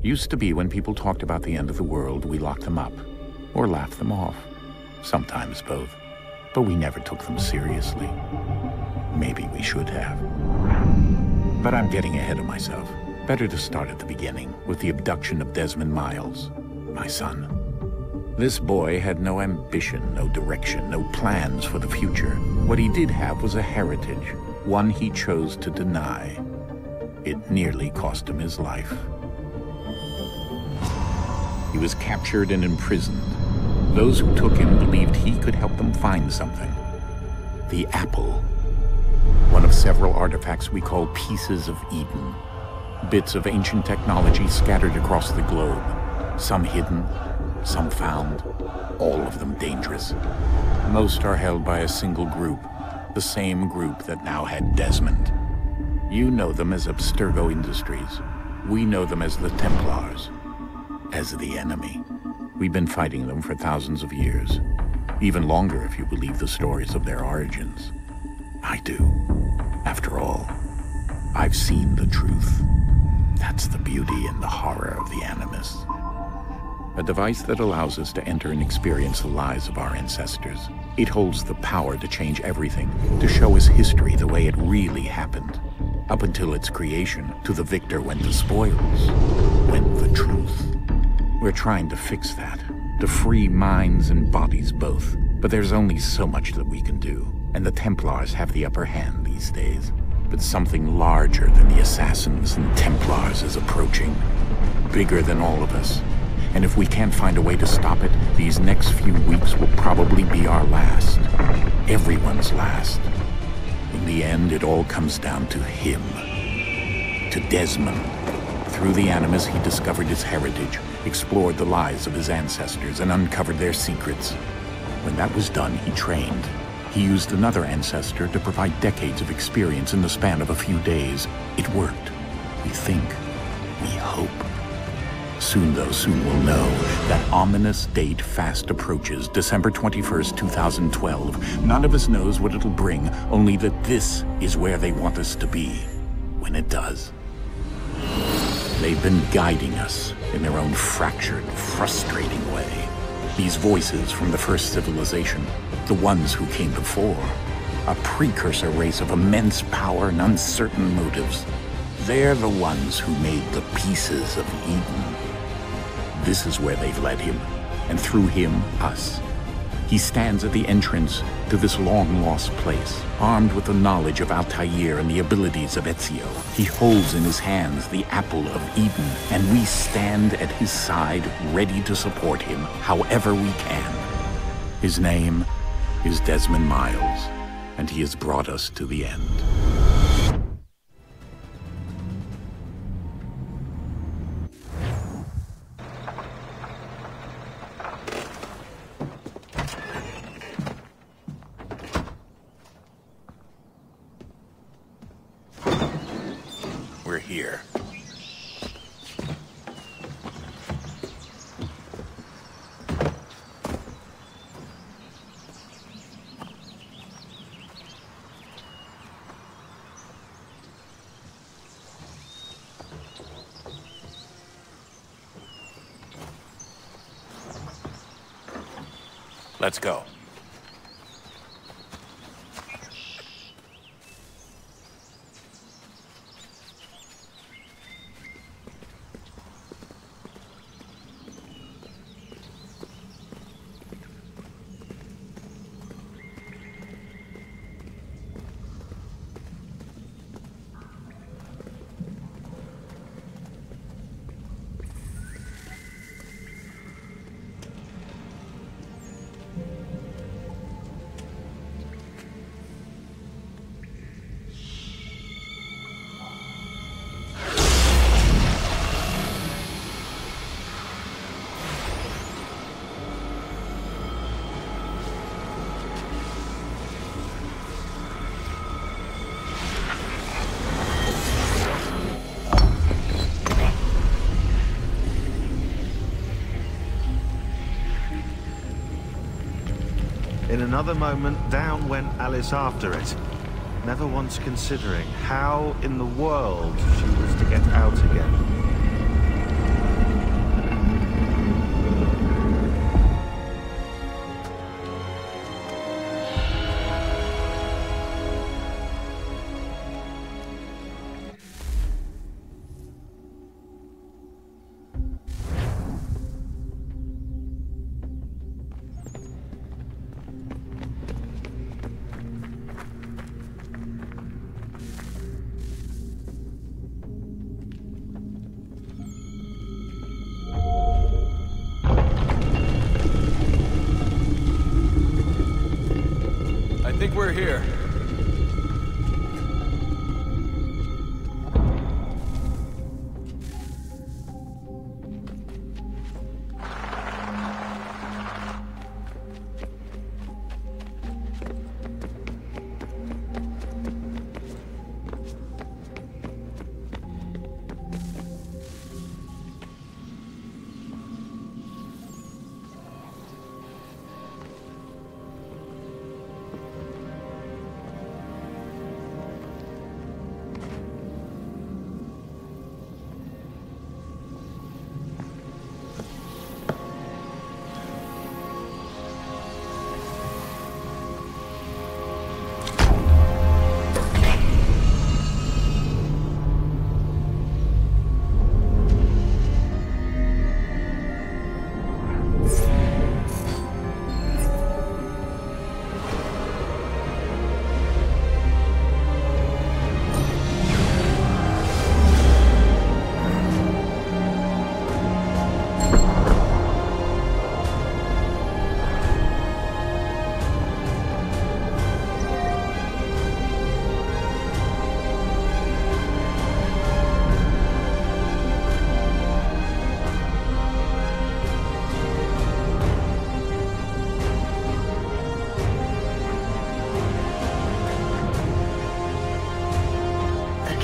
Used to be when people talked about the end of the world, we locked them up. Or laughed them off. Sometimes both. But we never took them seriously. Maybe we should have. But I'm getting ahead of myself. Better to start at the beginning, with the abduction of Desmond Miles, my son. This boy had no ambition, no direction, no plans for the future. What he did have was a heritage, one he chose to deny. It nearly cost him his life. He was captured and imprisoned. Those who took him believed he could help them find something. The apple. One of several artifacts we call Pieces of Eden. Bits of ancient technology scattered across the globe. Some hidden, some found, all of them dangerous. Most are held by a single group, the same group that now had Desmond. You know them as Abstergo Industries. We know them as the Templars. As the enemy. We've been fighting them for thousands of years. Even longer if you believe the stories of their origins. I do. After all, I've seen the truth. That's the beauty and the horror of the Animus. A device that allows us to enter and experience the lives of our ancestors. It holds the power to change everything, to show us history the way it really happened. Up until its creation, to the victor went the spoils, went the truth. We're trying to fix that, to free minds and bodies both. But there's only so much that we can do, and the Templars have the upper hand these days. But something larger than the Assassins and Templars is approaching. Bigger than all of us. And if we can't find a way to stop it, these next few weeks will probably be our last. Everyone's last. In the end, it all comes down to him. To Desmond. Through the Animus, he discovered his heritage, explored the lives of his ancestors, and uncovered their secrets. When that was done, he trained. He used another ancestor to provide decades of experience in the span of a few days. It worked. We think. We hope. Soon, though, soon we'll know. That ominous date fast approaches, December 21st, 2012. None of us knows what it'll bring, only that this is where they want us to be. When it does. They've been guiding us in their own fractured, frustrating way. These voices from the first civilization, the ones who came before, a precursor race of immense power and uncertain motives. They're the ones who made the Pieces of Eden. This is where they've led him, and through him, us. He stands at the entrance to this long-lost place, armed with the knowledge of Altair and the abilities of Ezio. He holds in his hands the Apple of Eden, and we stand at his side, ready to support him however we can. His name is Desmond Miles, and he has brought us to the end. We're here. Let's go. In another moment, down went Alice after it, never once considering how in the world she was to get out again.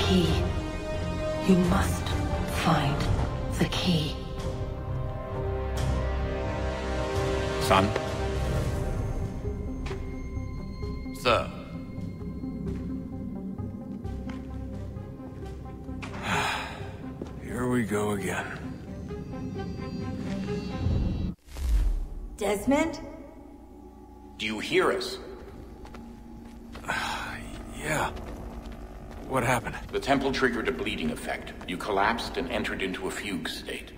key. You must find the key. Son? Sir. Here we go again. Desmond? Do you hear us? Yeah. What happened? The temple triggered a bleeding effect. You collapsed and entered into a fugue state.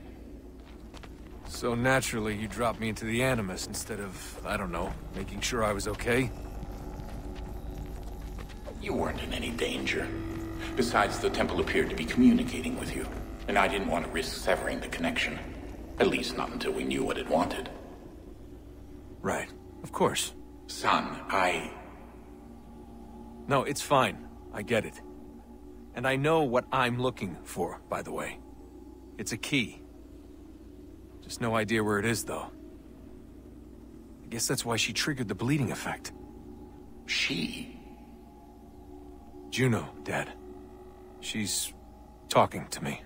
So naturally, you dropped me into the Animus instead of, I don't know, making sure I was okay? You weren't in any danger. Besides, the temple appeared to be communicating with you, and I didn't want to risk severing the connection. At least not until we knew what it wanted. Right. Of course. Son, No, it's fine. I get it. And I know what I'm looking for, by the way. It's a key. Just no idea where it is, though. I guess that's why she triggered the bleeding effect. She? Juno, Dad. She's talking to me.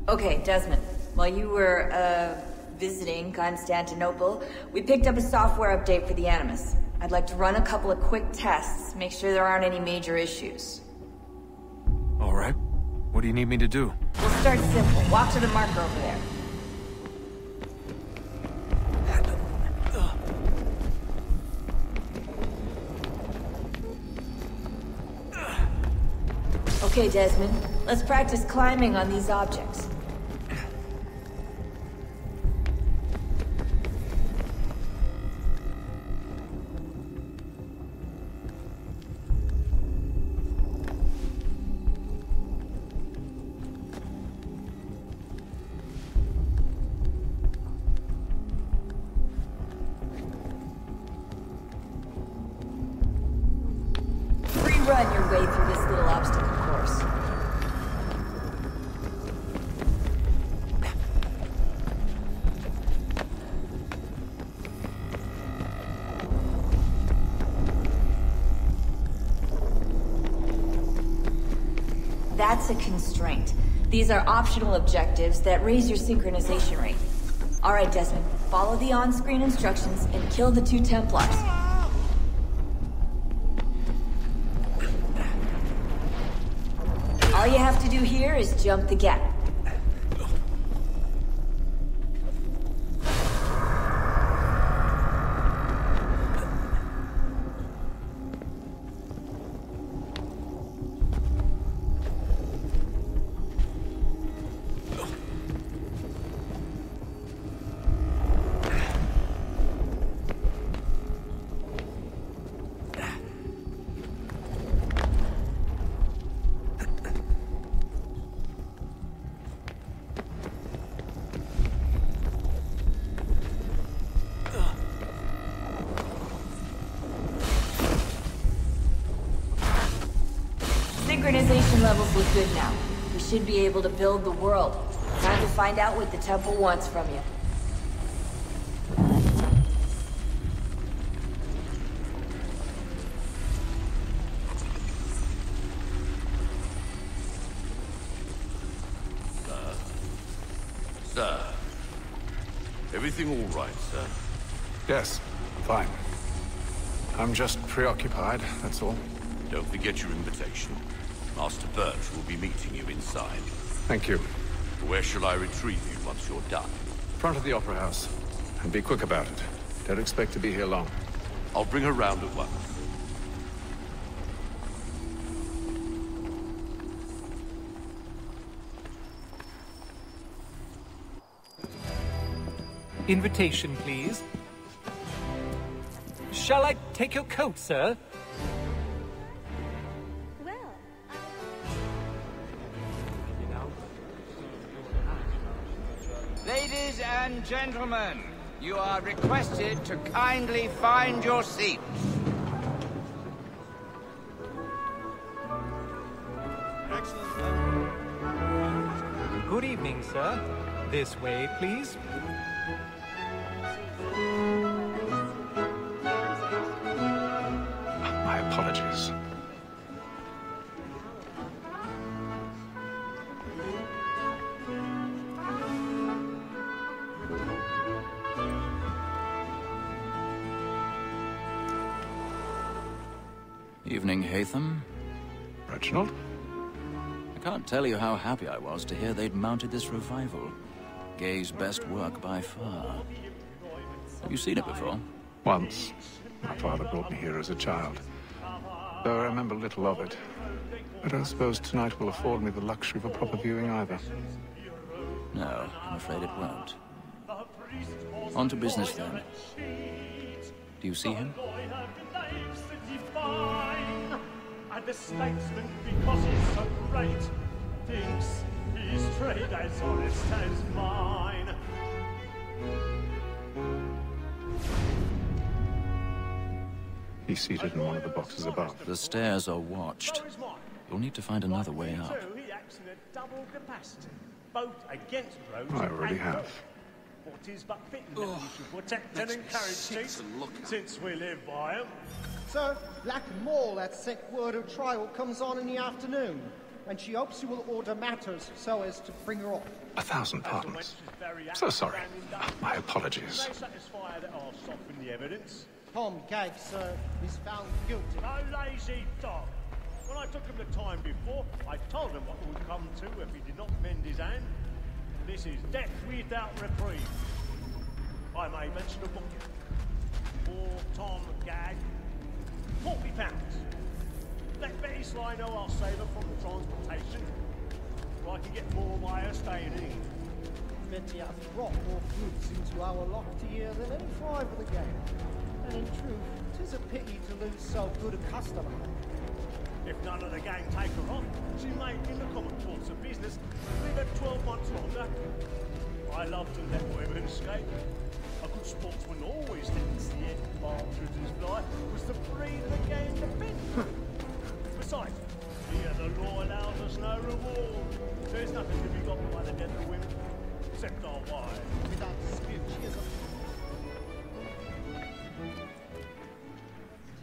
Okay, Desmond. While you were, visiting Constantinople, we picked up a software update for the Animus. I'd like to run a couple of quick tests, make sure there aren't any major issues. All right. What do you need me to do? We'll start simple. Walk to the marker over there. Okay, Desmond. Let's practice climbing on these objects. Run your way through this little obstacle course. That's a constraint. These are optional objectives that raise your synchronization rate. All right, Desmond, follow the on-screen instructions and kill the 2 Templars. All you have to do here is jump the gap. Synchronization levels look good now. We should be able to build the world. Time to find out what the temple wants from you. Sir. Everything all right, sir? Yes, fine. I'm just preoccupied, that's all. Don't forget your invitation. Master Birch will be meeting you inside. Thank you. Where shall I retrieve you once you're done? Front of the Opera House. And be quick about it. Don't expect to be here long. I'll bring her round at once. Invitation, please. Shall I take your coat, sir? Ladies and gentlemen, you are requested to kindly find your seats. Good evening, sir. This way, please. My apologies. Evening, Haytham. Reginald? I can't tell you how happy I was to hear they'd mounted this revival. Gay's best work by far. Have you seen it before? Once. My father brought me here as a child. Though I remember little of it. I don't suppose tonight will afford me the luxury of a proper viewing either. No, I'm afraid it won't. On to business then. Do you see him? And the statesman, because he's so great, thinks his trade as honest as mine. He's seated in one of the boxes above. The stairs are watched. You'll need to find another way up. He acts in a double capacity, both against Rhodes I already have. What is but fitting that we should protect and encourage Chiefs, since we live by them. Sir, Black Mole had sent word her trial comes on in the afternoon, and she hopes you will order matters so as to bring her off. 1,000 pardons. So sorry. My apologies. They satisfy that I'll soften the evidence. Tom Gagg, sir, is found guilty. A lazy dog. When I took him the time before, I told him what would come to if he did not mend his hand. This is death without reprieve. I may mention a booking. For Tom Gagg, £40. Let Betty Sly know I'll save her from the transportation, or I can get more by her staying in. Betty has brought more fruits into our locked year than any five of the game. And in truth, 'tis a pity to lose so good a customer. If none of the gang take her on, she may, in the common course of business, leave her 12 months longer. I love to let women escape. A good sportsman always thinks the end partridge's fly was the breed of the game to bend. Besides, here the law allows us no reward. There's nothing to be got by the death of women, except our wives. Without dispute, she is a...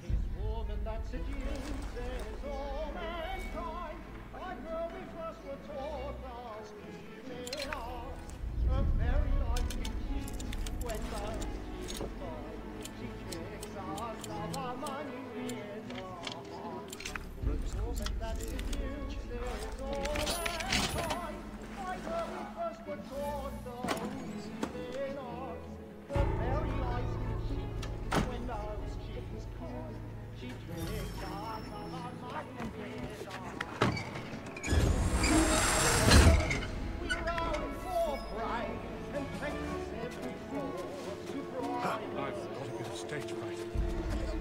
'Tis woman that seduces all mankind. I know we first were taught our women are a very life we keep when love is gone. She kicks us of our money with her heart. The woman that seduces all mankind. I know we first were taught our women are a very life we keep when love's cheeks cold. She drinks us of our money with her heart. We run for pride and practice every fraud to bribe. I've got a bit of stage fright.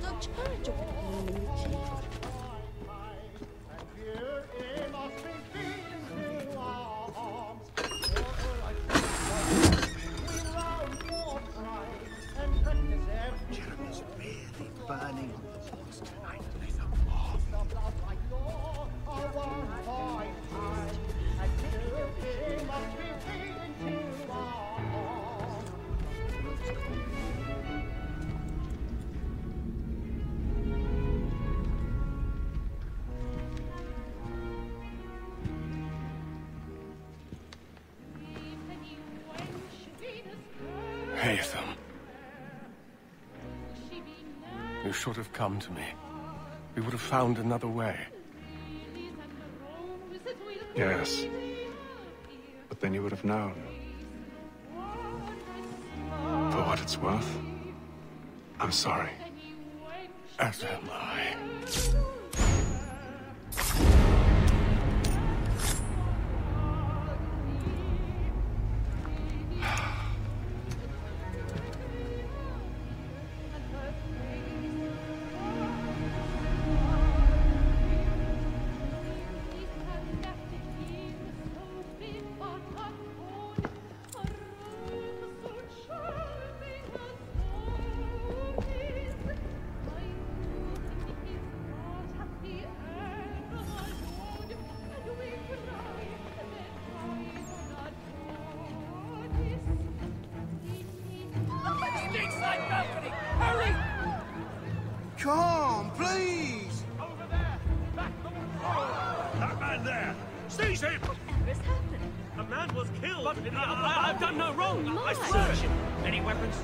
Don't charge of it. And here it must be beaten to our arms. We run for pride and practice every Jeremy's really burning on the boss tonight. of love like law are one by time. And here it must be beaten to our arms. Haytham. You should have come to me. We would have found another way. Yes. But then you would have known. For what it's worth, I'm sorry. As am I. Come, please! Over there! Back the that man there! Seize him! Whatever's happened? A man was killed! But I've done no wrong! I searched him! Any weapons?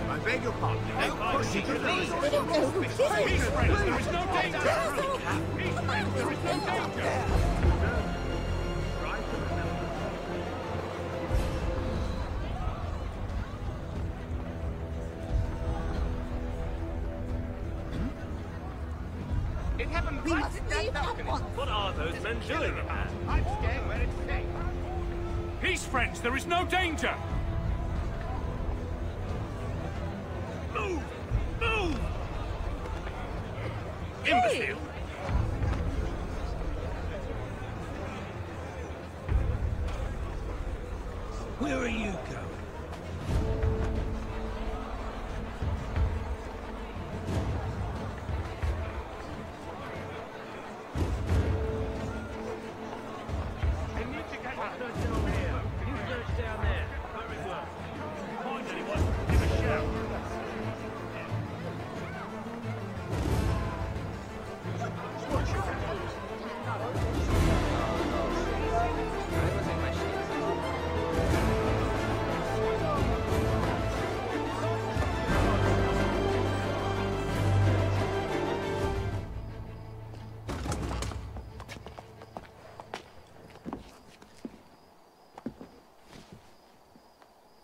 I beg your pardon. No pushing, please. We don't know who this is. Peace, friends, there is no danger. Peace, friends, there is no danger. It happened right at that balcony. What are those men doing? I'm staying where it's safe. Peace, friends, there is no danger. Move! Move! Imbecile! Where are you going?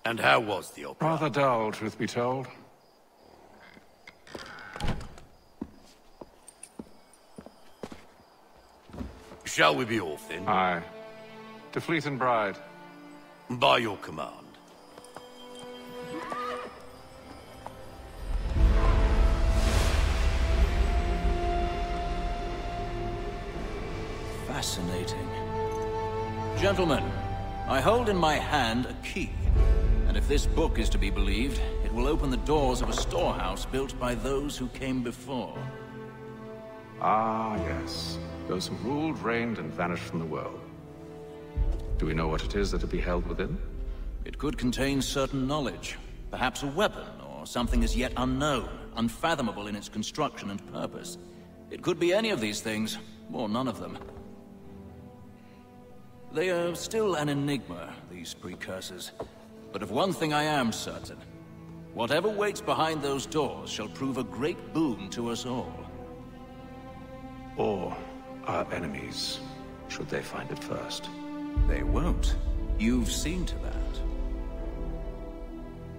And how was the opera? Rather dull, truth be told. Shall we be off then? Aye. To Fleet and Bride. By your command. Fascinating. Gentlemen, I hold in my hand a key. And if this book is to be believed, it will open the doors of a storehouse built by those who came before. Ah, yes. Those who ruled, reigned, and vanished from the world. Do we know what it is that will be held within? It could contain certain knowledge. Perhaps a weapon, or something as yet unknown, unfathomable in its construction and purpose. It could be any of these things, or none of them. They are still an enigma, these precursors. But of one thing I am certain. Whatever waits behind those doors shall prove a great boon to us all. Or our enemies, should they find it first. They won't. You've seen to that.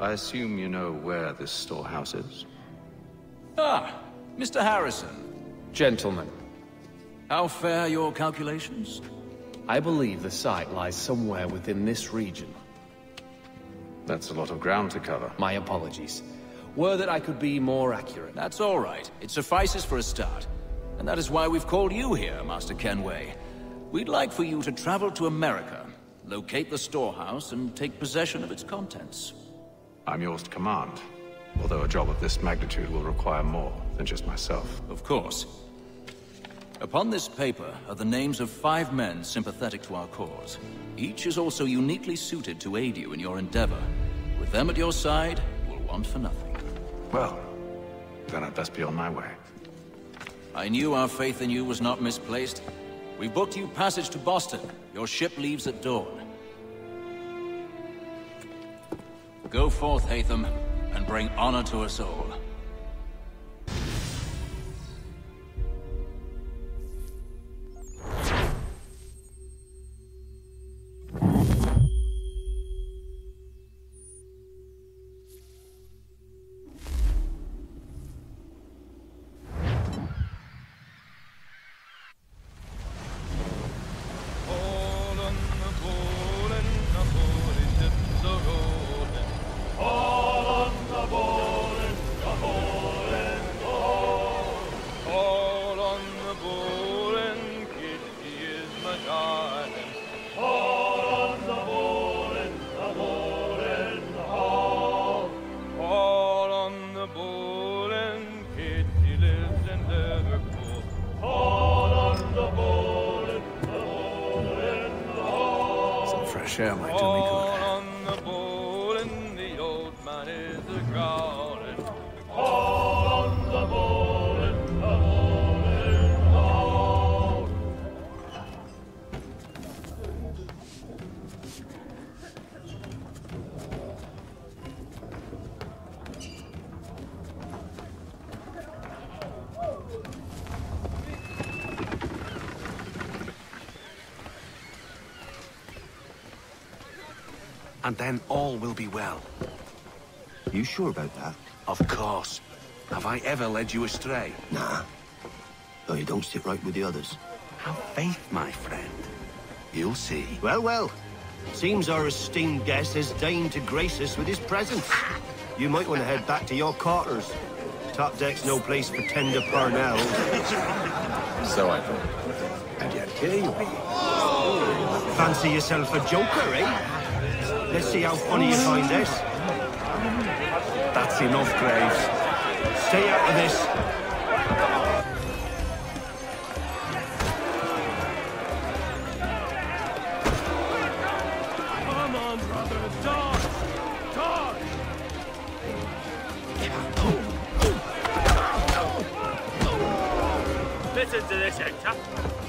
I assume you know where this storehouse is? Ah, Mr. Harrison. Gentlemen. How fare your calculations? I believe the site lies somewhere within this region. That's a lot of ground to cover. My apologies. Were that I could be more accurate. That's all right. It suffices for a start. And that is why we've called you here, Master Kenway. We'd like for you to travel to America, locate the storehouse, and take possession of its contents. I'm yours to command. Although a job of this magnitude will require more than just myself. Of course. Upon this paper are the names of 5 men sympathetic to our cause. Each is also uniquely suited to aid you in your endeavor. With them at your side, you'll want for nothing. Well, then I'd best be on my way. I knew our faith in you was not misplaced. We booked you passage to Boston. Your ship leaves at dawn. Go forth, Hatham, and bring honor to us all. Share might do me good. On the bowl and the old man is a-growling. On the bowl and the bowl and the bowl. and then all will be well. You sure about that? Of course. Have I ever led you astray? Nah. No, you don't sit right with the others. Have faith, my friend. You'll see. Well, well. Seems our esteemed guest has deigned to grace us with his presence. You might want to head back to your quarters. Top deck's no place for tender parnells. So I thought. And yet here you be. Fancy yourself a joker, eh? Let's see how funny you find this. That's enough, Graves. Stay out of this. Come on, brother, dodge! Dodge! Listen to this, Hector.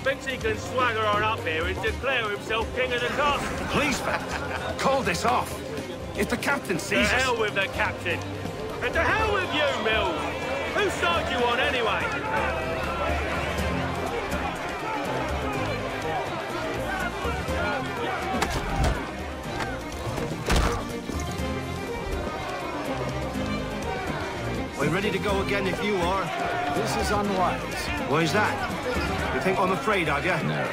Thinks he can swagger on up here and declare himself king of the castle. Please, Spectre, call this off. If the captain sees us... To hell with the captain. And to hell with you, Mills. Whose side you on, anyway? We're ready to go again if you are. This is unwise. Why is that? You think I'm afraid of you? No.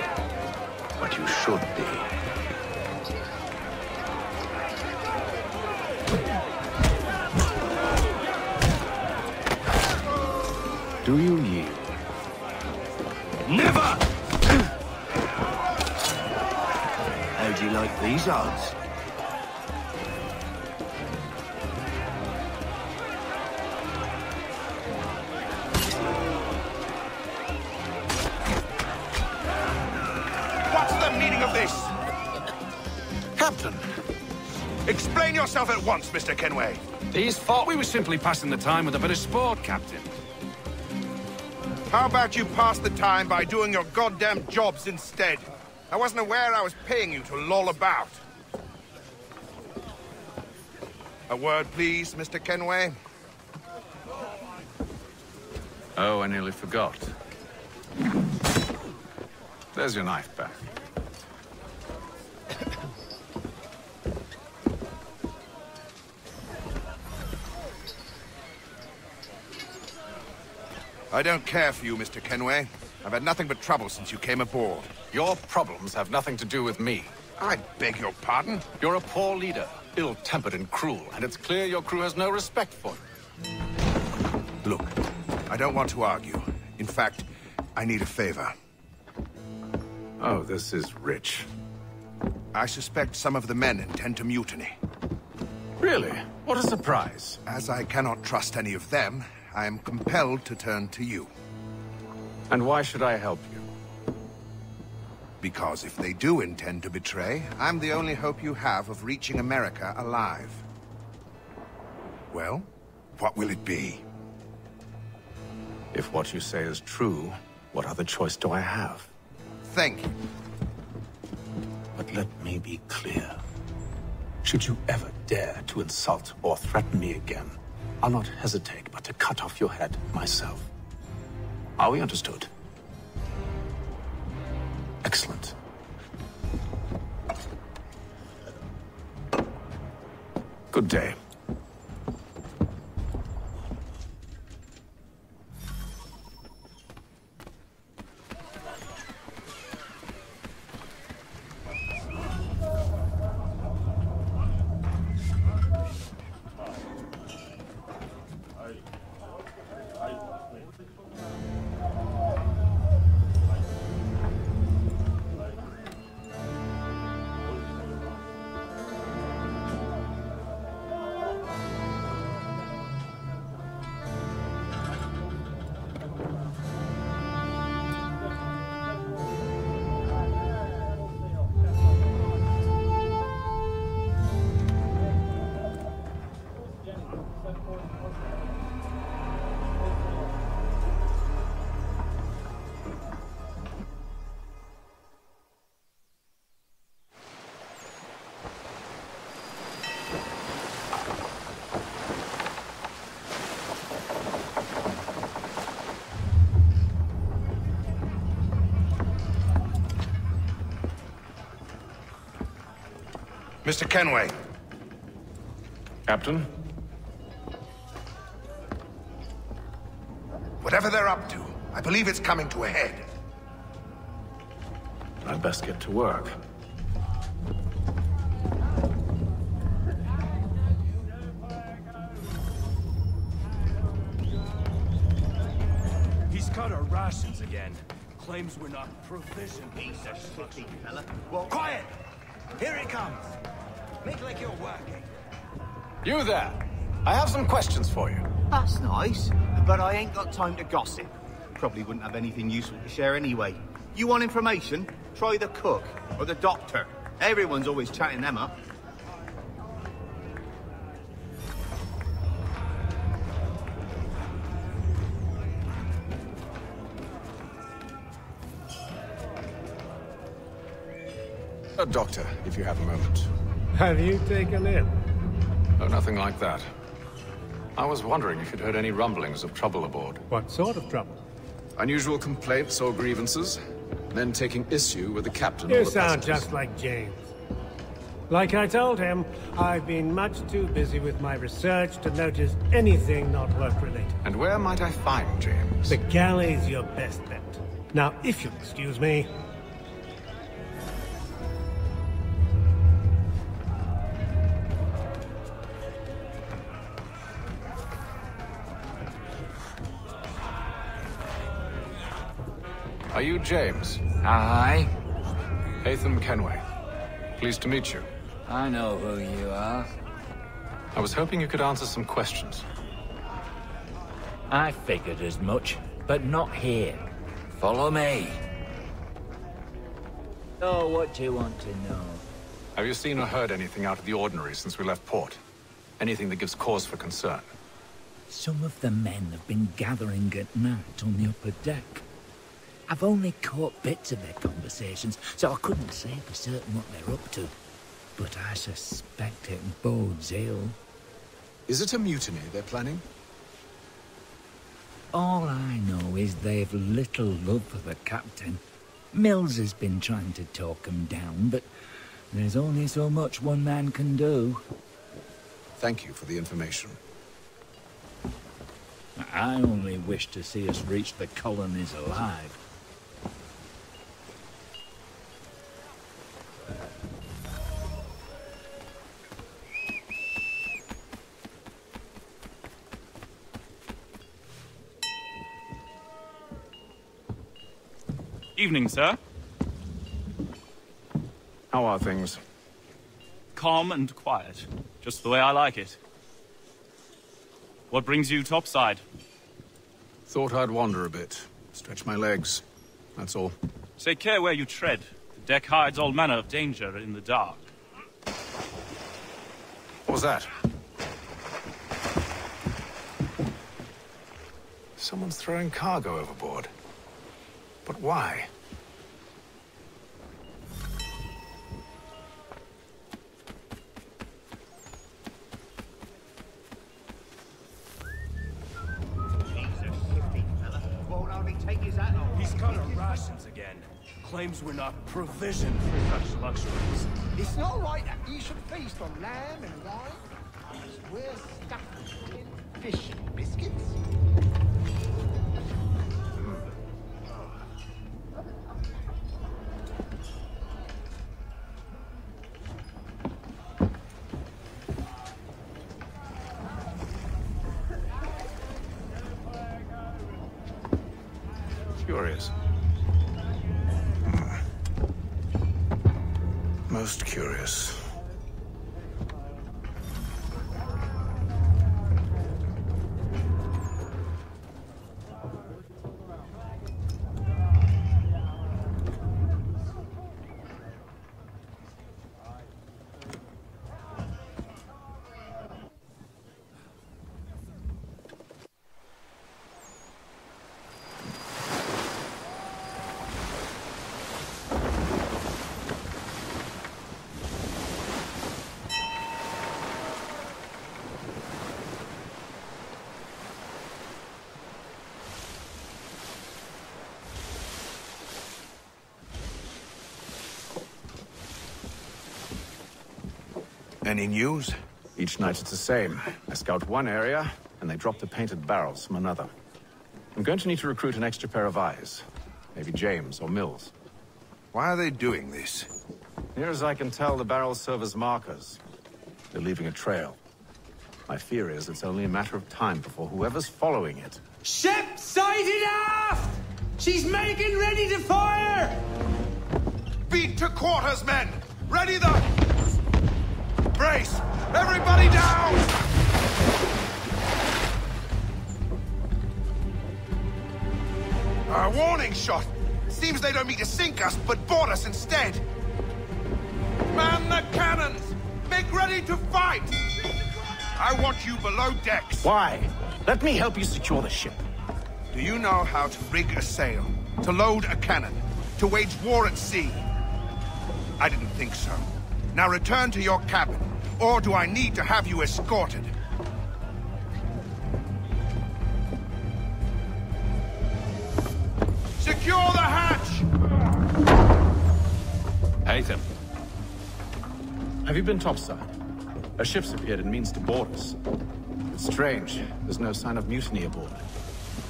But you should be. Do you yield? Never! How'd you like these odds? What's the meaning of this? Captain! Explain yourself at once, Mr. Kenway. These thought we were simply passing the time with a bit of sport, Captain. How about you pass the time by doing your goddamn jobs instead? I wasn't aware I was paying you to loll about. A word, please, Mr. Kenway. Oh, I nearly forgot. There's your knife back. I don't care for you, Mr. Kenway. I've had nothing but trouble since you came aboard. Your problems have nothing to do with me. I beg your pardon? You're a poor leader, ill-tempered and cruel, and it's clear your crew has no respect for you. Look, I don't want to argue. In fact, I need a favor. Oh, this is rich. I suspect some of the men intend to mutiny. Really? What a surprise. As I cannot trust any of them, I am compelled to turn to you. And why should I help you? Because if they do intend to betray, I'm the only hope you have of reaching America alive. Well, what will it be? If what you say is true, what other choice do I have? Thank you. But let me be clear. Should you ever dare to insult or threaten me again, I'll not hesitate but to cut off your head myself. Are we understood? Excellent. Good day. Mr. Kenway, Captain? Whatever they're up to, I believe it's coming to a head. I'd best get to work. He's cut our rations again. Claims we're not provisioned. He's a shitty fella. Well, quiet! Here he comes. Make like you're working. You there! I have some questions for you. That's nice, but I ain't got time to gossip. Probably wouldn't have anything useful to share anyway. You want information? Try the cook or the doctor. Everyone's always chatting them up. A doctor, if you have a moment. Have you taken it? Oh, nothing like that. I was wondering if you'd heard any rumblings of trouble aboard. What sort of trouble? Unusual complaints or grievances? Men taking issue with the captain or You the sound passengers. just like James. Like I told him, I've been much too busy with my research to notice anything not work-related. And where might I find James? The galley's your best bet. Now, if you'll excuse me... Are you James? Aye. Haytham Kenway. Pleased to meet you. I know who you are. I was hoping you could answer some questions. I figured as much, but not here. Follow me. Oh, what do you want to know? Have you seen or heard anything out of the ordinary since we left port? Anything that gives cause for concern? Some of the men have been gathering at night on the upper deck. I've only caught bits of their conversations, so I couldn't say for certain what they're up to. But I suspect it bodes ill. Is it a mutiny they're planning? All I know is they've little love for the captain. Mills has been trying to talk him down, but there's only so much one man can do. Thank you for the information. I only wish to see us reach the colonies alive. Evening, sir. How are things? Calm and quiet. Just the way I like it. What brings you topside? Thought I'd wander a bit. Stretch my legs. That's all. Take care where you tread. The deck hides all manner of danger in the dark. What was that? Someone's throwing cargo overboard. But why? He's cut our rations again. Claims we're not provisioned for such luxuries. It's not right that you should feast on lamb and wine, as we're stuffed in fish and biscuits. Curious. Most curious. Any news? Each night it's the same. I scout one area, and they drop the painted barrels from another. I'm going to need to recruit an extra pair of eyes. Maybe James or Mills. Why are they doing this? Near as I can tell, the barrels serve as markers. They're leaving a trail. My fear is it's only a matter of time before whoever's following it... Ship sighted aft! She's making ready to fire! Beat to quarters, men! Ready the... Brace! Everybody down! A warning shot! Seems they don't mean to sink us, but board us instead! Man the cannons! Make ready to fight! I want you below decks. Why? Let me help you secure the ship. Do you know how to rig a sail? To load a cannon? To wage war at sea? I didn't think so. Now return to your cabin, or do I need to have you escorted? Secure the hatch! Haytham. Have you been topside? A ship's appeared and means to board us. It's strange. There's no sign of mutiny aboard.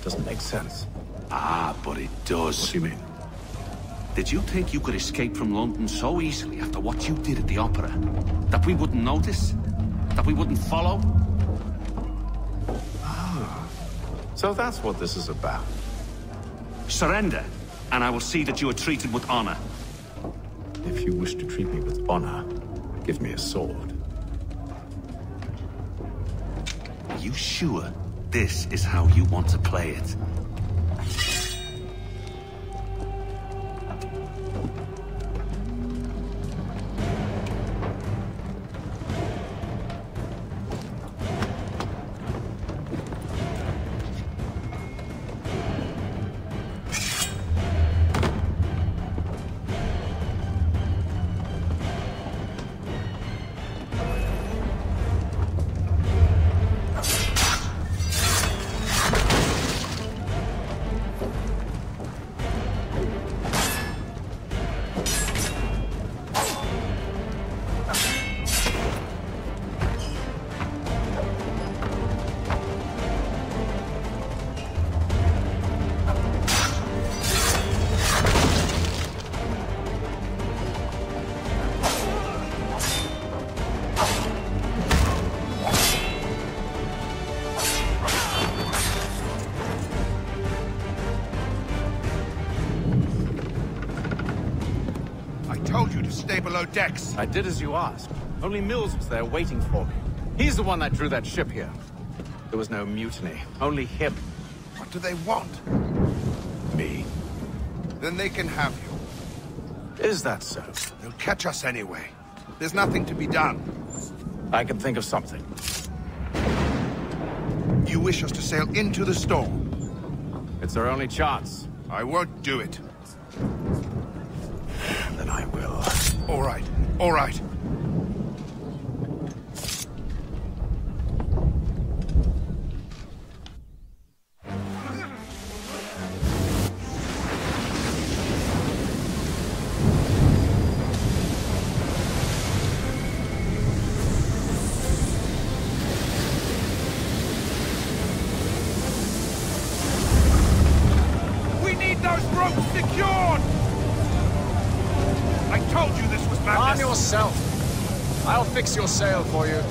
Doesn't make sense. Ah, but it does. What do you mean? Did you think you could escape from London so easily after what you did at the Opera? That we wouldn't notice? That we wouldn't follow? Ah. So that's what this is about. Surrender, and I will see that you are treated with honor. If you wish to treat me with honor, give me a sword. Are you sure this is how you want to play it? Stay below decks. I did as you asked. Only Mills was there waiting for me. He's the one that drew that ship here. There was no mutiny, only him. What do they want? Me. Then they can have you. Is that so? They'll catch us anyway. There's nothing to be done. I can think of something. You wish us to sail into the storm? It's our only chance. I won't do it. Then I will. All right, all right. We need those ropes secured! I told you this was madness! Arm yourself! I'll fix your sail for you.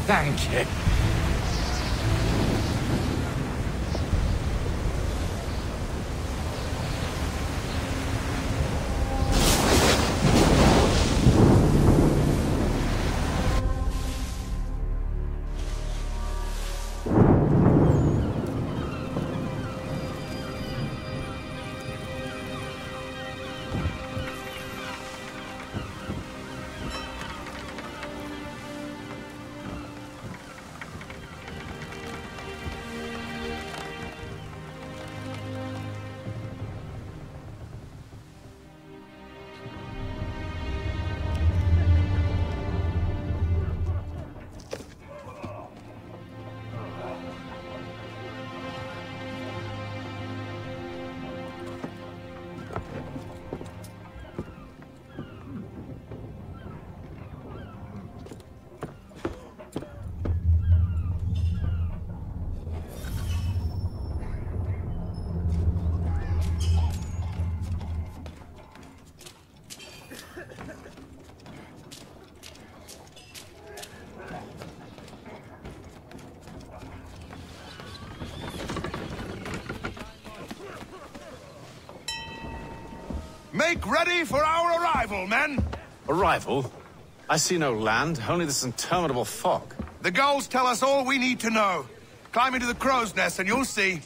Thank you. Make ready for our arrival, men! Arrival? I see no land, only this interminable fog. The gulls tell us all we need to know. Climb into the crow's nest and you'll see.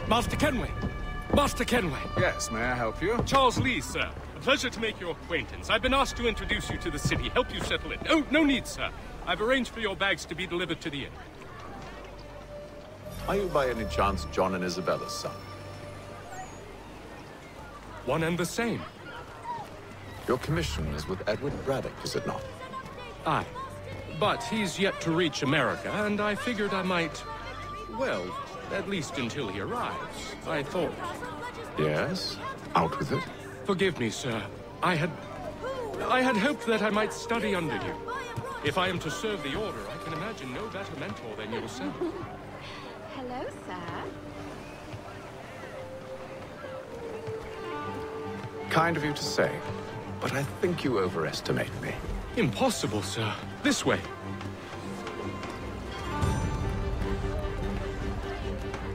Master Kenway! Master Kenway! Yes, may I help you? Charles Lee, sir. A pleasure to make your acquaintance. I've been asked to introduce you to the city, help you settle in. Oh, no need, sir. I've arranged for your bags to be delivered to the inn. Are you by any chance John and Isabella's son? One and the same. Your commission is with Edward Braddock, is it not? Aye. But he's yet to reach America, and I figured I might... well, at least until he arrives, I thought. Yes? Out with it. Forgive me, sir. I had hoped that I might study under you. If I am to serve the Order, I can imagine no better mentor than yourself. Hello, sir. Kind of you to say, but I think you overestimate me. Impossible, sir. This way.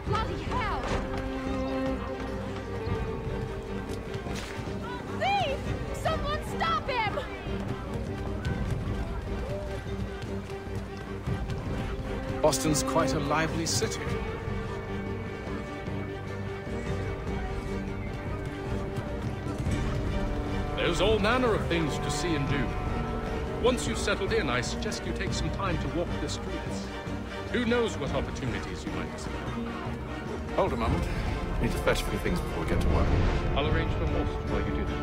Bloody hell! Thief! Someone stop him! Boston's quite a lively city. There's all manner of things to see and do. Once you've settled in, I suggest you take some time to walk the streets. Who knows what opportunities you might see. Hold a moment. I need to fetch a few things before we get to work. I'll arrange for horses while you do that.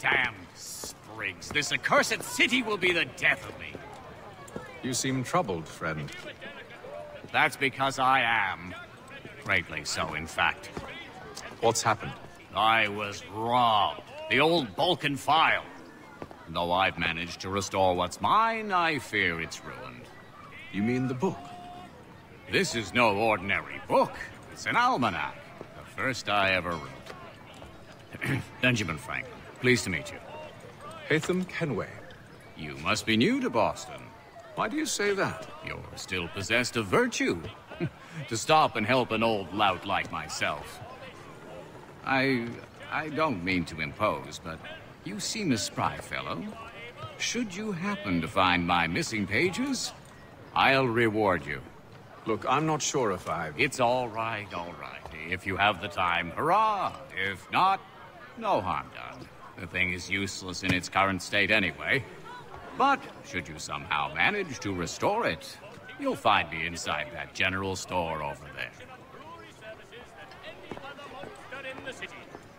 Damn sprigs. This accursed city will be the death of me. You seem troubled, friend. That's because I am. Greatly so, in fact. What's happened? I was robbed. The old Balkan file. Though I've managed to restore what's mine, I fear it's ruined. You mean the book? This is no ordinary book. It's an almanac. The first I ever wrote. Benjamin Franklin, pleased to meet you. Haytham Kenway. You must be new to Boston. Why do you say that? You're still possessed of virtue. To stop and help an old lout like myself. I don't mean to impose, but you seem a spry fellow. Should you happen to find my missing pages, I'll reward you. Look, I'm not sure if I... It's all right, all right. If you have the time, hurrah! If not, no harm done. The thing is useless in its current state anyway. But should you somehow manage to restore it, you'll find me inside that general store over there.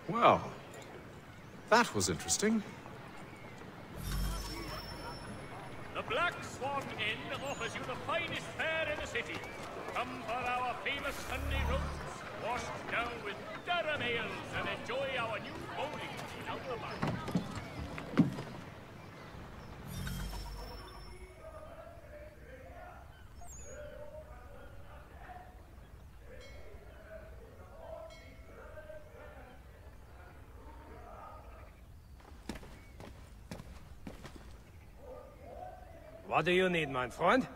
Well, that was interesting. The Black Swan Inn offers you the finest fare in the city. Come for our famous Sunday roasts, washed down with Durham ales, and enjoy our new bowling green out the back. What do you need, my friend?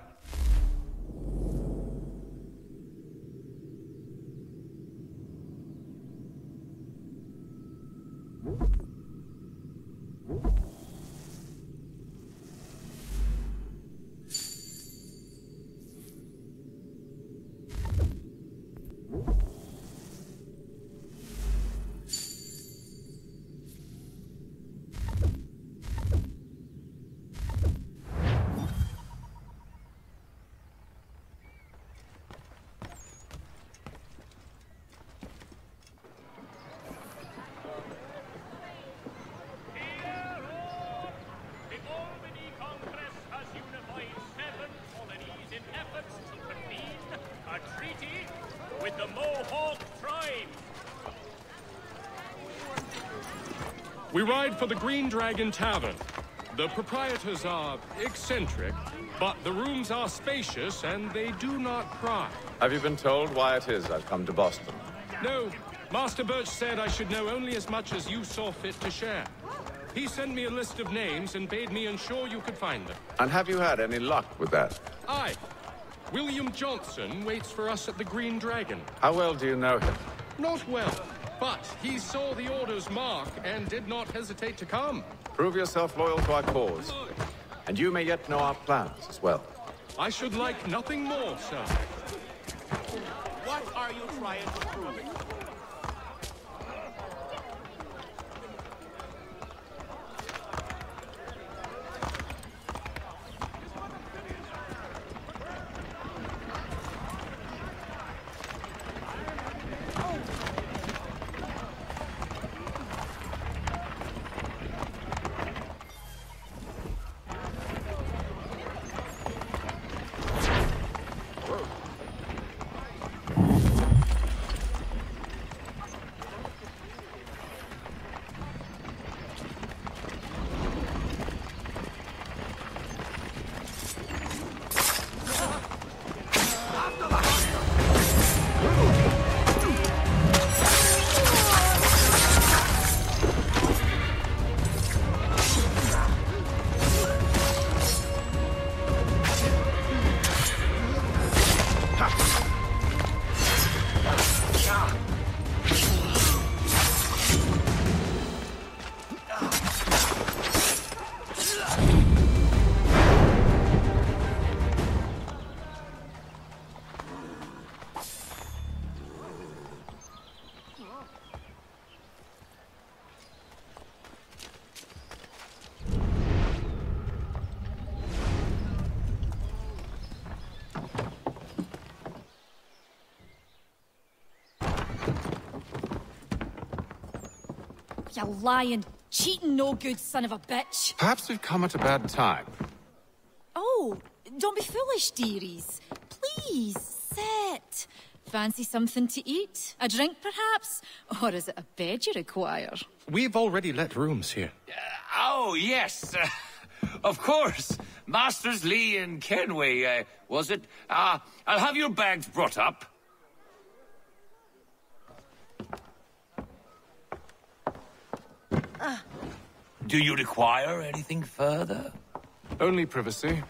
We ride for the Green Dragon Tavern. The proprietors are eccentric, but the rooms are spacious and they do not pry. Have you been told why it is I've come to Boston? No. Master Birch said I should know only as much as you saw fit to share. He sent me a list of names and bade me ensure you could find them. And have you had any luck with that? Aye. William Johnson waits for us at the Green Dragon. How well do you know him? Not well, but he saw the order's mark and did not hesitate to come. Prove yourself loyal to our cause. And you may yet know our plans as well. I should like nothing more, sir. What are you trying to prove? You lying Cheating no good, son of a bitch. Perhaps we've come at a bad time. Oh, don't be foolish, dearies. Please, sit. Fancy something to eat? A drink, perhaps? Or is it a bed you require? We've already let rooms here. Oh, yes. Of course. Masters Lee and Kenway, was it? I'll have your bags brought up. Do you require anything further? Only privacy.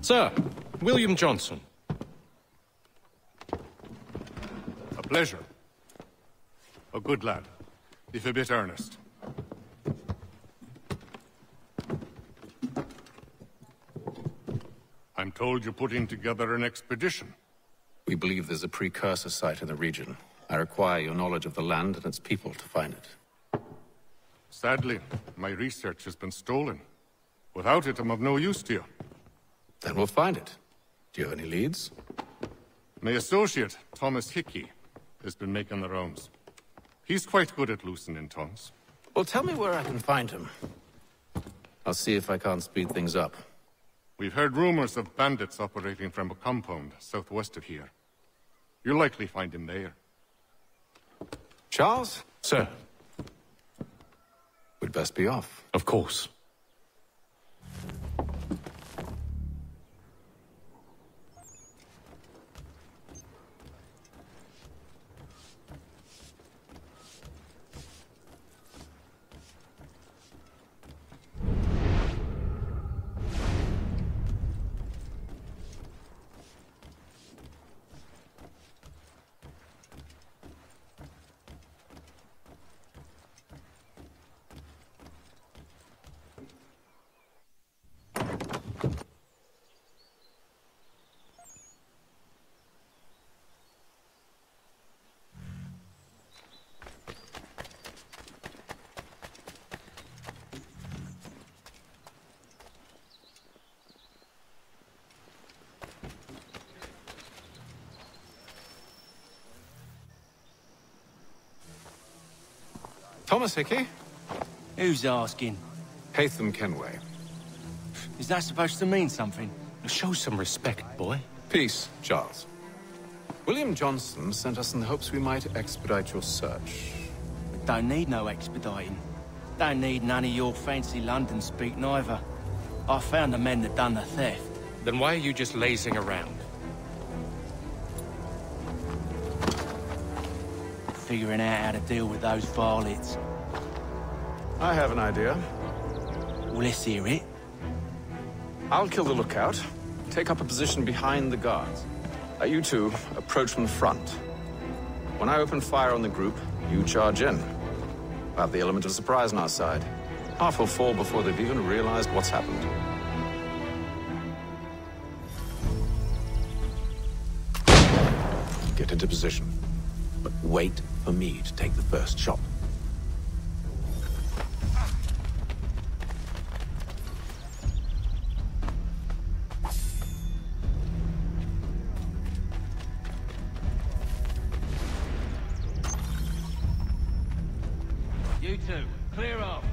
Sir, William Johnson. A pleasure. A good lad, if a bit earnest. I'm told you're putting together an expedition. We believe there's a precursor site in the region. I require your knowledge of the land and its people to find it. Sadly, my research has been stolen. Without it, I'm of no use to you. Then we'll find it. Do you have any leads? My associate, Thomas Hickey, has been making the rounds. He's quite good at loosening tongues. Well, tell me where I can find him. I'll see if I can't speed things up. We've heard rumors of bandits operating from a compound southwest of here. You'll likely find him there. Charles? Sir. We'd best be off. Of course. Thomas Hickey? Who's asking? Haytham Kenway. Is that supposed to mean something? Show some respect, boy. Peace, Charles. William Johnson sent us in the hopes we might expedite your search. Don't need no expediting. Don't need none of your fancy London speak neither. I found the men that done the theft. Then why are you just lazing around? Figuring out how to deal with those varlets. I have an idea. Well, let's hear it. I'll kill the lookout, take up a position behind the guards. You two approach from the front. When I open fire on the group, you charge in. We'll have the element of surprise on our side. Half will fall before they've even realized what's happened. Get into position. But wait for me to take the first shot. You two, clear off.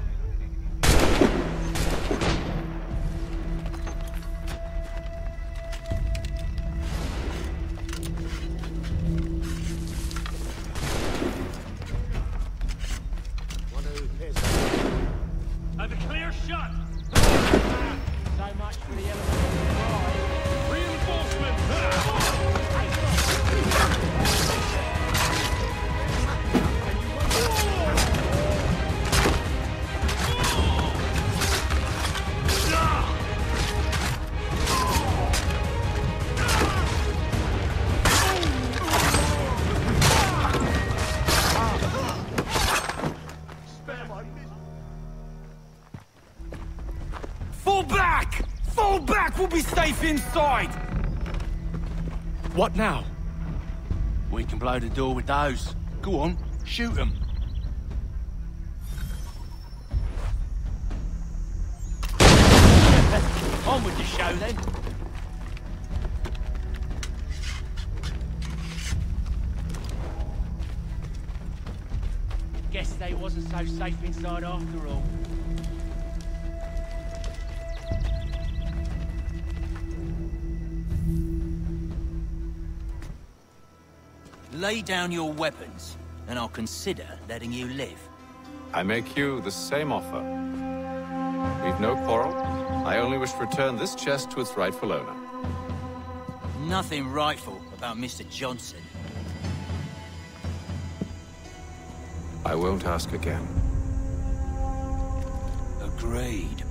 Have a clear shot! So much for the element of surprise. Reinforcements! Spare my misery. Fall back! We'll be safe inside! What now? We can blow the door with those. Go on, shoot them. On with the show, then. Guess they wasn't so safe inside after all. Lay down your weapons, and I'll consider letting you live. I make you the same offer. We've no quarrel. I only wish to return this chest to its rightful owner. Nothing rightful about Mr. Johnson. I won't ask again. Agreed.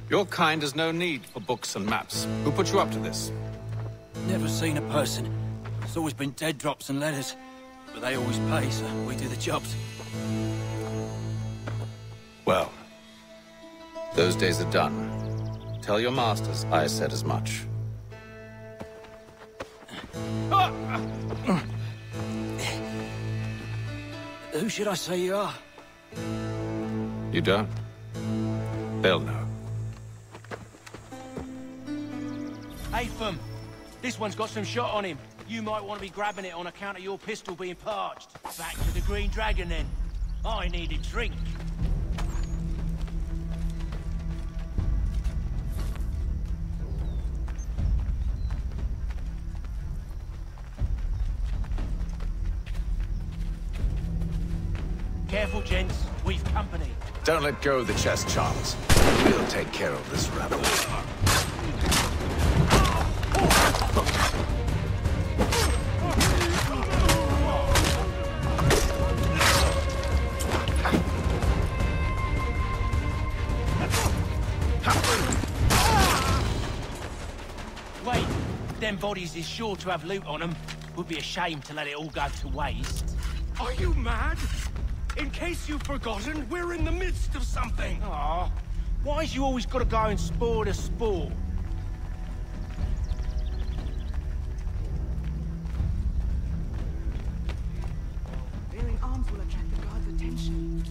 Your kind has no need for books and maps. Who put you up to this? Never seen a person. It's always been dead drops and letters. But they always pay, so we do the jobs. Well, those days are done. Tell your masters I said as much. Who should I say you are? You don't? They'll know. Atham, this one's got some shot on him. You might want to be grabbing it on account of your pistol being parched. Back to the Green Dragon, then. I need a drink. Careful, gents. We've company. Don't let go of the chest, Charles. We'll take care of this rabble. Wait, them bodies is sure to have loot on them. Would be a shame to let it all go to waste. Are you mad? In case you've forgotten, we're in the midst of something. Aw, why's you always gotta go and spoil the sport? Bearing arms will attract the guards' attention.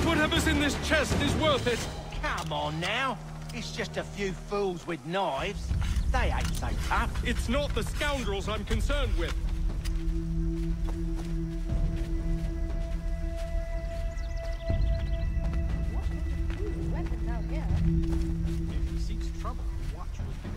Whatever's in this chest is worth it. Come on now. It's just a few fools with knives. They ain't so tough. It's not the scoundrels I'm concerned with. If he seeks trouble, watch with him.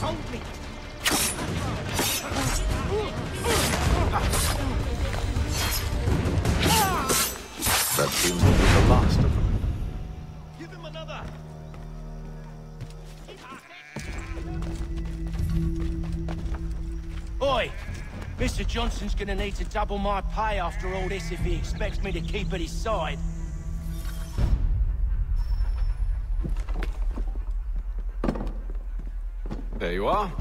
told me. That seems to be the last of them. Give him another. Oi! Mr. Johnson's gonna need to double my pay after all this if he expects me to keep at his side. There you are.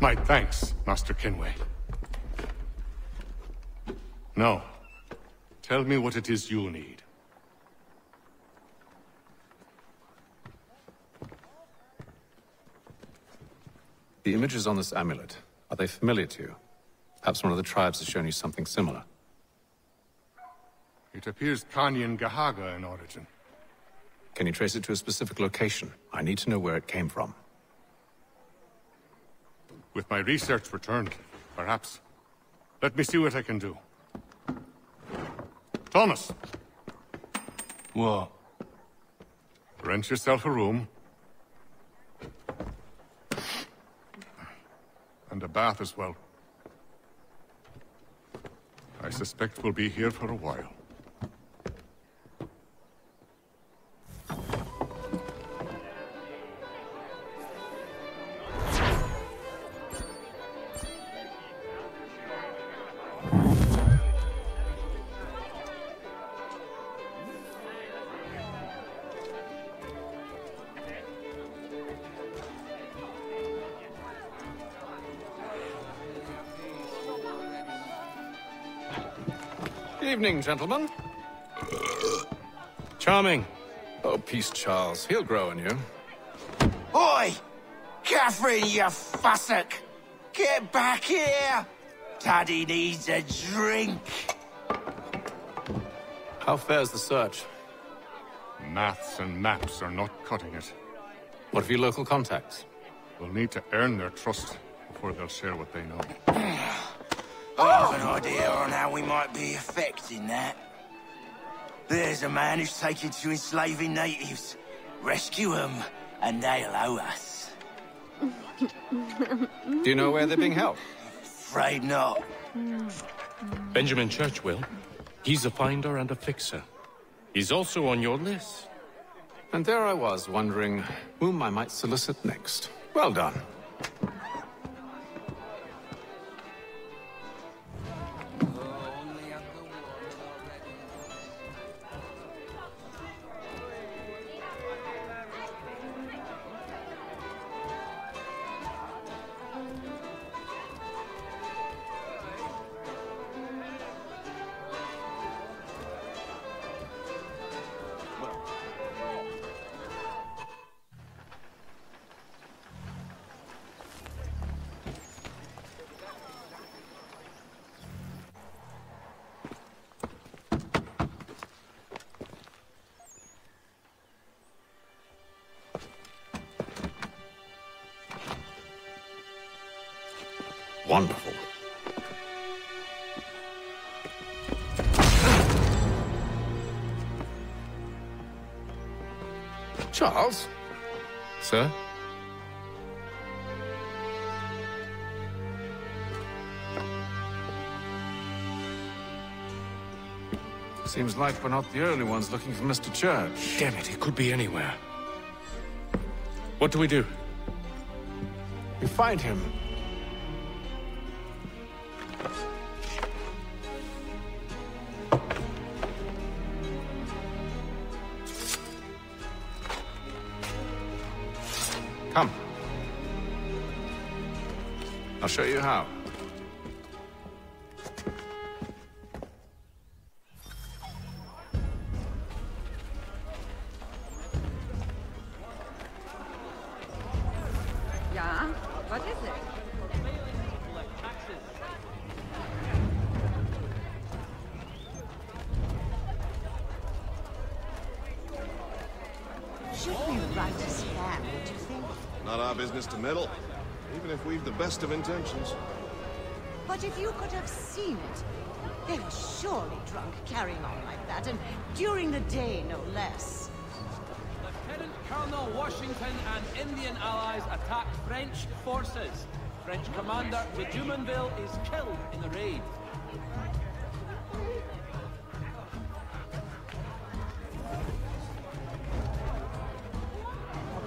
My thanks, Master Kenway. Now, tell me what it is you'll need. The images on this amulet, are they familiar to you? Perhaps one of the tribes has shown you something similar. It appears Kanyan Gahaga in origin. Can you trace it to a specific location? I need to know where it came from. With my research returned, perhaps. Let me see what I can do. Thomas! What? Rent yourself a room. And a bath as well. I suspect we'll be here for a while. Evening, gentlemen. Charming. Oh, peace, Charles. He'll grow on you. Oi! Catherine, you fussock! Get back here! Daddy needs a drink. How fares the search? Maths and maps are not cutting it. What of your local contacts? We'll need to earn their trust before they'll share what they know. I have an idea on how we might be affecting that. There's a man who's taken to enslaving natives. Rescue them, and they'll owe us. Do you know where they're being held? Afraid not. Benjamin Churchwill. He's a finder and a fixer. He's also on your list. And there I was, wondering whom I might solicit next. Well done. Wonderful. Charles? Sir? Seems like we're not the only ones looking for Mr. Church. Damn it, he could be anywhere. What do we do? We find him. Come. I'll show you how. Yeah? What is it? Should we write a scam, would you think? Not our business to meddle, even if we've the best of intentions. But if you could have seen it, they were surely drunk carrying on like that, and during the day, no less. Lieutenant Colonel Washington and Indian allies attack French forces. French commander de Jumonville is killed in the raid.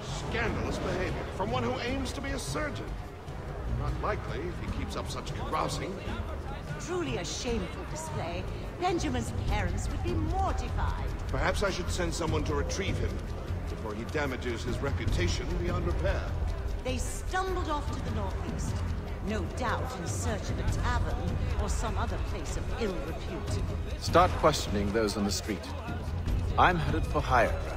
Scandalous behavior from one who aims to be a surgeon. Not likely if he keeps up such carousing. Truly a shameful display. Benjamin's parents would be mortified. Perhaps I should send someone to retrieve him before he damages his reputation beyond repair. They stumbled off to the northeast. No doubt in search of a tavern or some other place of ill repute. Start questioning those on the street. I'm headed for higher ground.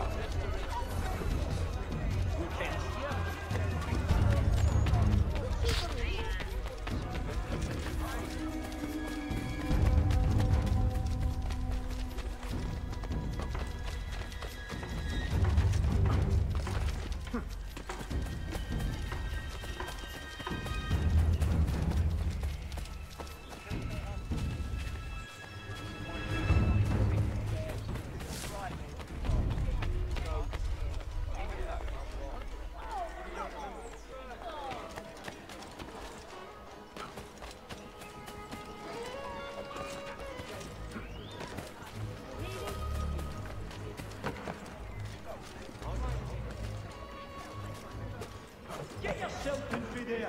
Get yourself in through there.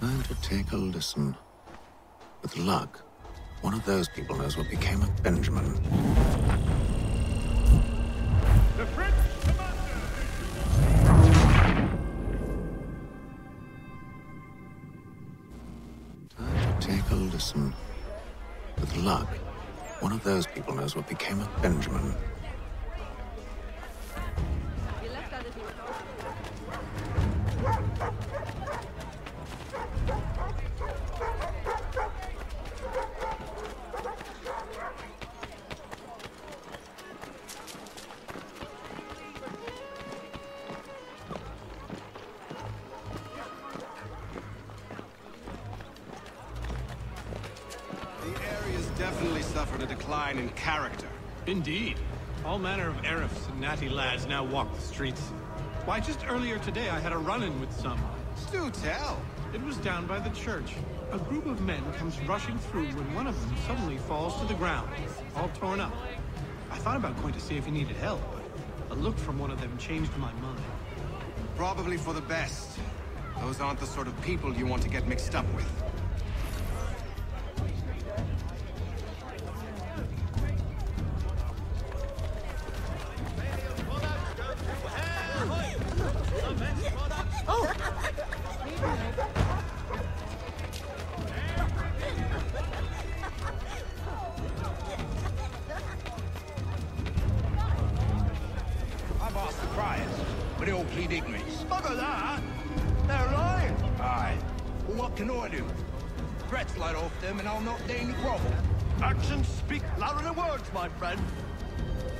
Learn to take a listen. With luck, one of those people knows what became of Benjamin. The French Time to take a listen. With luck, one of those people knows what became of Benjamin. Definitely suffered a decline in character. Indeed. All manner of Arifs and natty lads now walk the streets. Why, just earlier today I had a run-in with some. Do tell. It was down by the church. A group of men comes rushing through when one of them suddenly falls to the ground, all torn up. I thought about going to see if he needed help, but a look from one of them changed my mind. Probably for the best. Those aren't the sort of people you want to get mixed up with. I've asked the criers, but they all plead ignorance. Bugger that! They're lying! Aye. Well, what can I do? Threats light off them and I'll not dare any grovel. Actions speak louder than words, my friend.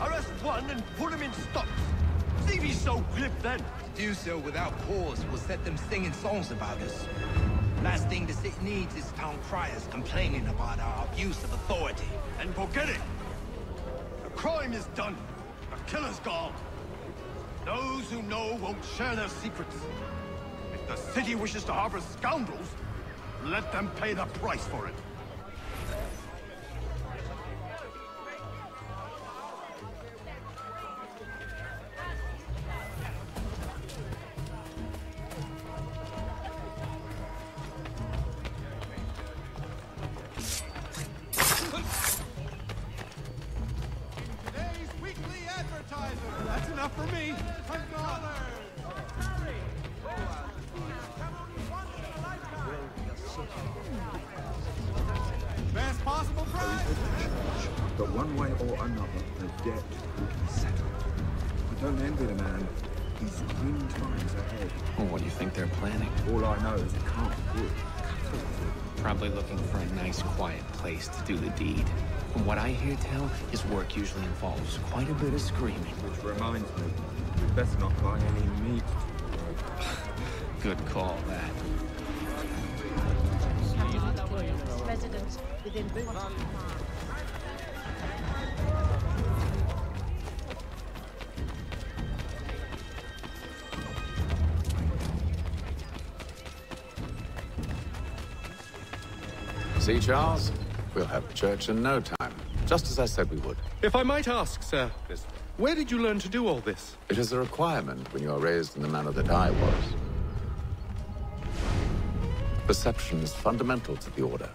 Arrest one and put him in stocks. See if he's so glib then. To do so without cause will set them singing songs about us. Last thing the city needs is town criers complaining about our abuse of authority. And forget it. The crime is done. The killer's gone. Those who know won't share their secrets. If the city wishes to harbor scoundrels, let them pay the price for it. appetizer. That's enough for me. Best possible price. But one way or another, the debt will be settled. I don't envy the man. He's grim times ahead. Well, what do you think they're planning? All I know is it can't be good. Probably looking for a nice, quiet place to do the deed. From what I hear tell, his work usually involves quite a bit of screaming. Which reminds me, we'd better not buy any meat. Good call, that. Residents within See, Charles? We'll have church in no time. Just as I said we would. If I might ask, sir, where did you learn to do all this? It is a requirement when you are raised in the manner that I was. Perception is fundamental to the Order.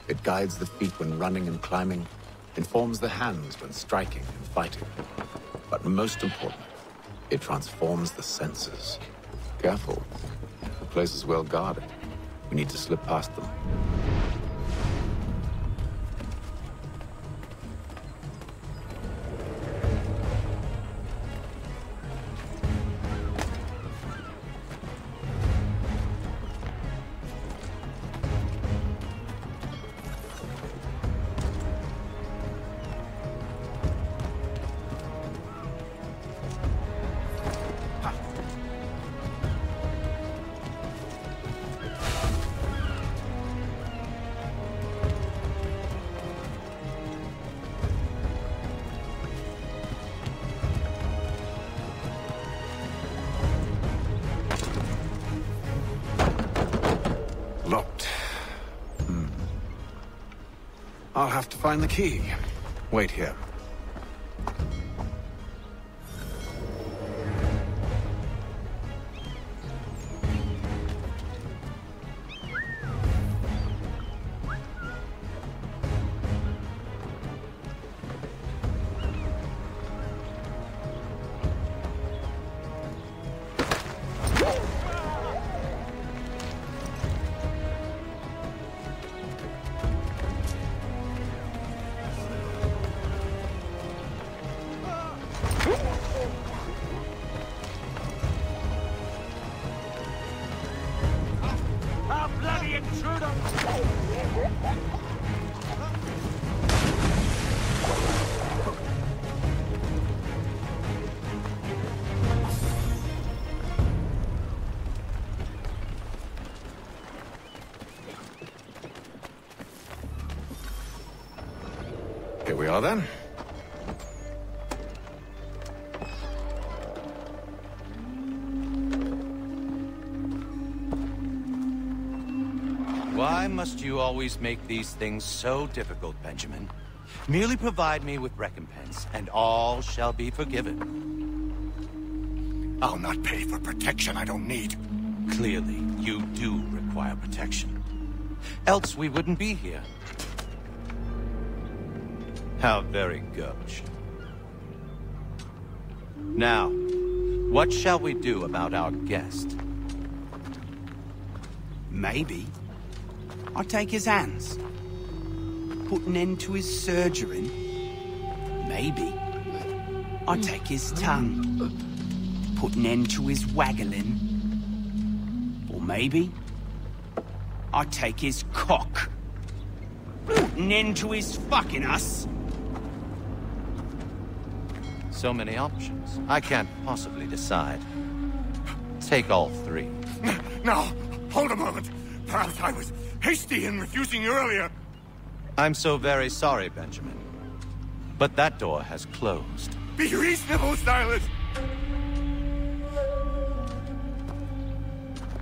It guides the feet when running and climbing, informs the hands when striking and fighting. But most important, it transforms the senses. Careful. The place is well guarded. We need to slip past them. Locked. I'll have to find the key. Wait here. Here we are, then. Why must you always make these things so difficult, Benjamin? Merely provide me with recompense, and all shall be forgiven. I'll not pay for protection I don't need. Clearly, you do require protection. Else we wouldn't be here. How very gauche. Now, what shall we do about our guest? Maybe I'll take his hands. Put an end to his surgering. Maybe I'll take his tongue. Put an end to his waggling. Or maybe I'll take his cock. Put an end to his fucking us. So many options. I can't possibly decide. Take all three. No, hold a moment. Perhaps I was hasty in refusing you earlier. I'm so very sorry, Benjamin. But that door has closed. Be reasonable, Silas.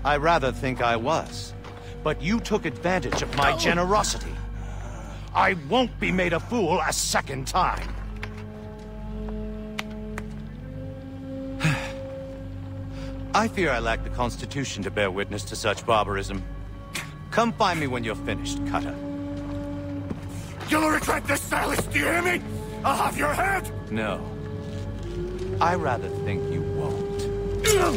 I rather think I was. But you took advantage of my generosity. I won't be made a fool a second time. I fear I lack the constitution to bear witness to such barbarism. Come find me when you're finished, Cutter. You'll regret this, Silas, do you hear me? I'll have your head! No. I rather think you won't. Still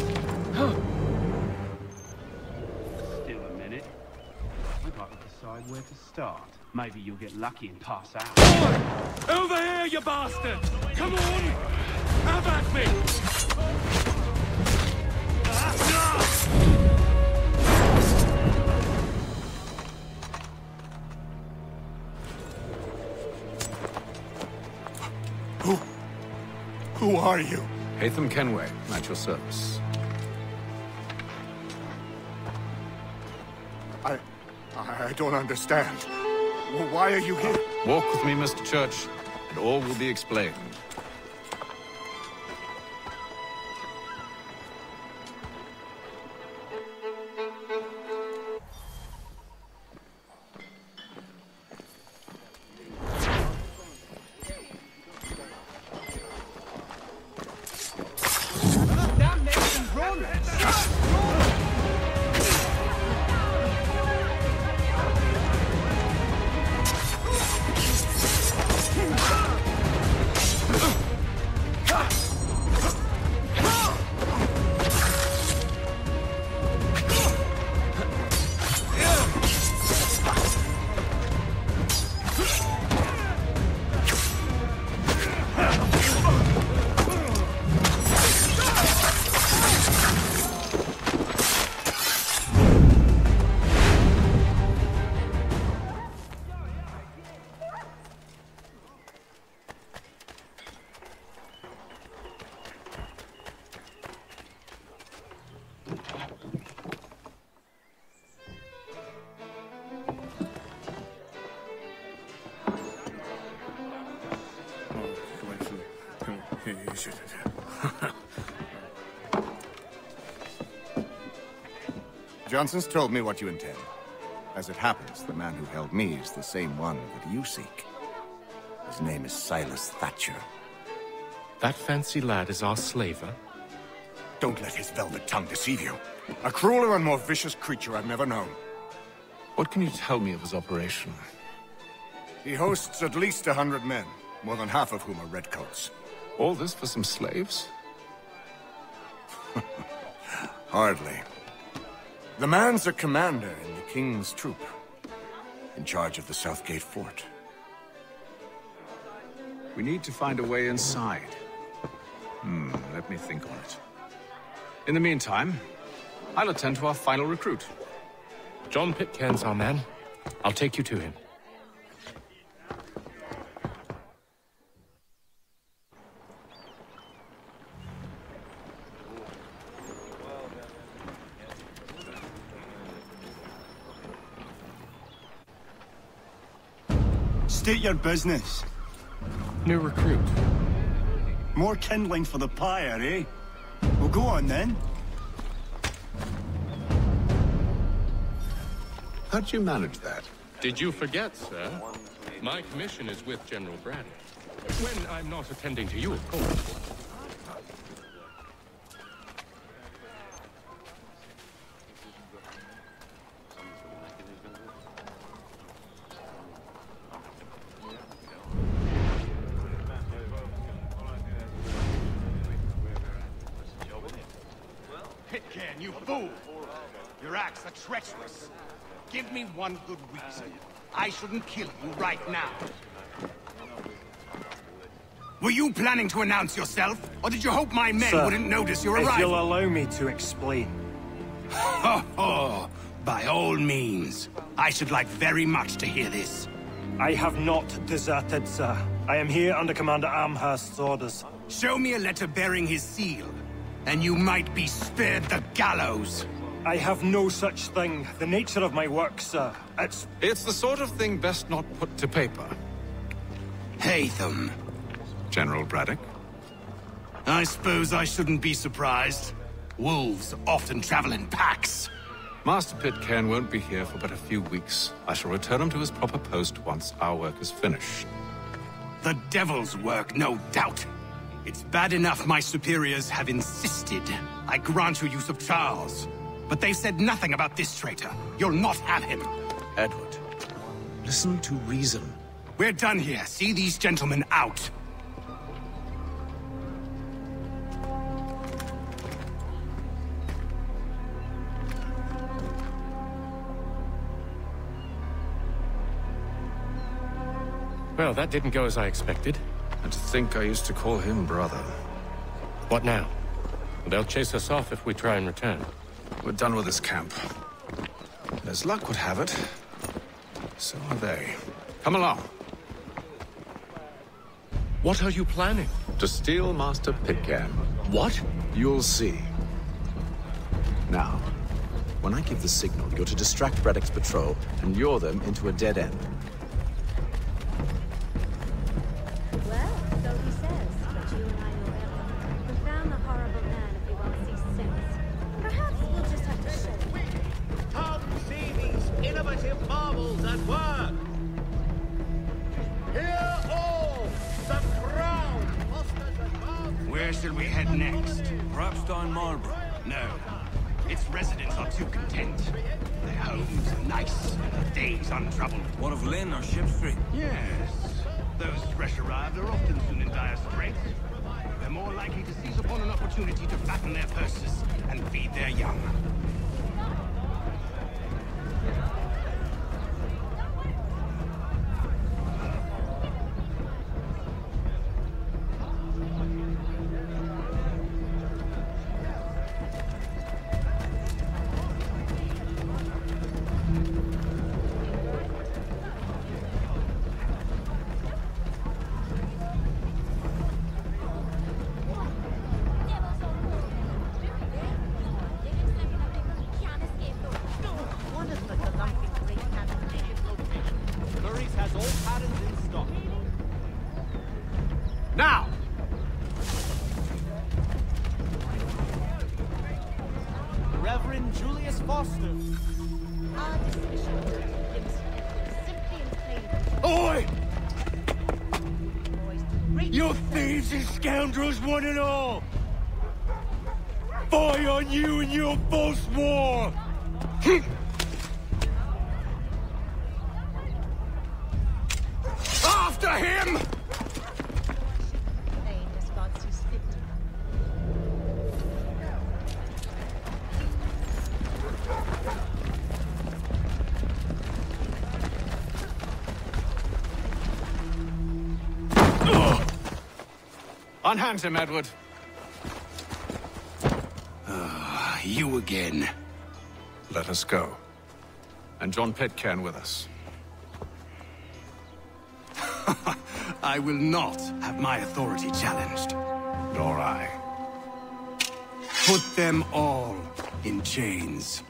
a minute. I've got to decide where to start. Maybe you'll get lucky and pass out. Over here, you bastard! Come on! Have at me! Who are you? Haytham Kenway, at your service. I don't understand. Why are you here? Walk with me, Mr. Church, and all will be explained. Johnson's told me what you intend. As it happens, the man who held me is the same one that you seek. His name is Silas Thatcher. That fancy lad is our slaver? Don't let his velvet tongue deceive you. A crueler and more vicious creature I've never known. What can you tell me of his operation? He hosts at least 100 men, more than half of whom are redcoats. All this for some slaves? Hardly. The man's a commander in the King's troop, in charge of the Southgate Fort. We need to find a way inside. Let me think on it. In the meantime, I'll attend to our final recruit. John Pitcairn's our man. I'll take you to him. State your business. New recruit. More kindling for the pyre, eh? Well, go on then. How'd you manage that? Did you forget, sir? My commission is with General Braddock. When I'm not attending to you, of course. Pitcairn, you fool! Your acts are treacherous. Give me one good reason. I shouldn't kill you right now. Were you planning to announce yourself, or did you hope my men wouldn't notice your arrival? If you'll allow me to explain. Ho ho! By all means. I should like very much to hear this. I have not deserted, sir. I am here under Commander Amherst's orders. Show me a letter bearing his seal, and you might be spared the gallows. I have no such thing. The nature of my work, sir, It's the sort of thing best not put to paper. Haytham. General Braddock? I suppose I shouldn't be surprised. Wolves often travel in packs. Master Pitcairn won't be here for but a few weeks. I shall return him to his proper post once our work is finished. The devil's work, no doubt. It's bad enough my superiors have insisted I grant you use of Charles. But they've said nothing about this traitor. You'll not have him. Edward, listen to reason. We're done here. See these gentlemen out. Well, that didn't go as I expected. And to think I used to call him brother. What now? They'll chase us off if we try and return. We're done with this camp. As luck would have it, so are they. Come along. What are you planning? To steal Master Pitcairn. What? You'll see. Now, when I give the signal, you're to distract Braddock's patrol and lure them into a dead end. Well, so he says, but you and I know better. We found the horrible man if we want to see sense. Perhaps we'll just have to show him. Come see these innovative marvels at work! Hear all! The crown! Where shall we head next? Perhaps down Marlborough. No. Its residents are too content. Their homes are nice, and their days untroubled. What of Lynn or Ship Street? Yes. Those fresh arrived are often soon in dire straits. They're more likely to seize upon an opportunity to fatten their purses and feed their young. Maurice has all patterns in stock. Now! Reverend Julius Foster. Our decision lives simply in plain. Oi! You thieves and scoundrels, one and all! Fire on you and your false war! After him! Unhand him, Edward. You again. Let us go. And John Pitcairn with us. I will not have my authority challenged. Nor I. Put them all in chains.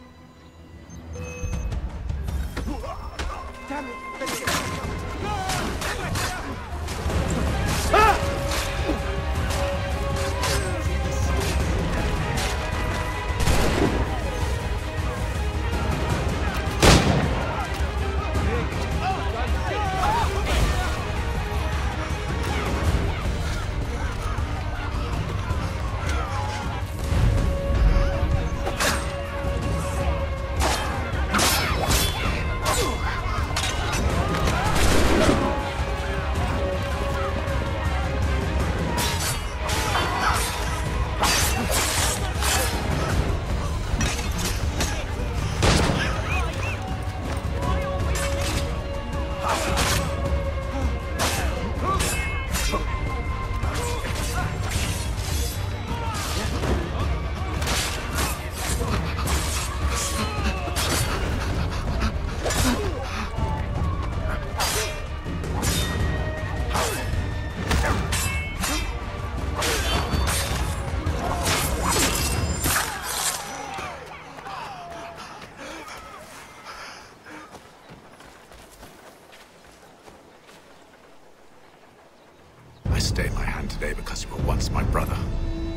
I stay my hand today because you were once my brother,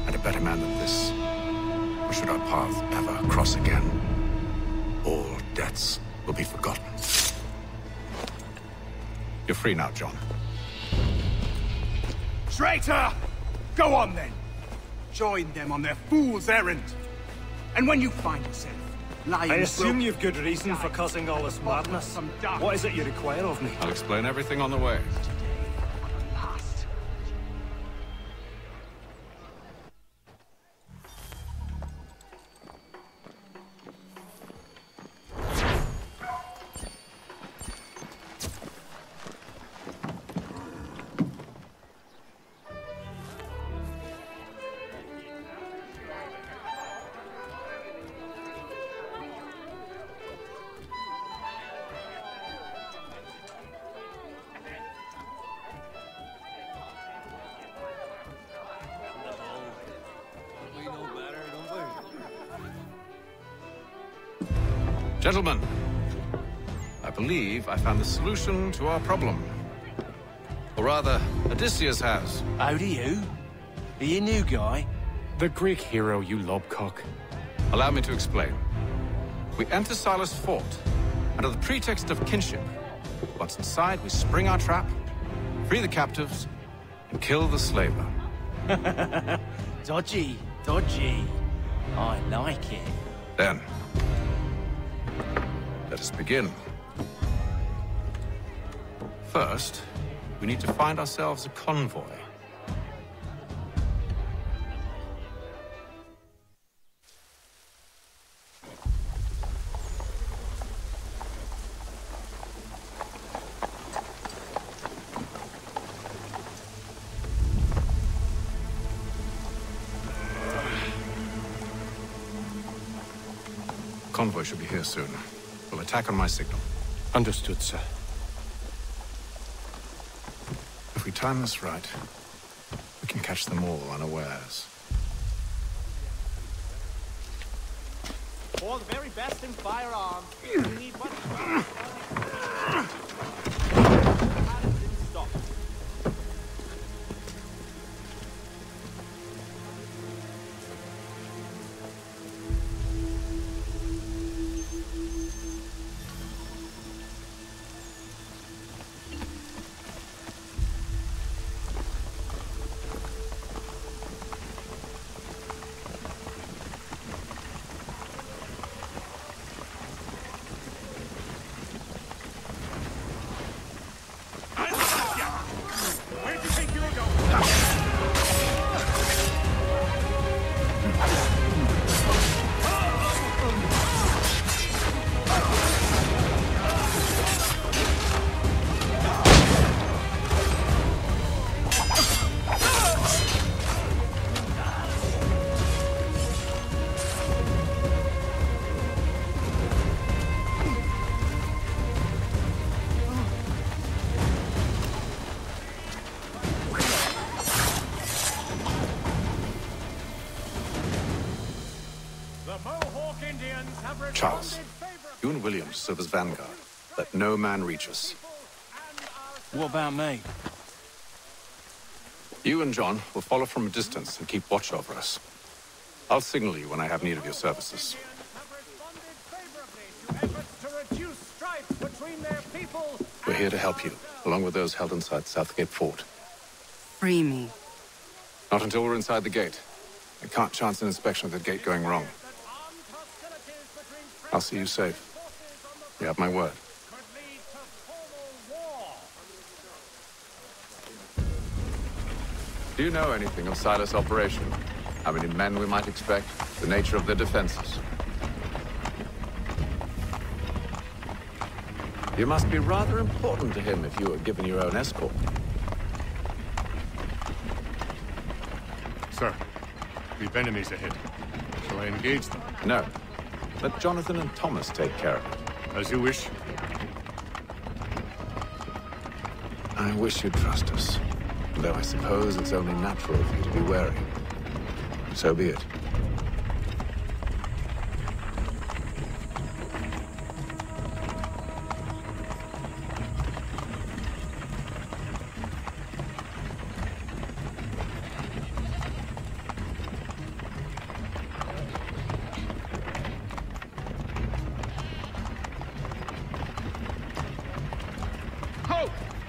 and a better man than this. Or should our paths ever cross again, all debts will be forgotten. You're free now, John. Traitor! Go on then! Join them on their fool's errand! And when you find yourself lying... I assume you've good reason for causing all this madness. What is it you require of me? I'll explain everything on the way. Gentlemen, I believe I found the solution to our problem. Or rather, Odysseus has. How do you? Are you a new guy? The Greek hero, you lobcock. Allow me to explain. We enter Silas' fort, under the pretext of kinship. Once inside, we spring our trap, free the captives, and kill the slaver. Dodgy, dodgy. I like it. Then, let us begin. First, we need to find ourselves a convoy. Convoy should be here soon. We'll attack on my signal. Understood, sir. If we time this right, we can catch them all unawares. For the very best in firearms, we need one. Stop. Charles, you and Williams serve as vanguard. Let no man reach us. What about me? You and John will follow from a distance and keep watch over us. I'll signal you when I have need of your services. We're here to help you, along with those held inside Southgate Fort. Free me. Not until we're inside the gate. I can't chance an inspection of the gate going wrong. I'll see you safe. You have my word. Do you know anything of Silas' operation? How many men we might expect? The nature of their defenses? You must be rather important to him if you were given your own escort. Sir, we've enemies ahead. Shall I engage them? No. Let Jonathan and Thomas take care of it. As you wish. I wish you'd trust us. Though I suppose it's only natural for you to be wary. So be it.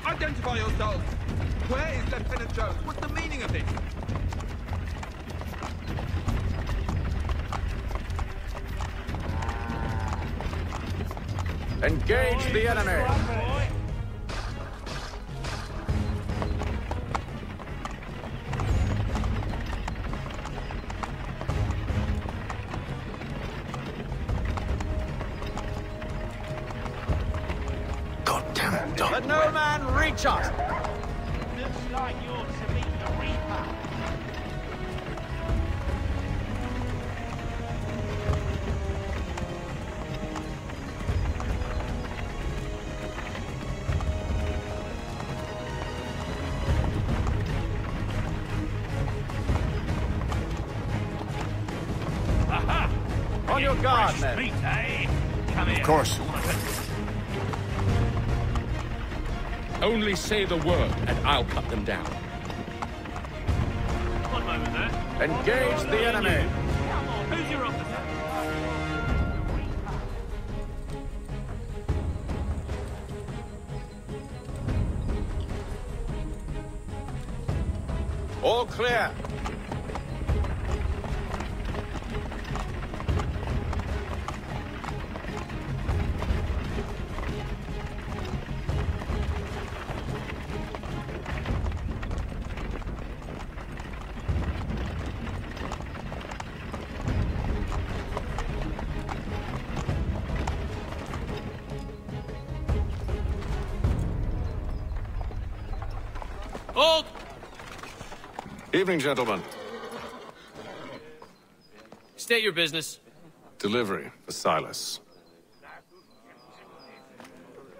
Identify yourselves! Where is Lieutenant Jones? What's the meaning of this? Engage the enemy! Let no man reach us! Looks like you're to meet the Reaper. Aha! On your guard, men! Meet, eh? Of course. Only say the word, and I'll cut them down. One moment there. Engage the enemy! Who's your officer? All clear. Hold! Evening, gentlemen. State your business. Delivery for Silas.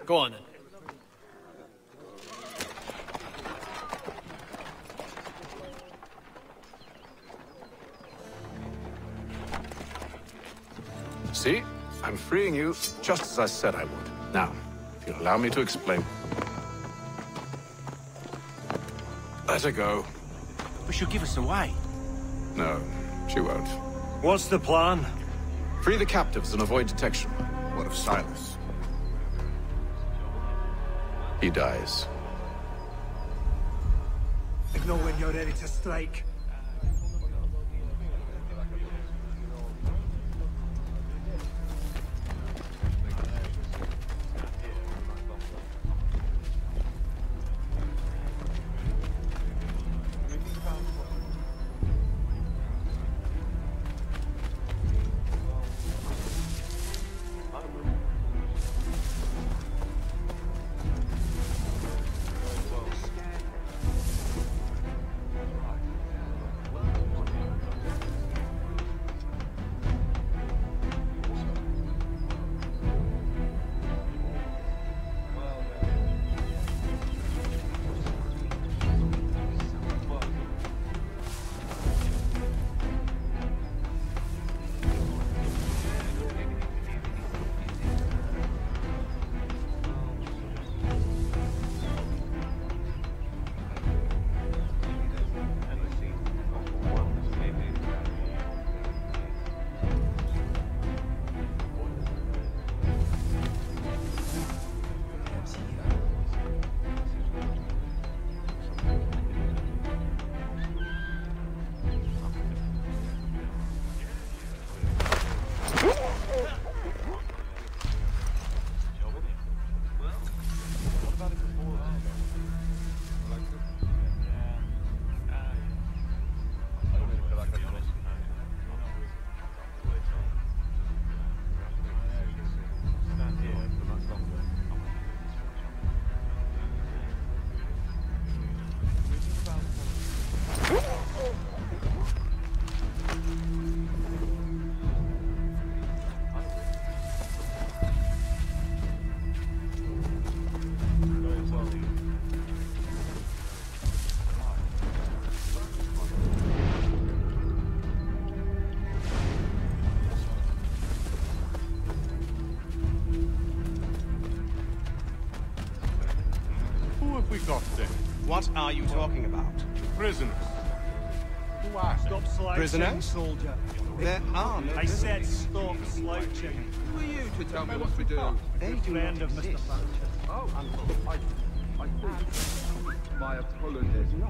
Go on then. See? I'm freeing you just as I said I would. Now, if you'll allow me to explain. Let her go. But she'll give us away. No, she won't. What's the plan? Free the captives and avoid detection. What of Silas? He dies. Signal when you're ready to strike. What are you talking about? Prisoners. Who are they? Stop slouching, Prisoners? soldier. There are no I said prisoners. stop slouching. Who are you to tell me what to do? They do Friend not of Mr. exist. Thatcher. Oh, I think my apologies.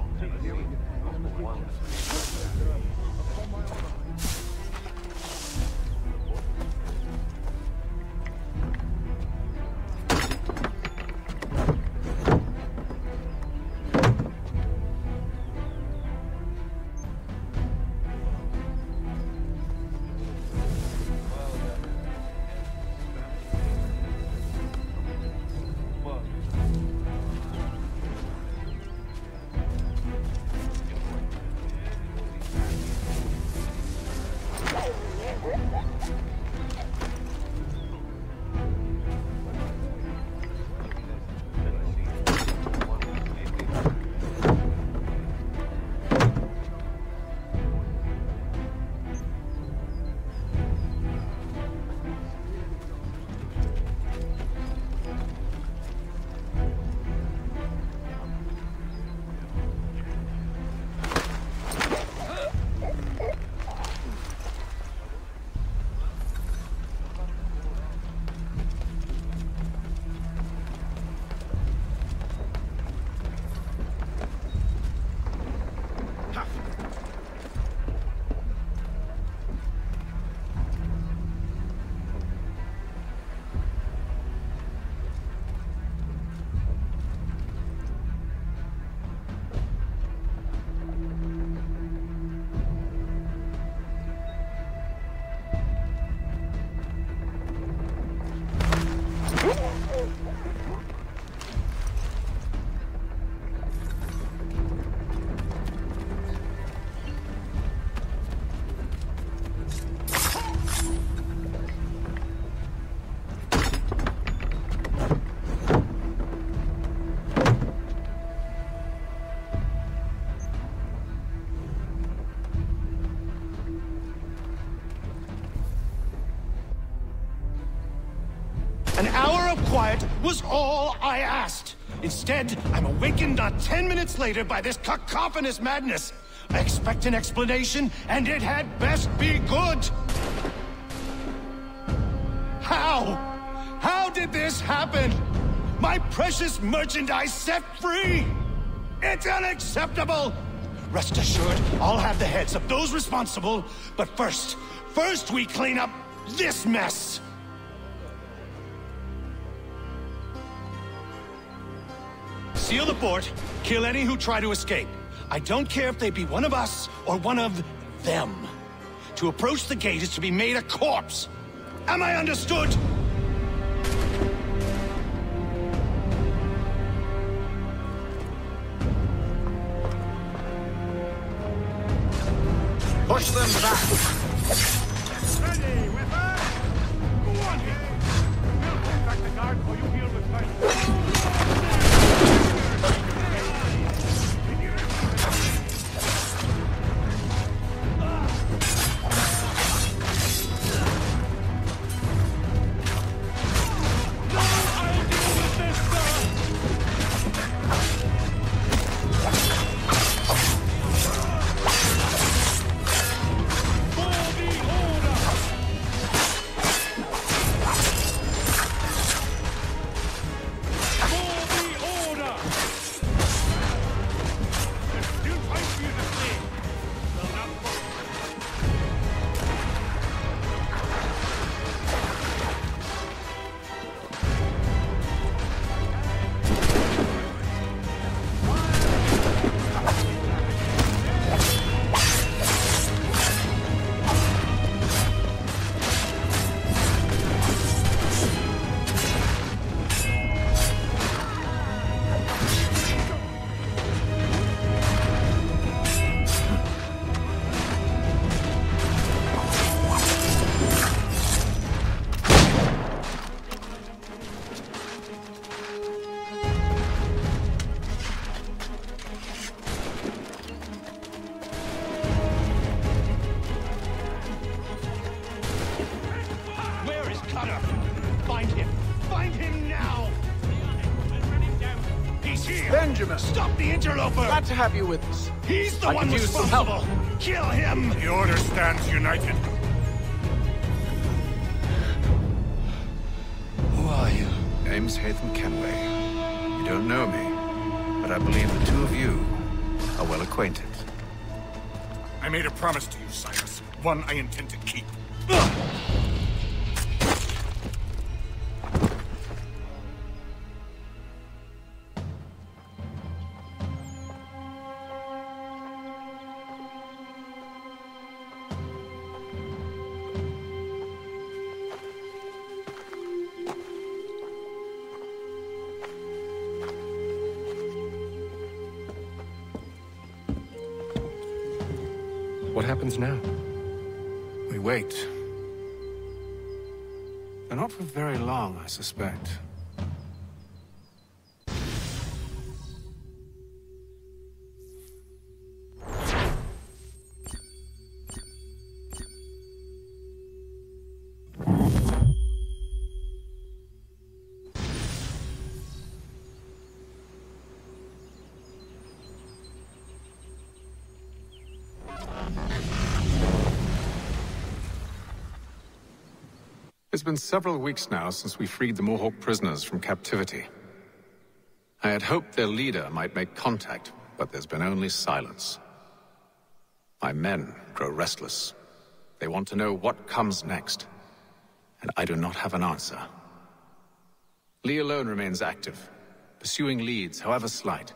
An hour of quiet was all I asked. Instead, I'm awakened not 10 minutes later by this cacophonous madness. I expect an explanation, and it had best be good. How? How did this happen? My precious merchandise set free! It's unacceptable! Rest assured, I'll have the heads of those responsible, but first we clean up this mess! Seal the fort, kill any who try to escape. I don't care if they be one of us or one of them. To approach the gate is to be made a corpse. Am I understood? Push them back! Ready, weapon! Go on, hit! We'll pull back the guard while you deal with fight. Benjamin! Stop the interloper! Glad to have you with us. He's the I one could use some responsible! help. Kill him! The Order stands united. Who are you? Name's Haytham Kenway. You don't know me, but I believe the two of you are well acquainted. I made a promise to you, Cyrus. One I intend to keep. What happens now? We wait. But not for very long, I suspect. It's been several weeks now since we freed the Mohawk prisoners from captivity. I had hoped their leader might make contact, but there's been only silence. My men grow restless. They want to know what comes next, and I do not have an answer. Lee alone remains active, pursuing leads, however slight.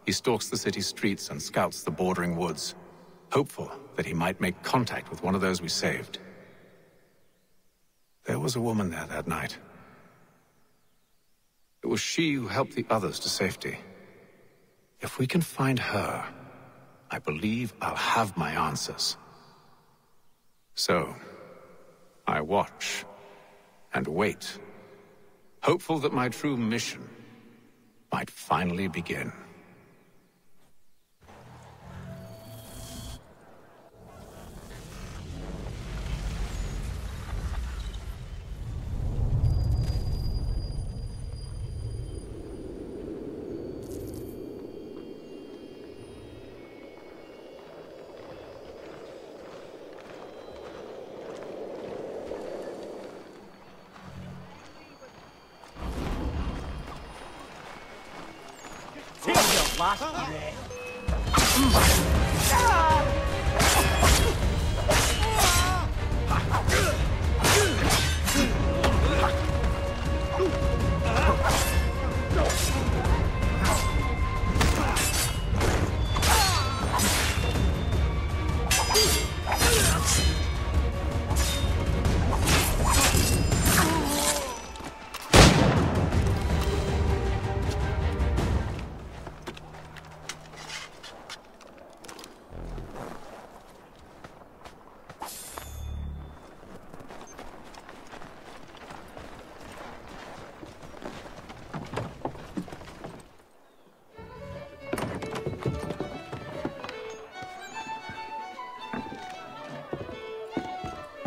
He stalks the city streets and scouts the bordering woods, hopeful that he might make contact with one of those we saved. There was a woman there that night. It was she who helped the others to safety. If we can find her, I believe I'll have my answers. So, I watch and wait, hopeful that my true mission might finally begin. blast you there.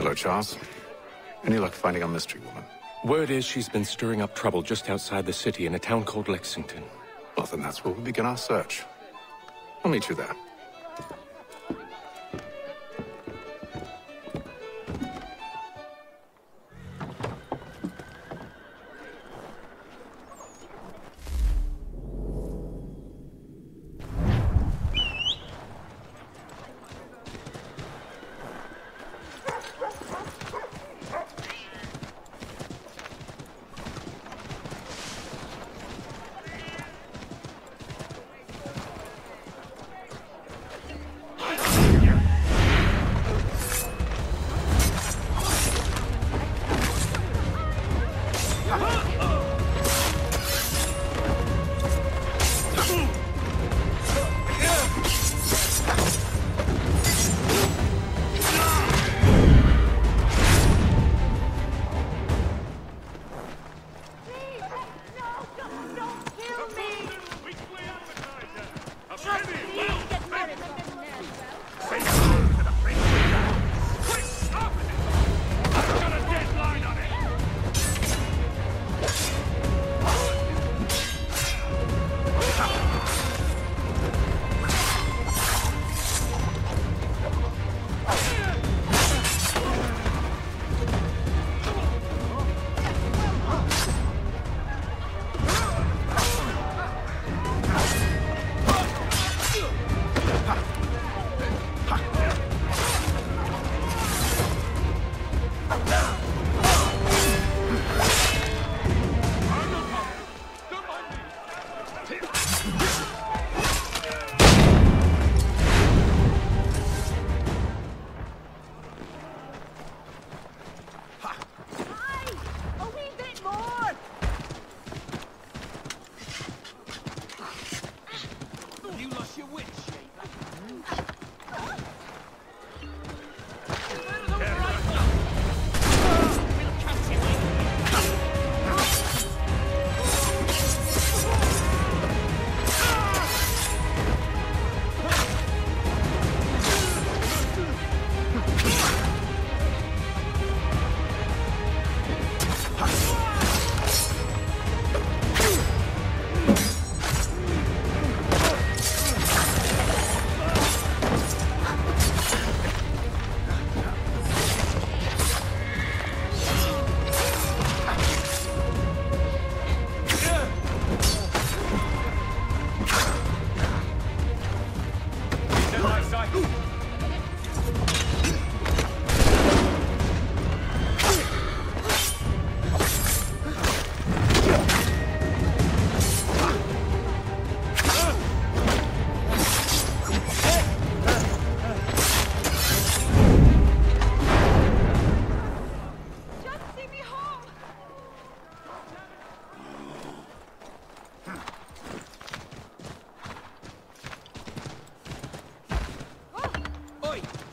Hello, Charles. Any luck finding our mystery woman? Word is she's been stirring up trouble just outside the city in a town called Lexington. Well, then that's where we begin our search. I'll meet you there.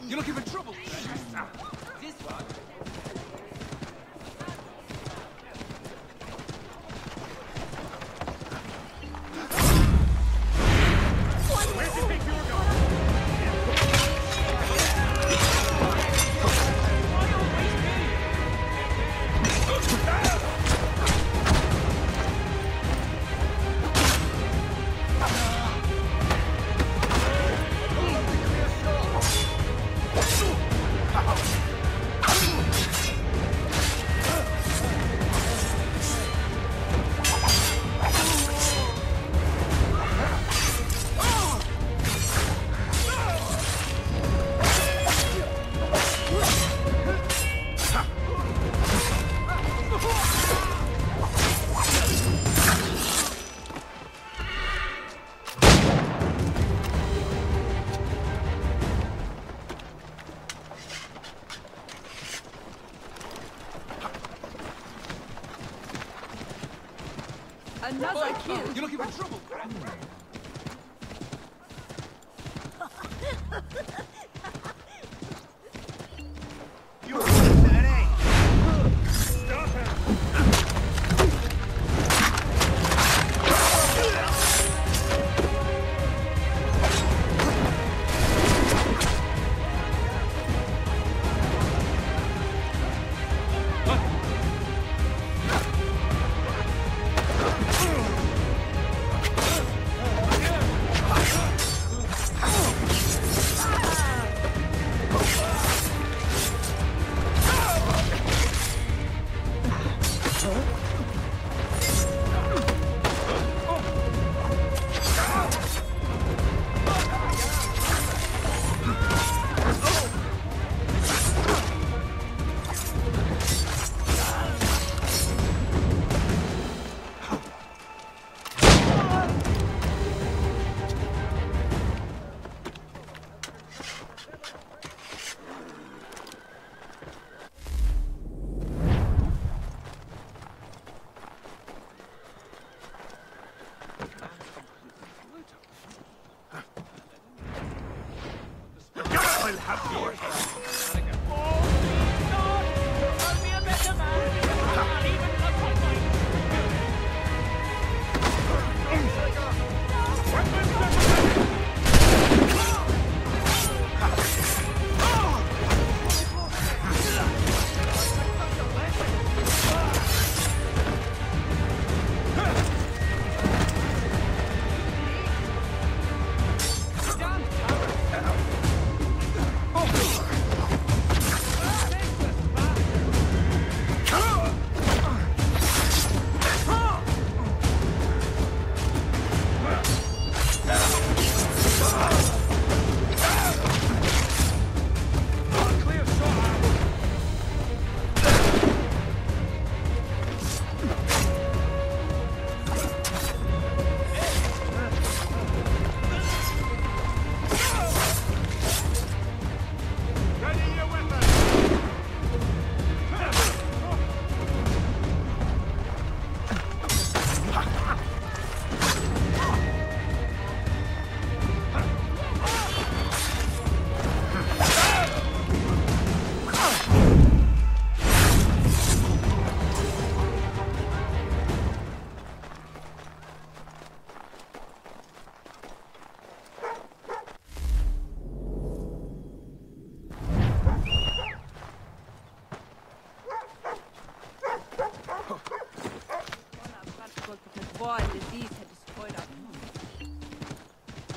You looking for trouble? This one? Where do you think you were going? Another kill. You're looking for trouble.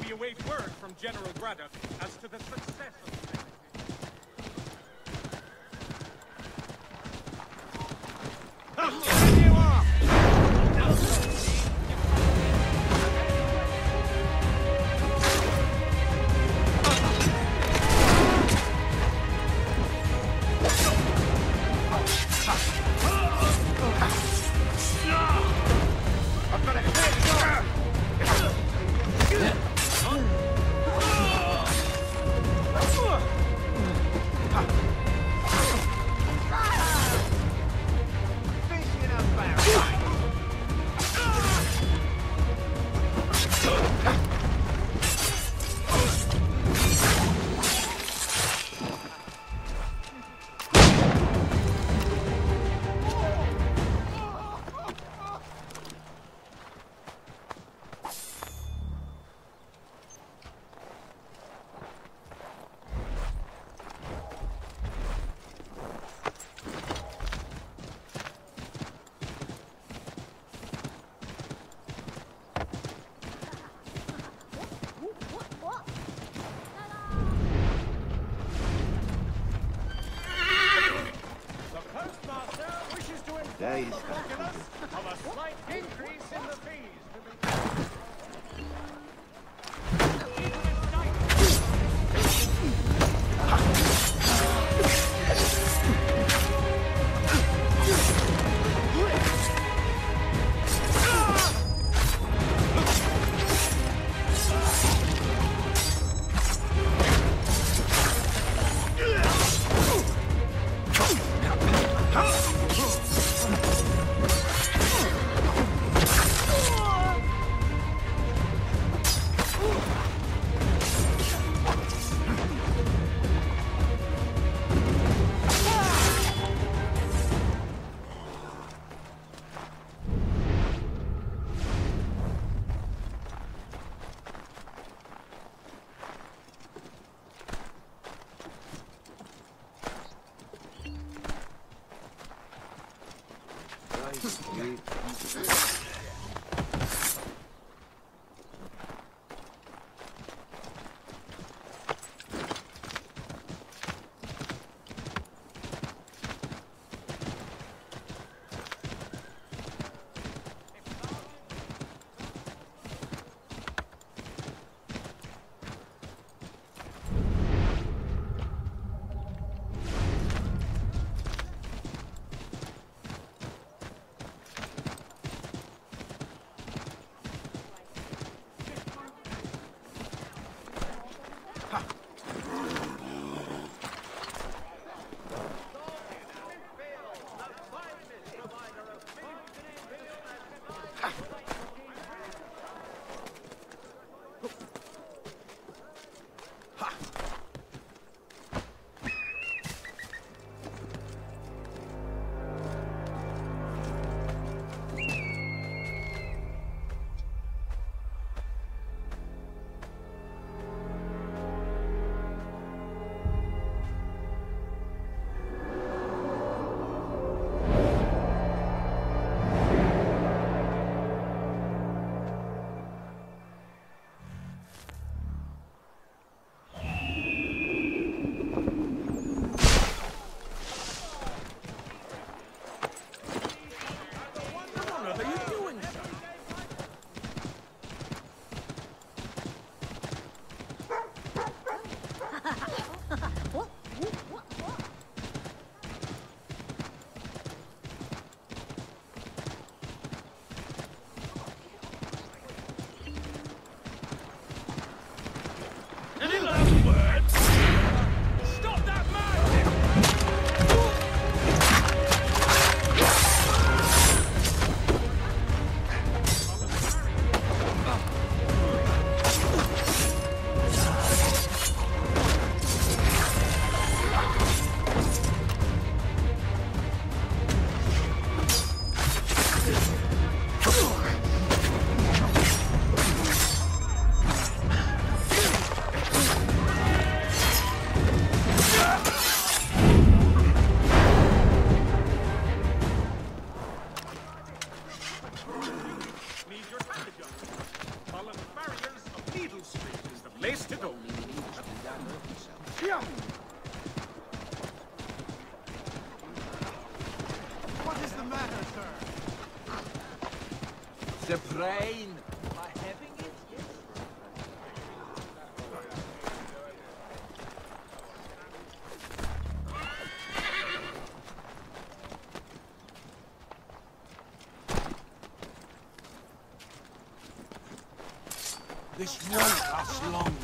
We await word from General Braddock as to the success of the There you are! Days. Of a slight increase in the fees to be... The brain. By having it, yes. This won't last long.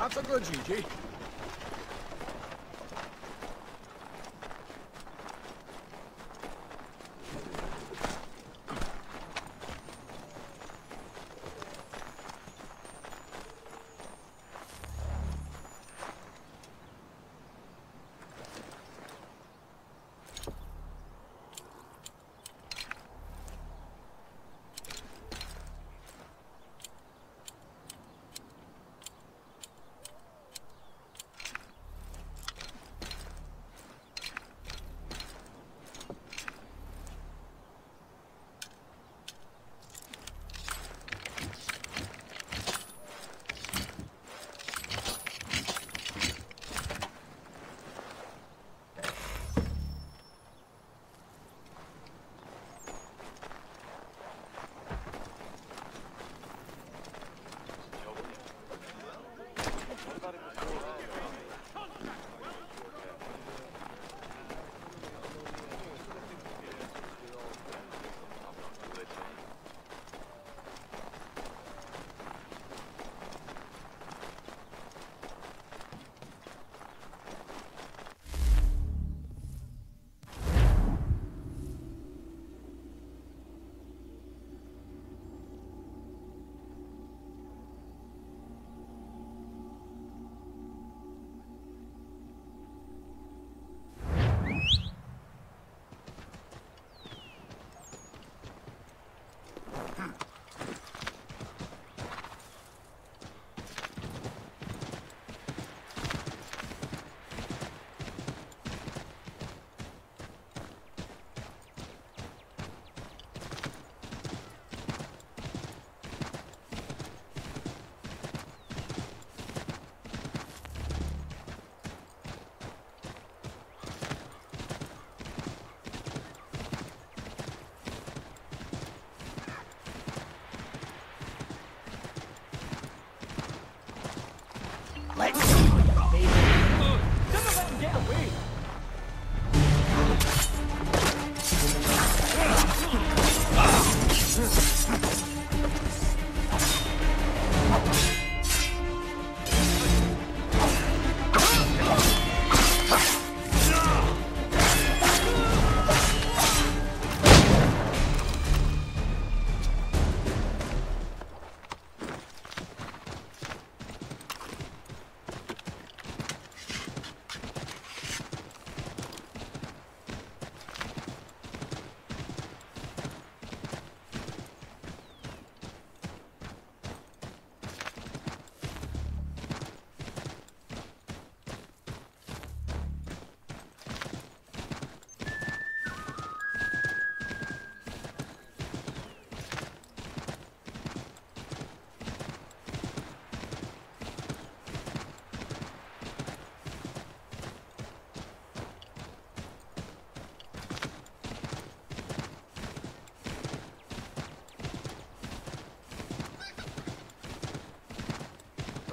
That's a good GG. Let's see, baby. Never let him get away.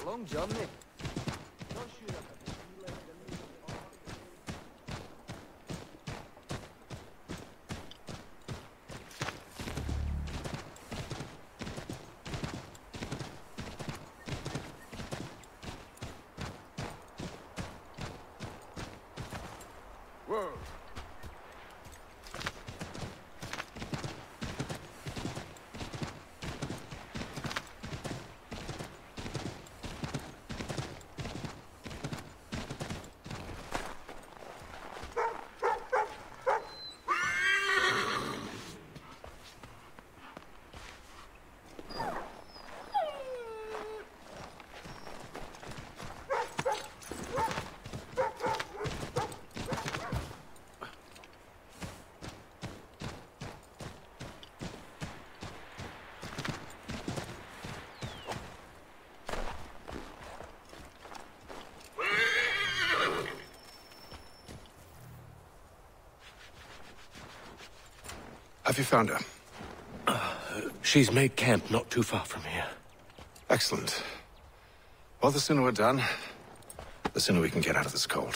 Long journey. Whoa. Have you found her? She's made camp not too far from here. Excellent. Well, the sooner we're done, the sooner we can get out of this cold.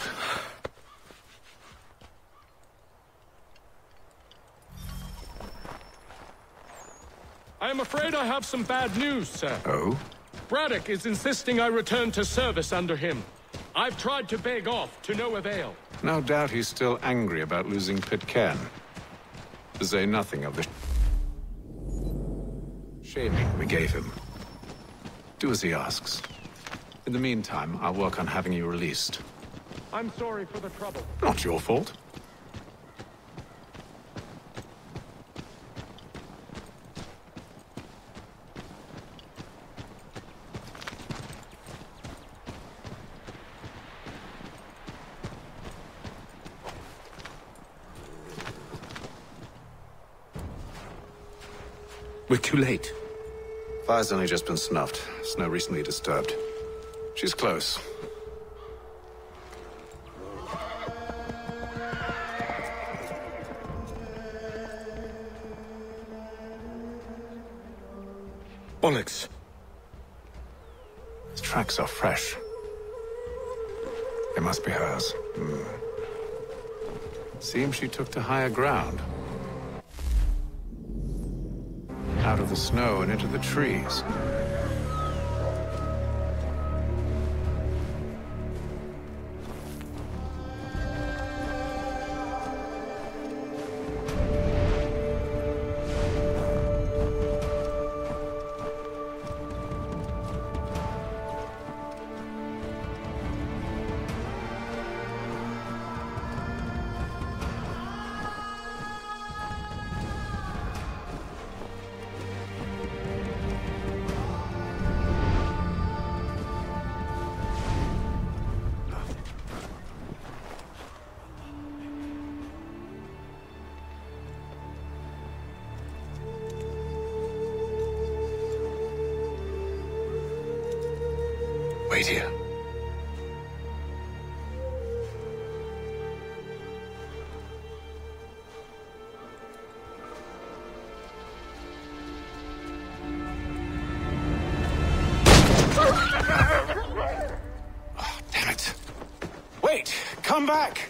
I am afraid I have some bad news, sir. Oh? Braddock is insisting I return to service under him. I've tried to beg off, to no avail. No doubt he's still angry about losing Pitcairn. To say nothing of the shaming we gave him. Do as he asks. In the meantime, I'll work on having you released. I'm sorry for the trouble. Not your fault. We're too late. Fire's only just been snuffed. Snow recently disturbed. She's close. Bollocks. The tracks are fresh. They must be hers. Seems she took to higher ground. Out of the snow and into the trees. Wait here. Come back!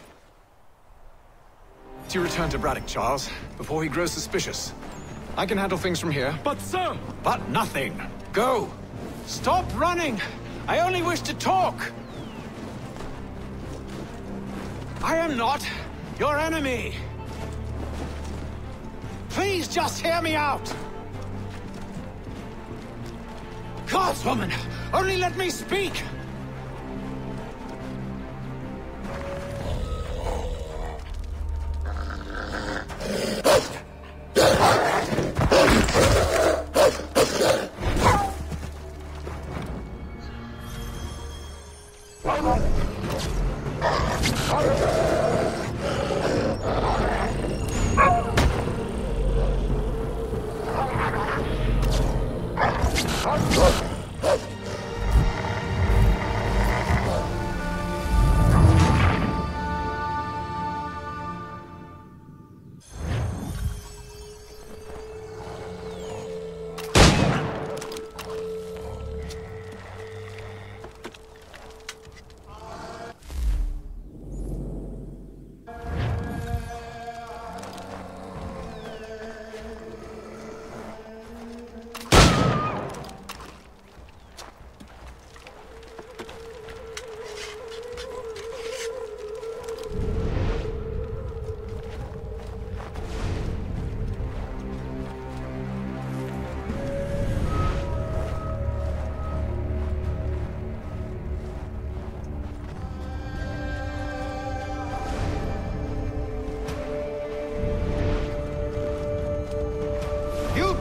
To return to Braddock, Charles, before he grows suspicious. I can handle things from here. But sir! But nothing. Go! Stop running! I only wish to talk! I am not your enemy! Please just hear me out! Guardswoman! Only let me speak!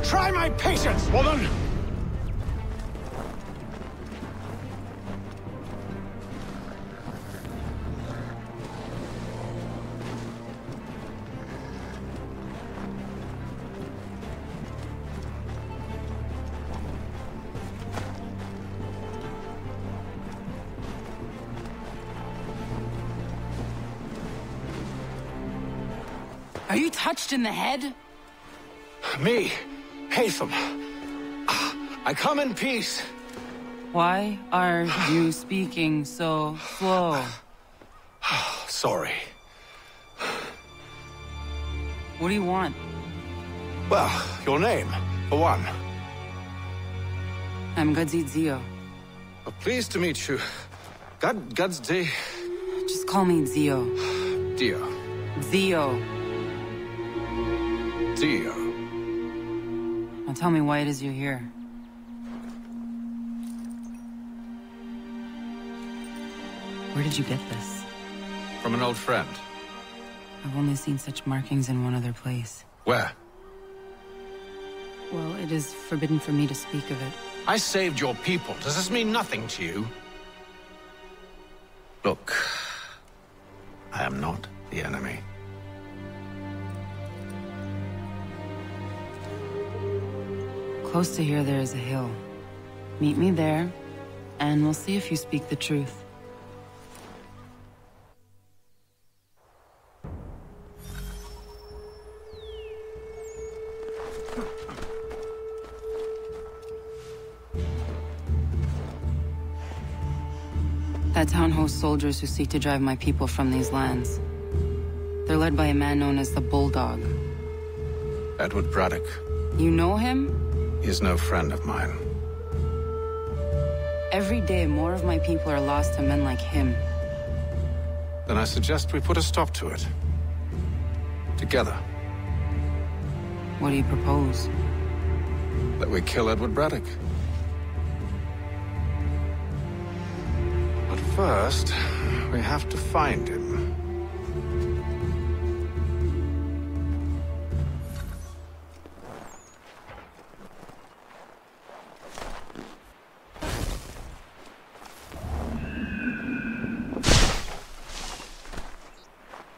Try my patience, woman! Are you touched in the head? Me, Haytham. I come in peace. Why are you speaking so slow? Sorry. What do you want? Well, your name, for one. I'm Gadzit Zio. Pleased to meet you. Gadzit. Just call me Zio. Dio. Zio. Dio. Now tell me why it is you're here. Where did you get this? From an old friend. I've only seen such markings in one other place. Where? Well, it is forbidden for me to speak of it. I saved your people. Does this mean nothing to you? Look, I am not the enemy. Close to here there is a hill. Meet me there, and we'll see if you speak the truth. That town hosts soldiers who seek to drive my people from these lands. They're led by a man known as the Bulldog. Edward Braddock. You know him? He is no friend of mine. Every day, more of my people are lost to men like him. Then I suggest we put a stop to it. Together. What do you propose? That we kill Edward Braddock. But first, we have to find him.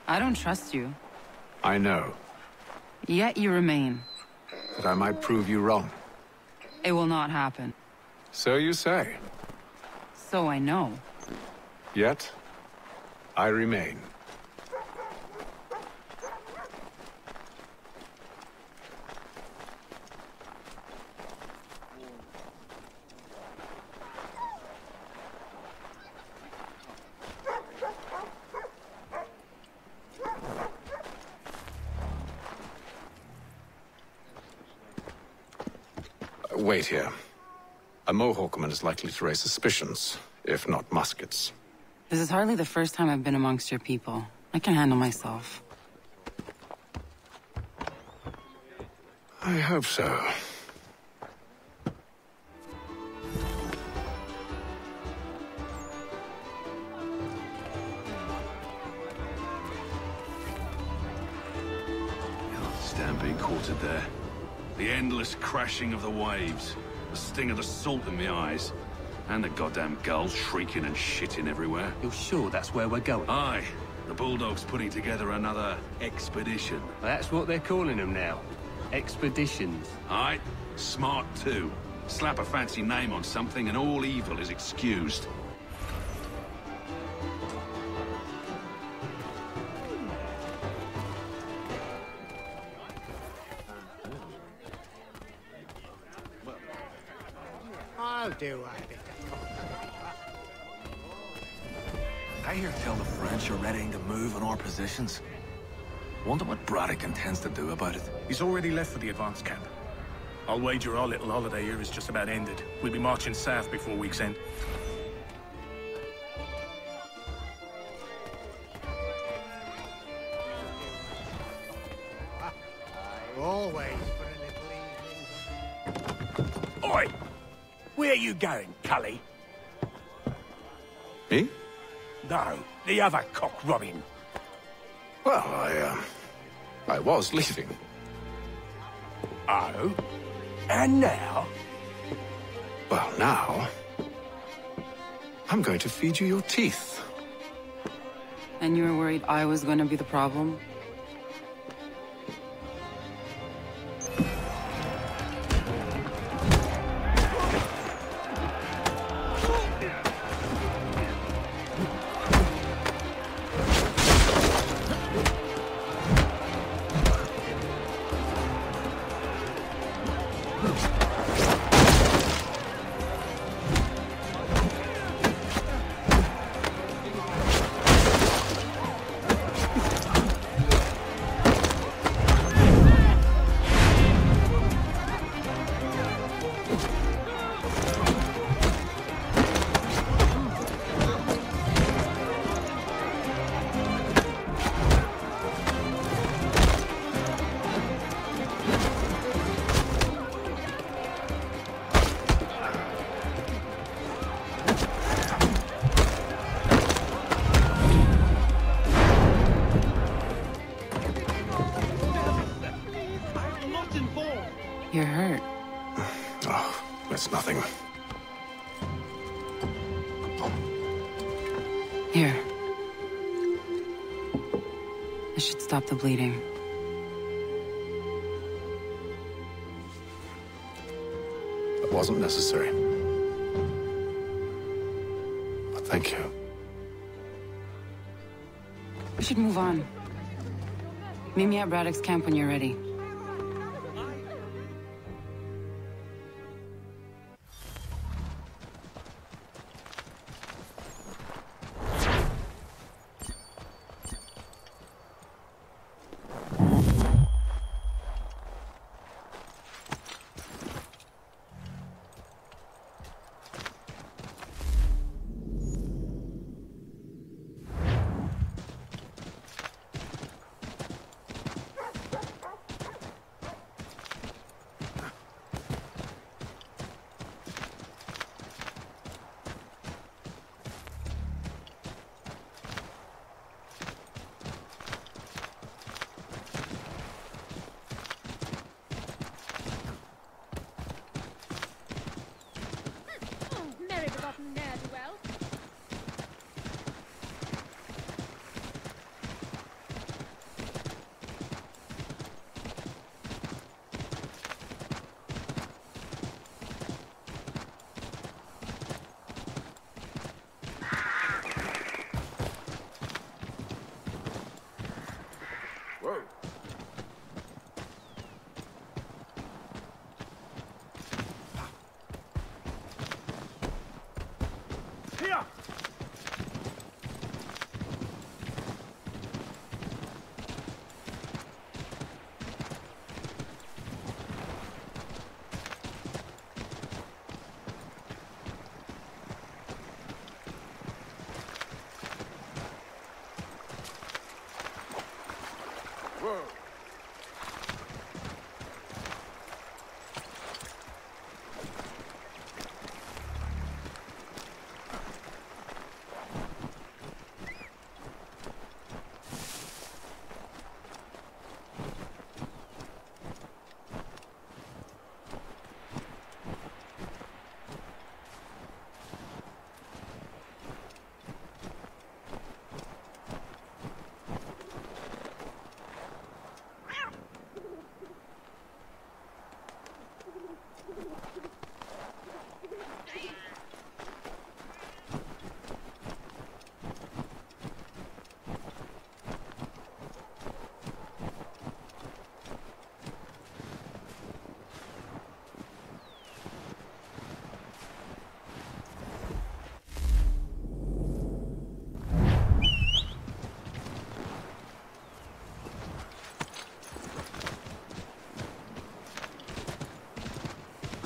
I don't trust you. I know. Yet you remain. That I might prove you wrong. It will not happen. So you say. So I know. Yet, I remain. Wait here. A Mohawkman is likely to raise suspicions, if not muskets. This is hardly the first time I've been amongst your people. I can handle myself. I hope so. Stan being quartered there. The endless crashing of the waves. The sting of the salt in my eyes. And the goddamn gulls shrieking and shitting everywhere. You're sure that's where we're going? Aye. The Bulldog's putting together another expedition. That's what they're calling them now. Expeditions. Aye. Smart too. Slap a fancy name on something and all evil is excused. I'll do it. I hear tell the French are readying to move on our positions. Wonder what Braddock intends to do about it. He's already left for the advance camp. I'll wager our little holiday here is just about ended. We'll be marching south before week's end. Always for a little evening. Oi! Where you going, Cully? Me? No, the other cock Robin. Well, I was leaving. Oh? And now? Well, now... I'm going to feed you your teeth. And you were worried I was going to be the problem? You're hurt. Oh, that's nothing. Here. This should stop the bleeding. It wasn't necessary. But thank you. We should move on. Meet me at Braddock's camp when you're ready.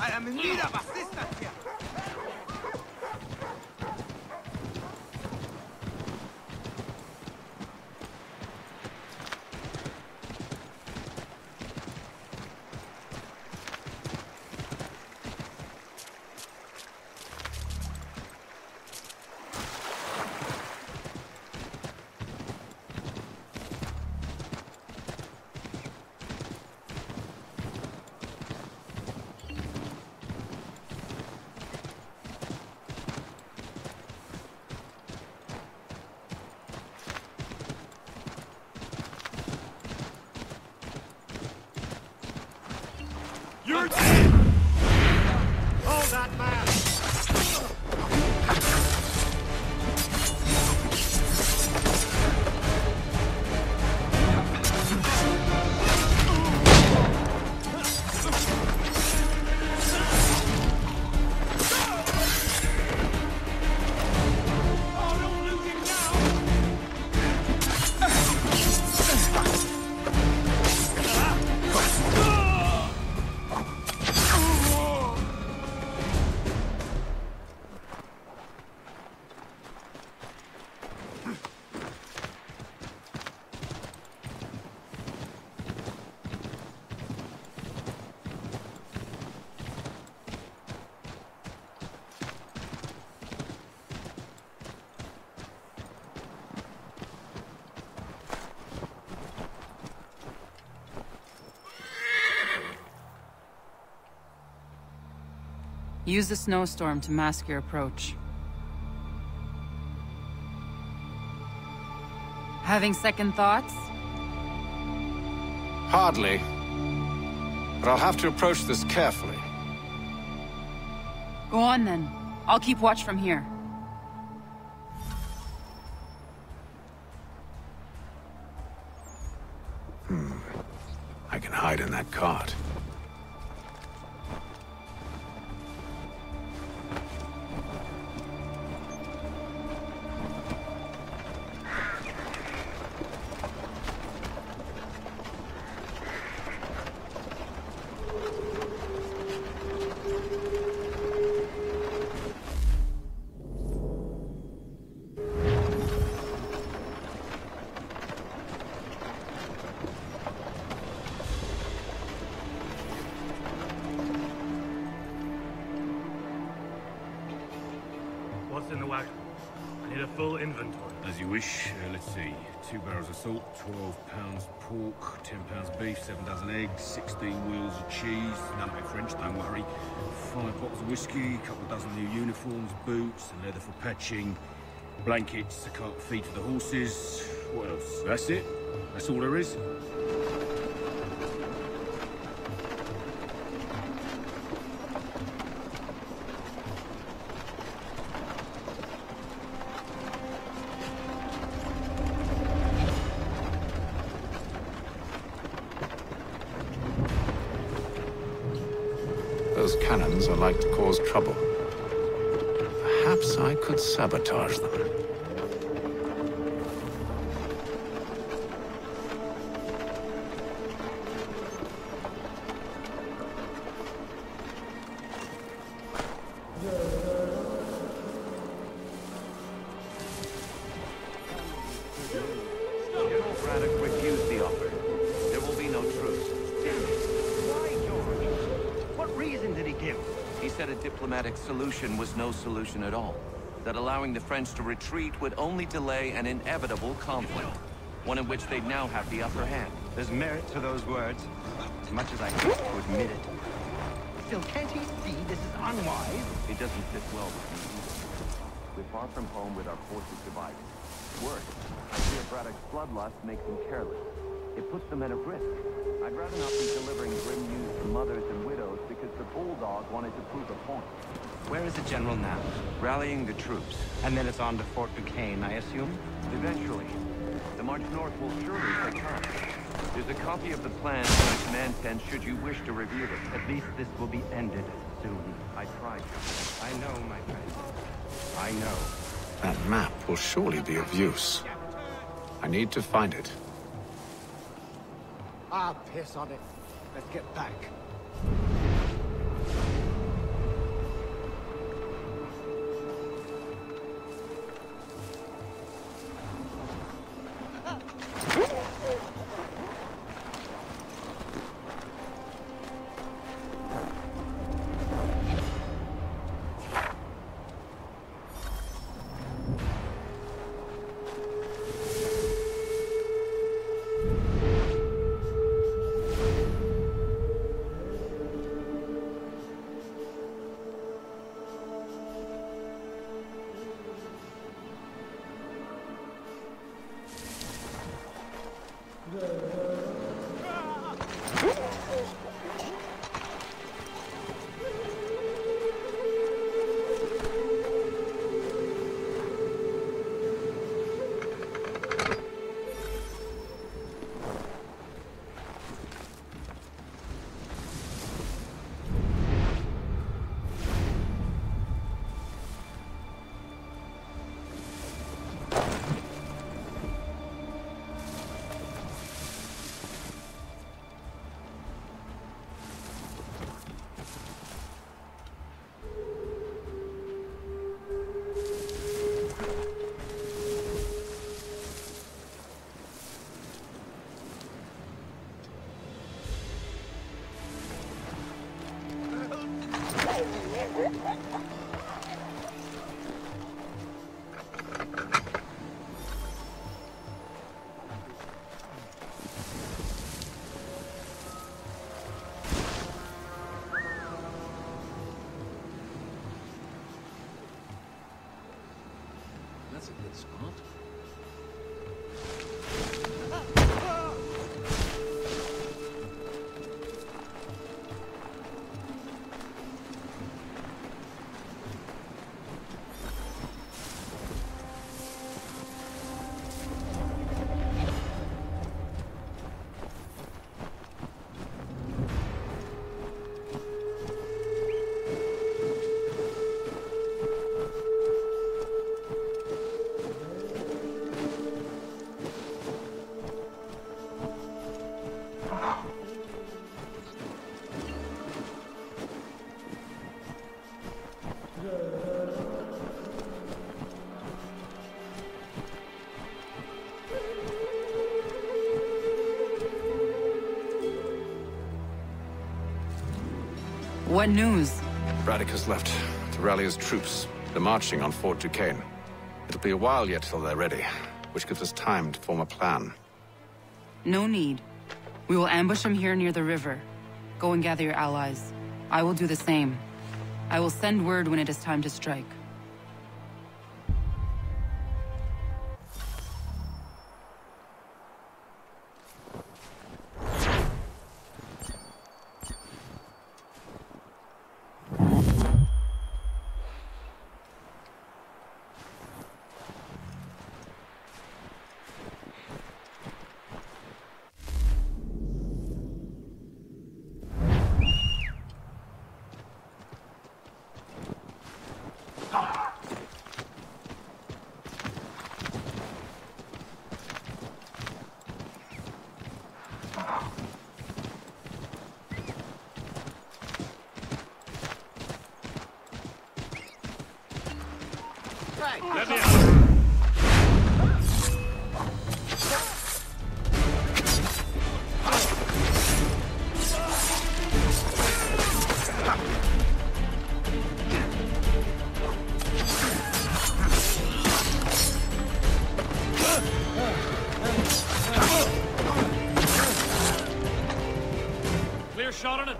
I am in need of assistance here. You're dead! Hold that man! Use the snowstorm to mask your approach. Having second thoughts? Hardly. But I'll have to approach this carefully. Go on then. I'll keep watch from here. I can hide in that cart. What's in the wagon? I need a full inventory. As you wish. Let's see. 2 barrels of salt, 12 pounds pork, 10 pounds beef, 7 dozen eggs, 16 wheels of cheese, none of it French, don't worry. 5 bottles of whiskey, a couple dozen new uniforms, boots, and leather for patching, blankets, a cart feed for the horses. What else? That's it? That's all there is? Those cannons are like to cause trouble. Perhaps I could sabotage them. General Braddock refused the offer. There will be no truce. Why, George? What reason did he give? He said a diplomatic solution was no solution at all. That allowing the French to retreat would only delay an inevitable conflict. One in which they'd now have the upper hand. There's merit to those words, as much as I hate to admit it. Still, can't he see this is unwise? It doesn't fit well with me either. We're far from home with our forces divided. Worse, I fear Braddock's bloodlust makes them careless. It puts the men at risk. I'd rather not be delivering grim news to mothers and widows because the Bulldog wanted to prove a point. Where is the general now? Rallying the troops. And then it's on to Fort Duquesne, I assume? Eventually. The march north will surely take time. There's a copy of the plan in my command tent should you wish to review it. At least this will be ended soon. I tried. I know, my friend. I know. That map will surely be of use. I need to find it. Ah, piss on it. Let's get back. That's a good spot. What news? Braddock has left to rally his troops. They're marching on Fort Duquesne. It'll be a while yet till they're ready, which gives us time to form a plan. No need. We will ambush him here near the river. Go and gather your allies. I will do the same. I will send word when it is time to strike. Let me out! Clear shot on it.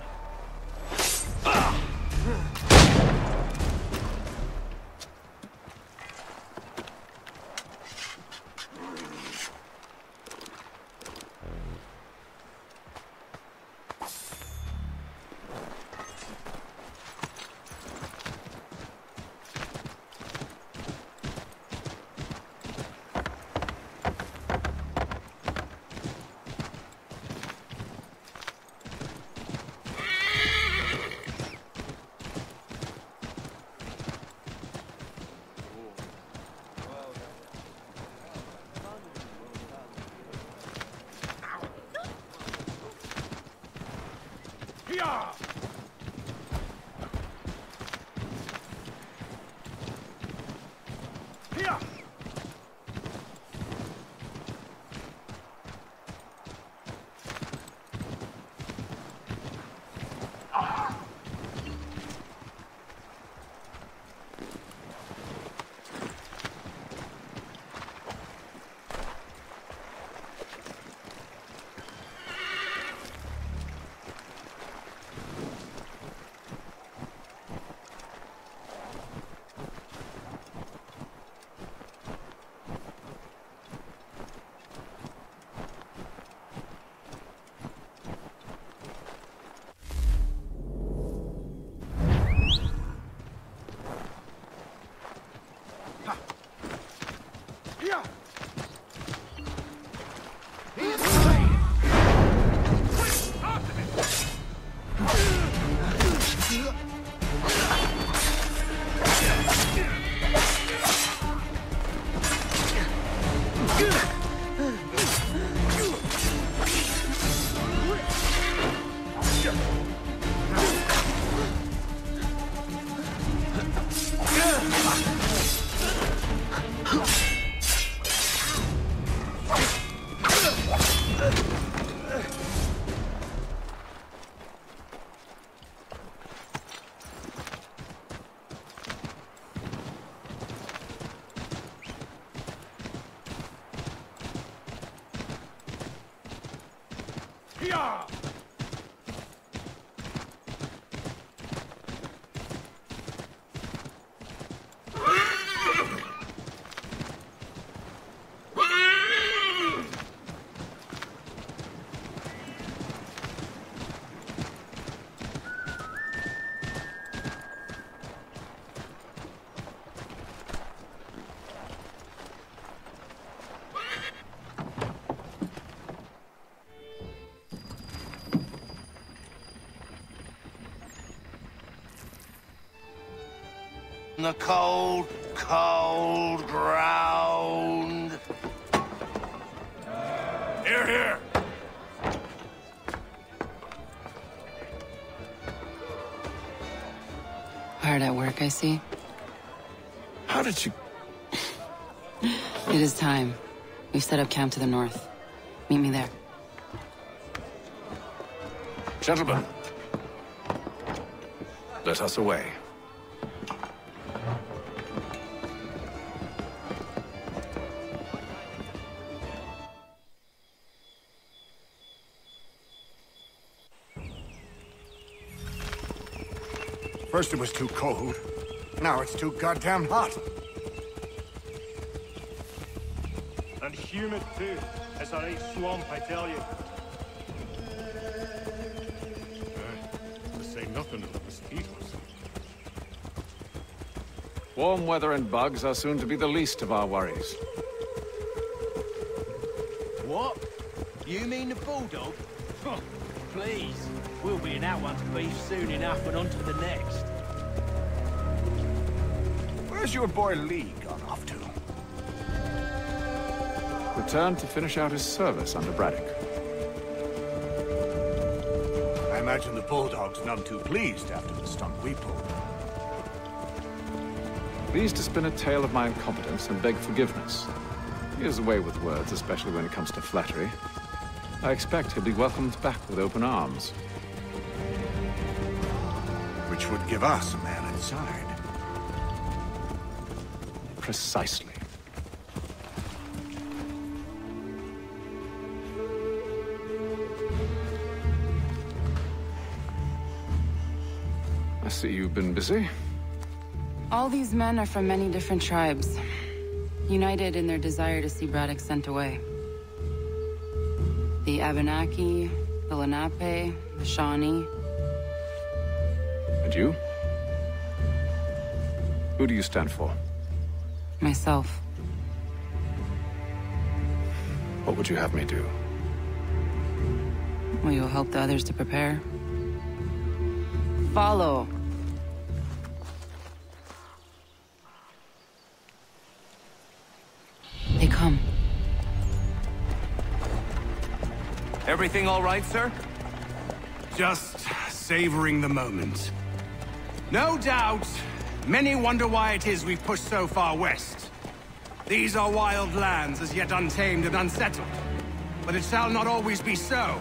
Yeah! The cold, cold ground. Here, here. Hard at work, I see. How did you... It is time. We've set up camp to the north. Meet me there. Gentlemen, let us away. First it was too cold. Now it's too goddamn hot. And humid too. It's a right swamp, I tell you. To say nothing of the mosquitoes. Warm weather and bugs are soon to be the least of our worries. What? You mean the bulldog? Huh, please. We'll be in that one's beef soon enough and on to the next. Where's your boy Lee gone off to? Returned to finish out his service under Braddock. I imagine the Bulldog's none too pleased after the stunt we pulled. Pleased to spin a tale of my incompetence and beg forgiveness. He has a way with words, especially when it comes to flattery. I expect he'll be welcomed back with open arms. Which would give us a man inside. Precisely. I see you've been busy. All these men are from many different tribes, united in their desire to see Braddock sent away. The Abenaki, the Lenape, the Shawnee. And you? Who do you stand for? Myself. What would you have me do? Will you help the others to prepare? Follow. They come. Everything all right, sir? Just savoring the moment. No doubt, many wonder why it is we've pushed so far west. These are wild lands, as yet untamed and unsettled. But it shall not always be so.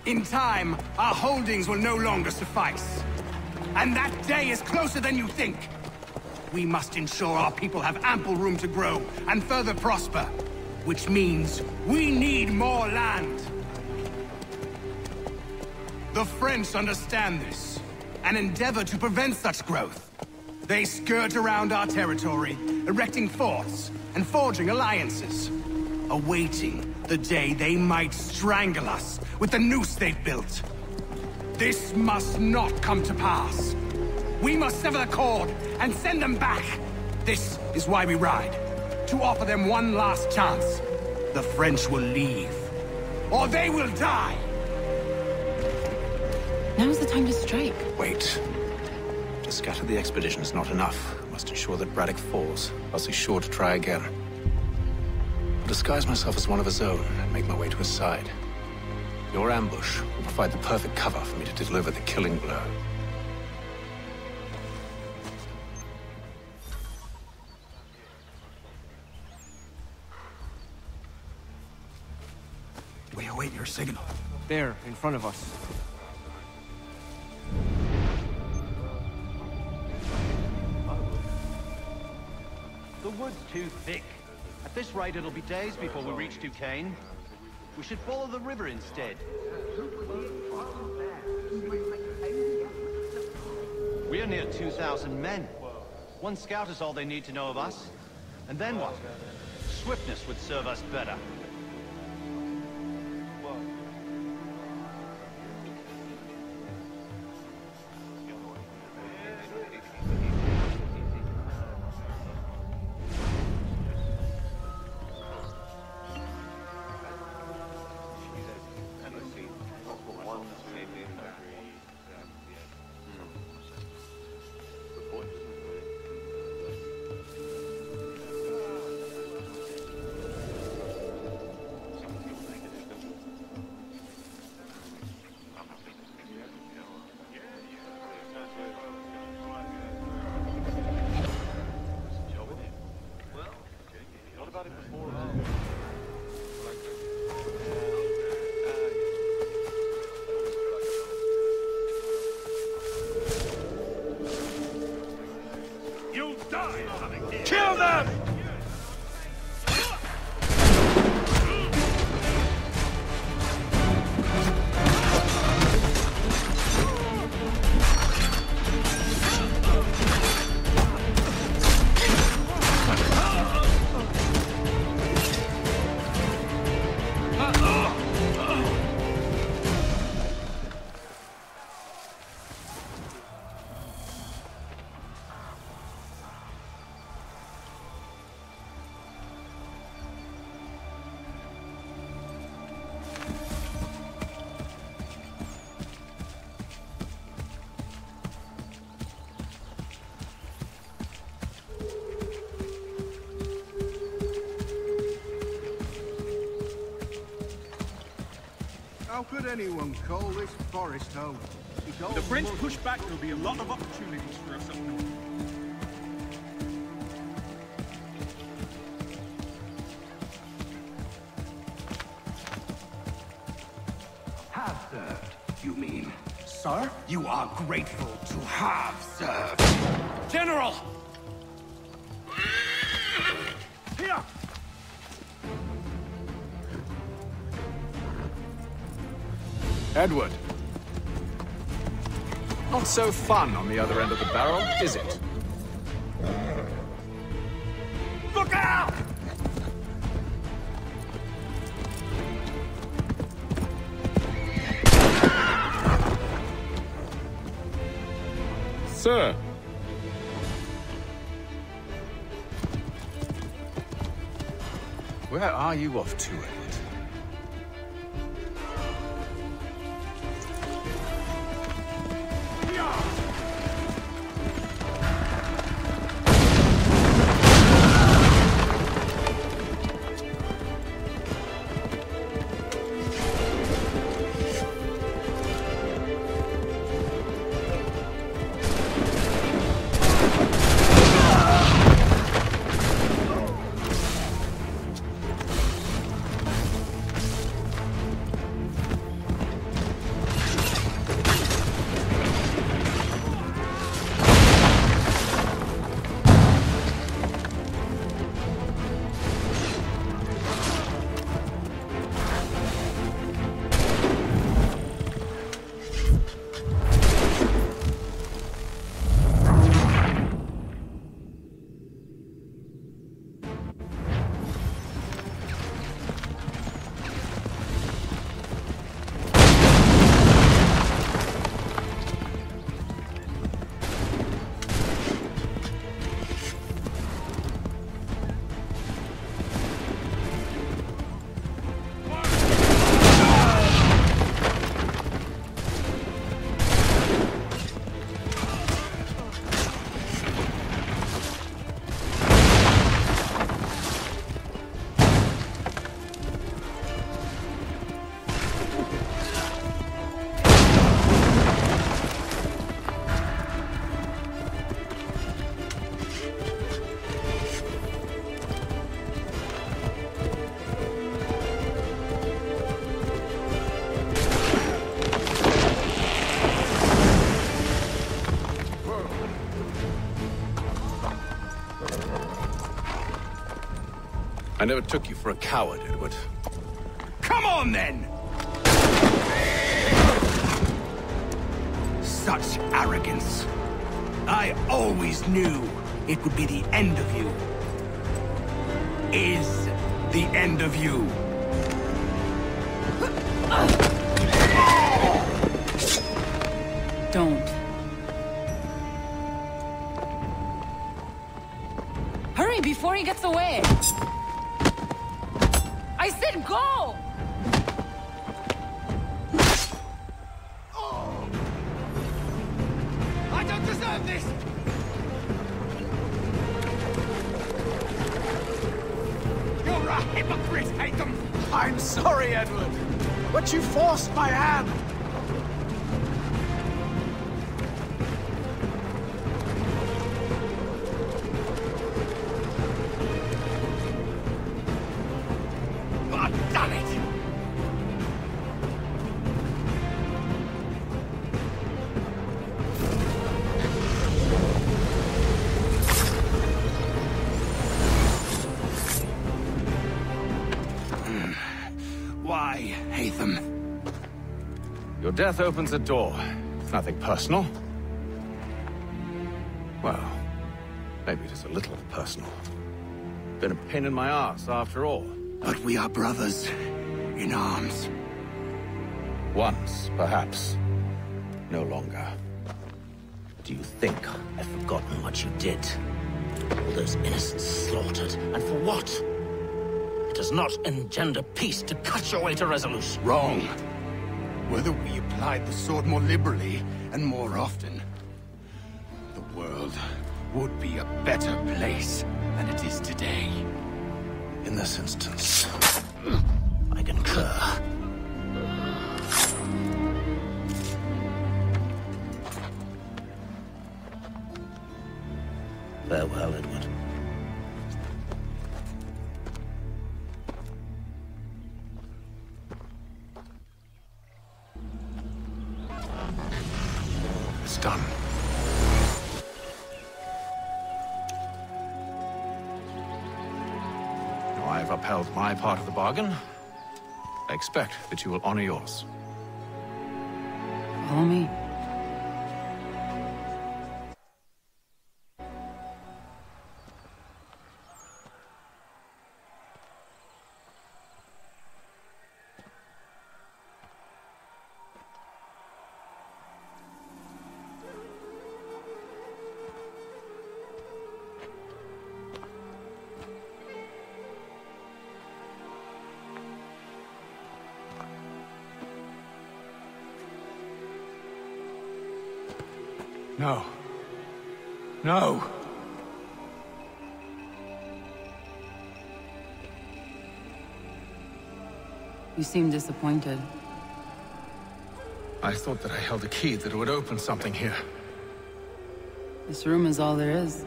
In time, our holdings will no longer suffice. And that day is closer than you think. We must ensure our people have ample room to grow and further prosper. Which means we need more land. The French understand this, and endeavor to prevent such growth. They skirt around our territory, erecting forts and forging alliances, awaiting the day they might strangle us with the noose they've built. This must not come to pass. We must sever the cord and send them back. This is why we ride, to offer them one last chance. The French will leave, or they will die. Now's the time to strike. Wait. To scatter the expedition is not enough. I must ensure that Braddock falls, else he's sure to try again. I'll disguise myself as one of his own and make my way to his side. Your ambush will provide the perfect cover for me to deliver the killing blow. We await your signal. There, in front of us. The wood's too thick. At this rate, it'll be days before we reach Duquesne. We should follow the river instead. We're near 2,000 men. One scout is all they need to know of us. And then what? Swiftness would serve us better. Kill them! How could anyone call this forest home? If the French push back, there'll be a lot of opportunities for us up north. Have served, you mean? Sir, you are grateful to have served. General! Here! Edward. Not so fun on the other end of the barrel, is it? Look out! Sir! Where are you off to, Edward? I never took you for a coward, Edward. Come on, on, then! Such arrogance. I always knew it would be the end of you. Is the end of you. Don't. Hurry before he gets away! I said go! I don't deserve this! You're a hypocrite, Haytham! I'm sorry, Edward, but you forced my hand. God damn it! Why, Haytham? Your death opens a door. It's nothing personal. Well, maybe it is a little personal. Been a pain in my ass, after all. But we are brothers in arms. Once, perhaps. No longer. Do you think I've forgotten what you did? All those innocents slaughtered, and for what? It does not engender peace to cut your way to resolution. Wrong. Whether we applied the sword more liberally and more often, the world would be a better place than it is today. In this instance, I concur. Farewell, Edward. It's done. Now I have upheld my part of the bargain. I expect that you will honor yours. Follow me. No. No! You seem disappointed. I thought that I held a key that would open something here. This room is all there is.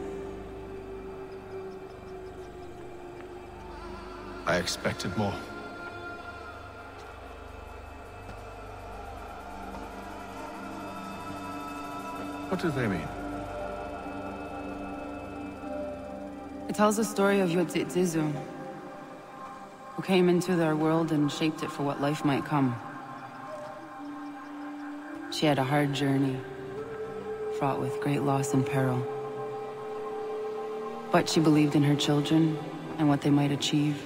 I expected more. What do they mean? It tells the story of Yodzizu, who came into their world and shaped it for what life might come. She had a hard journey, fraught with great loss and peril. But she believed in her children and what they might achieve.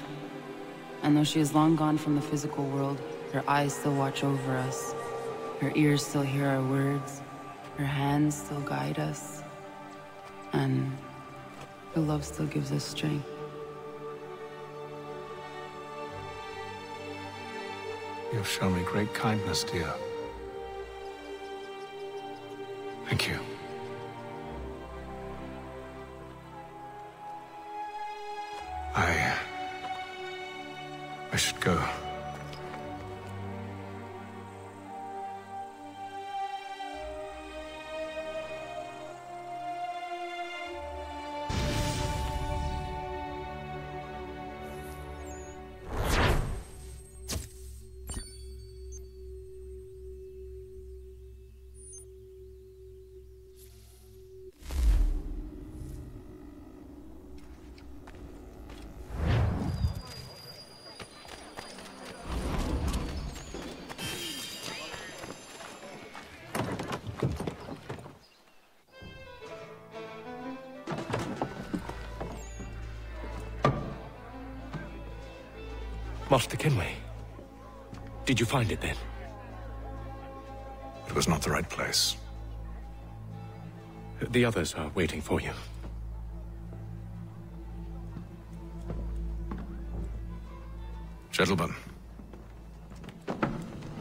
And though she is long gone from the physical world, her eyes still watch over us. Her ears still hear our words. Her hands still guide us. And her love still gives us strength. You've shown me great kindness, dear. Thank you. I should go. Master Kenway. Did you find it then? It was not the right place. The others are waiting for you. Gentlemen,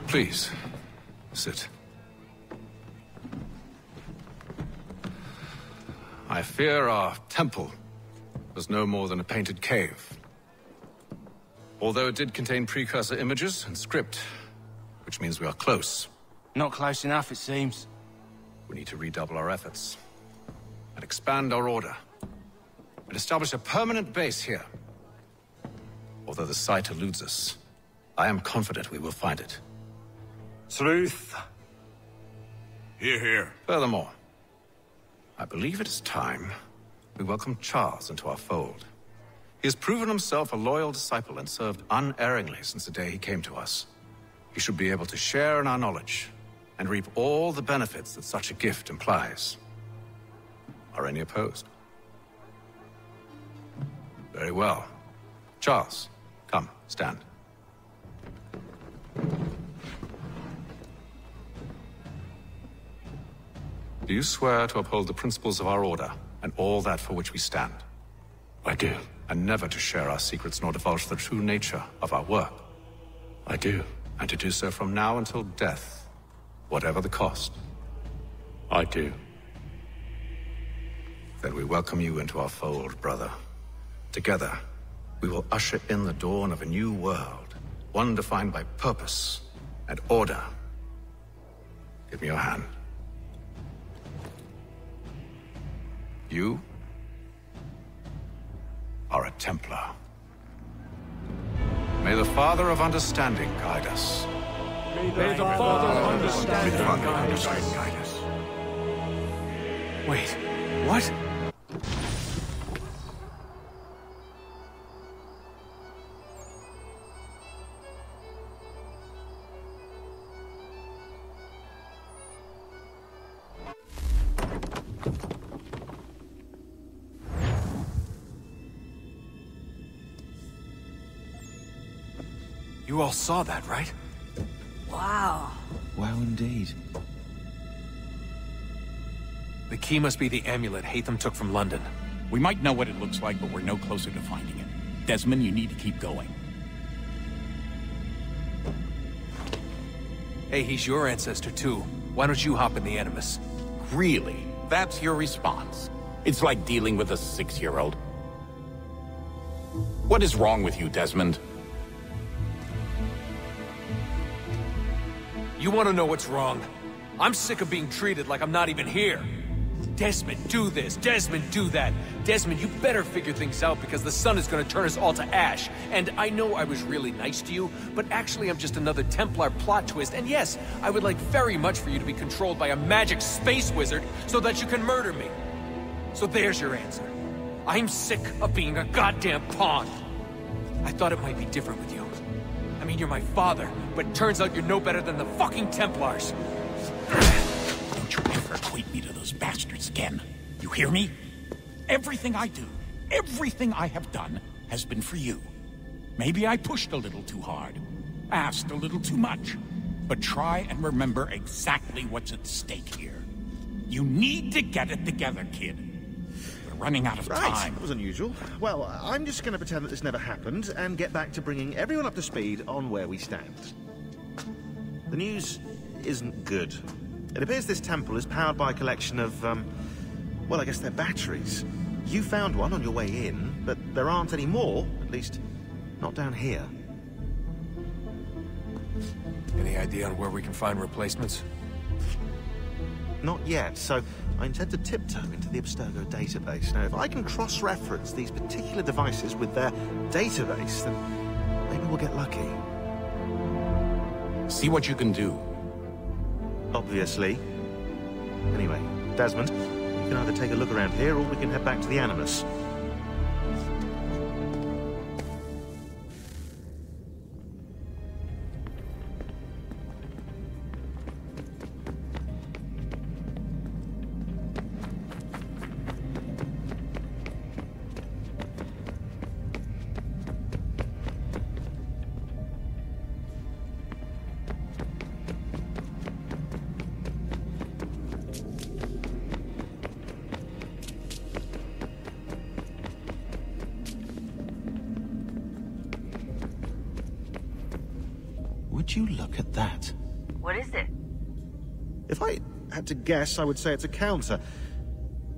please, sit. I fear our temple was no more than a painted cave. Although it did contain precursor images and script, which means we are close. Not close enough, it seems. We need to redouble our efforts and expand our order and establish a permanent base here. Although the site eludes us, I am confident we will find it. Truth. Hear, hear. Furthermore, I believe it is time we welcome Charles into our fold. He has proven himself a loyal disciple and served unerringly since the day he came to us. He should be able to share in our knowledge and reap all the benefits that such a gift implies. Are any opposed? Very well. Charles, come, stand. Do you swear to uphold the principles of our order and all that for which we stand? I do. And never to share our secrets nor divulge the true nature of our work? I do. And to do so from now until death, whatever the cost? I do. Then we welcome you into our fold, brother. Together, we will usher in the dawn of a new world, one defined by purpose and order. Give me your hand. You are a Templar. May the Father of Understanding guide us. May the Father of Understanding guide us. Wait, what? You all saw that, right? Wow. Wow, indeed. The key must be the amulet Haytham took from London. We might know what it looks like, but we're no closer to finding it. Desmond, you need to keep going. Hey, he's your ancestor too. Why don't you hop in the Animus? Really? That's your response? It's like dealing with a 6-year-old. What is wrong with you, Desmond? You want to know what's wrong? I'm sick of being treated like I'm not even here. Desmond, do this. Desmond, do that. Desmond, you better figure things out because the sun is going to turn us all to ash. And I know I was really nice to you, but actually I'm just another Templar plot twist. And yes, I would like very much for you to be controlled by a magic space wizard so that you can murder me. So there's your answer. I'm sick of being a goddamn pawn. I thought it might be different with you. I mean, you're my father, but turns out you're no better than the fucking Templars. Don't you ever equate me to those bastards again. You hear me? Everything I do, everything I have done, has been for you. Maybe I pushed a little too hard, asked a little too much, but try and remember exactly what's at stake here. You need to get it together, kid. We're running out of time. That was unusual. Well, I'm just going to pretend that this never happened and get back to bringing everyone up to speed on where we stand. The news isn't good. It appears this temple is powered by a collection of, well, I guess they're batteries. You found one on your way in, but there aren't any more, at least not down here. Any idea on where we can find replacements? Not yet, so I intend to tiptoe into the Abstergo database. Now, if I can cross-reference these particular devices with their database, then maybe we'll get lucky. See what you can do. Obviously. Anyway, Desmond, you can either take a look around here or we can head back to the Animus. Would you look at that? What is it? If I had to guess, I would say it's a counter.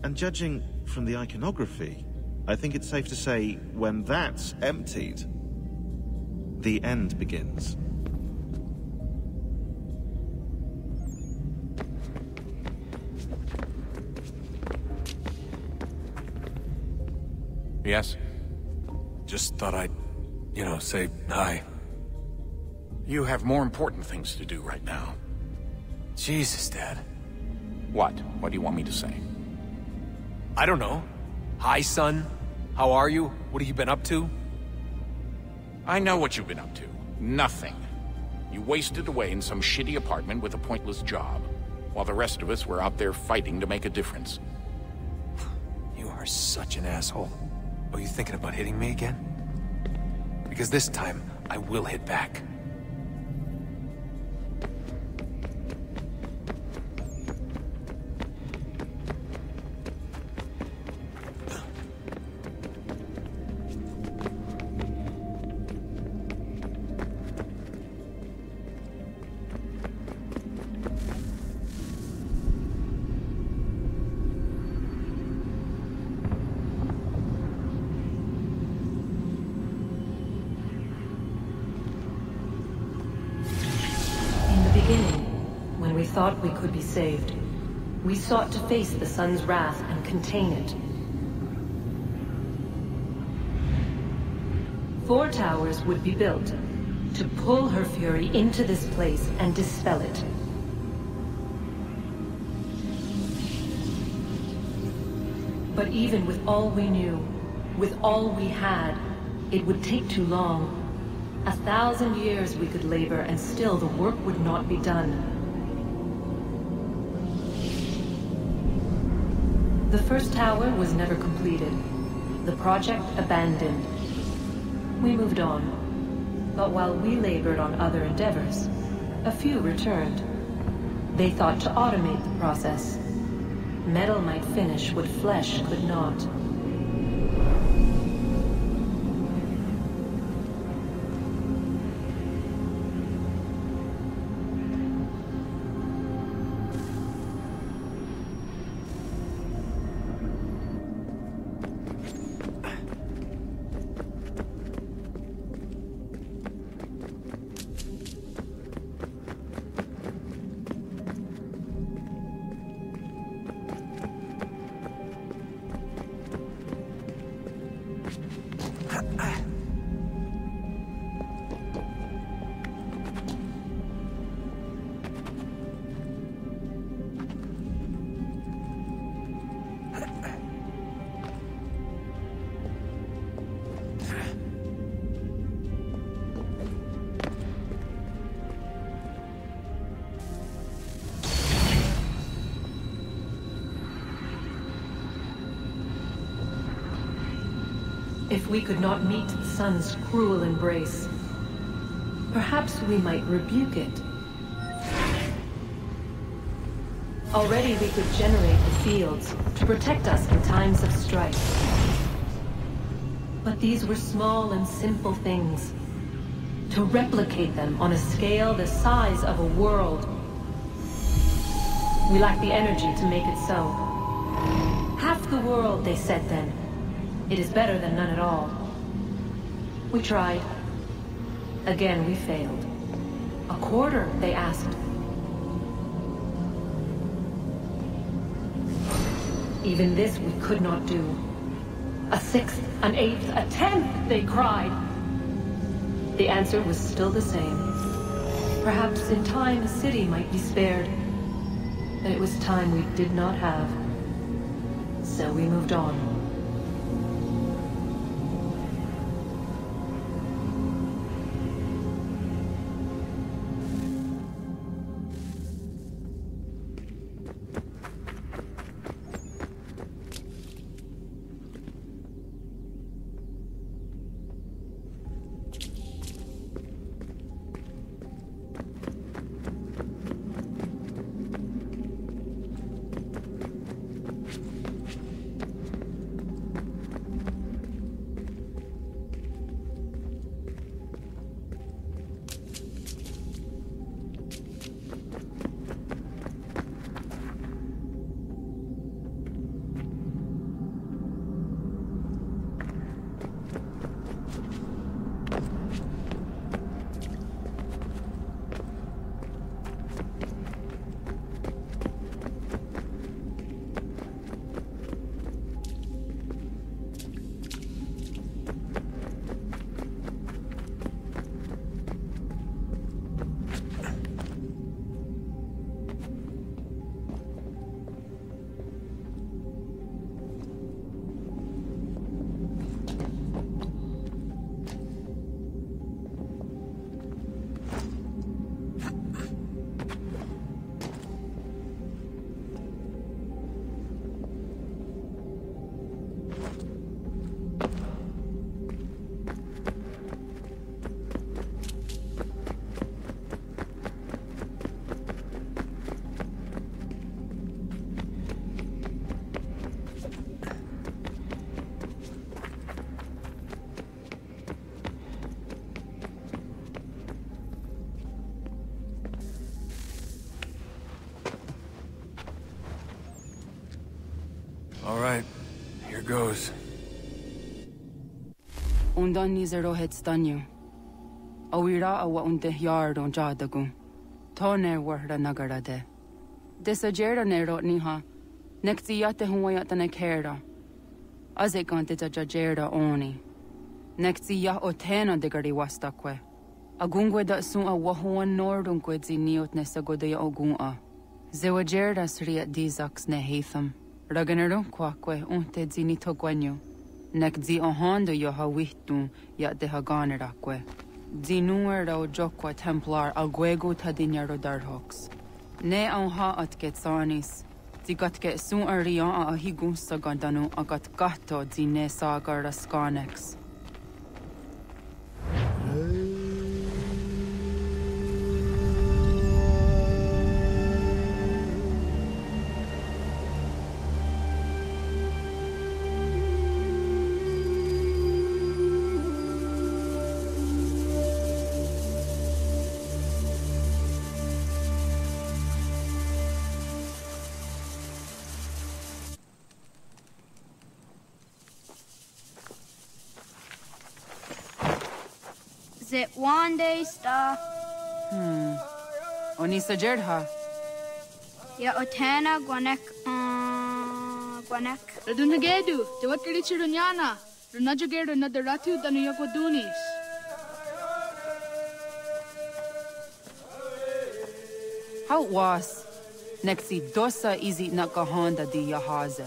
And judging from the iconography, I think it's safe to say when that's emptied, the end begins. Yes? Just thought I'd, say hi. You have more important things to do right now. Jesus, Dad. What? What do you want me to say? I don't know. Hi, son. How are you? What have you been up to? I know what you've been up to. Nothing. You wasted away in some shitty apartment with a pointless job, while the rest of us were out there fighting to make a difference. You are such an asshole. Are you thinking about hitting me again? Because this time, I will hit back. Thought we could be saved. We sought to face the sun's wrath and contain it. 4 towers would be built to pull her fury into this place and dispel it. But even with all we knew, with all we had, it would take too long. 1,000 years we could labor and still the work would not be done. The first tower was never completed. The project abandoned. We moved on. But while we labored on other endeavors, a few returned. They thought to automate the process. Metal might finish what flesh could not. If we could not meet the sun's cruel embrace, perhaps we might rebuke it. Already we could generate the fields to protect us in times of strife. But these were small and simple things. To replicate them on a scale the size of a world, we lack the energy to make it so. Half the world, they said then. It is better than none at all. We tried. Again, we failed. A quarter, they asked. Even this we could not do. A 6th, an 8th, a 10th, they cried. The answer was still the same. Perhaps in time a city might be spared. But it was time we did not have. So we moved on. All right, here goes. Undan ni zero het stanyu. Awira awa unde yard on jadagu. Toner warda nagara de. Desajera nero niha. Nekti yate huwayata nekera. Azekante jajerda oni. Nekti ya otena de gari wastakwe. Agungwe da sun a wahuan nordungwe zi niot nesagoda ya ogun. Zewajerda sriat dizaks ne heitham. Raganero kwakwe unte zi nito gwenyo. Nek zi ohando yo ha wihtu ya de ha ganerakwe. Zi nuer o jokwa templar agwego tadinyaro darhoks. Ne on ha at getsanis. Zi gat get sun arian a higun sagandanu agat gato zi ne sagar raskanex. It one day star. Onisa Jerdha. Ya Otana Gwanek Gwanek. Radunagedu, the what Garichuruniana, Runajager another Ratu than Yagodunis. How was Nexi dosa easy nakahonda di Yahaze.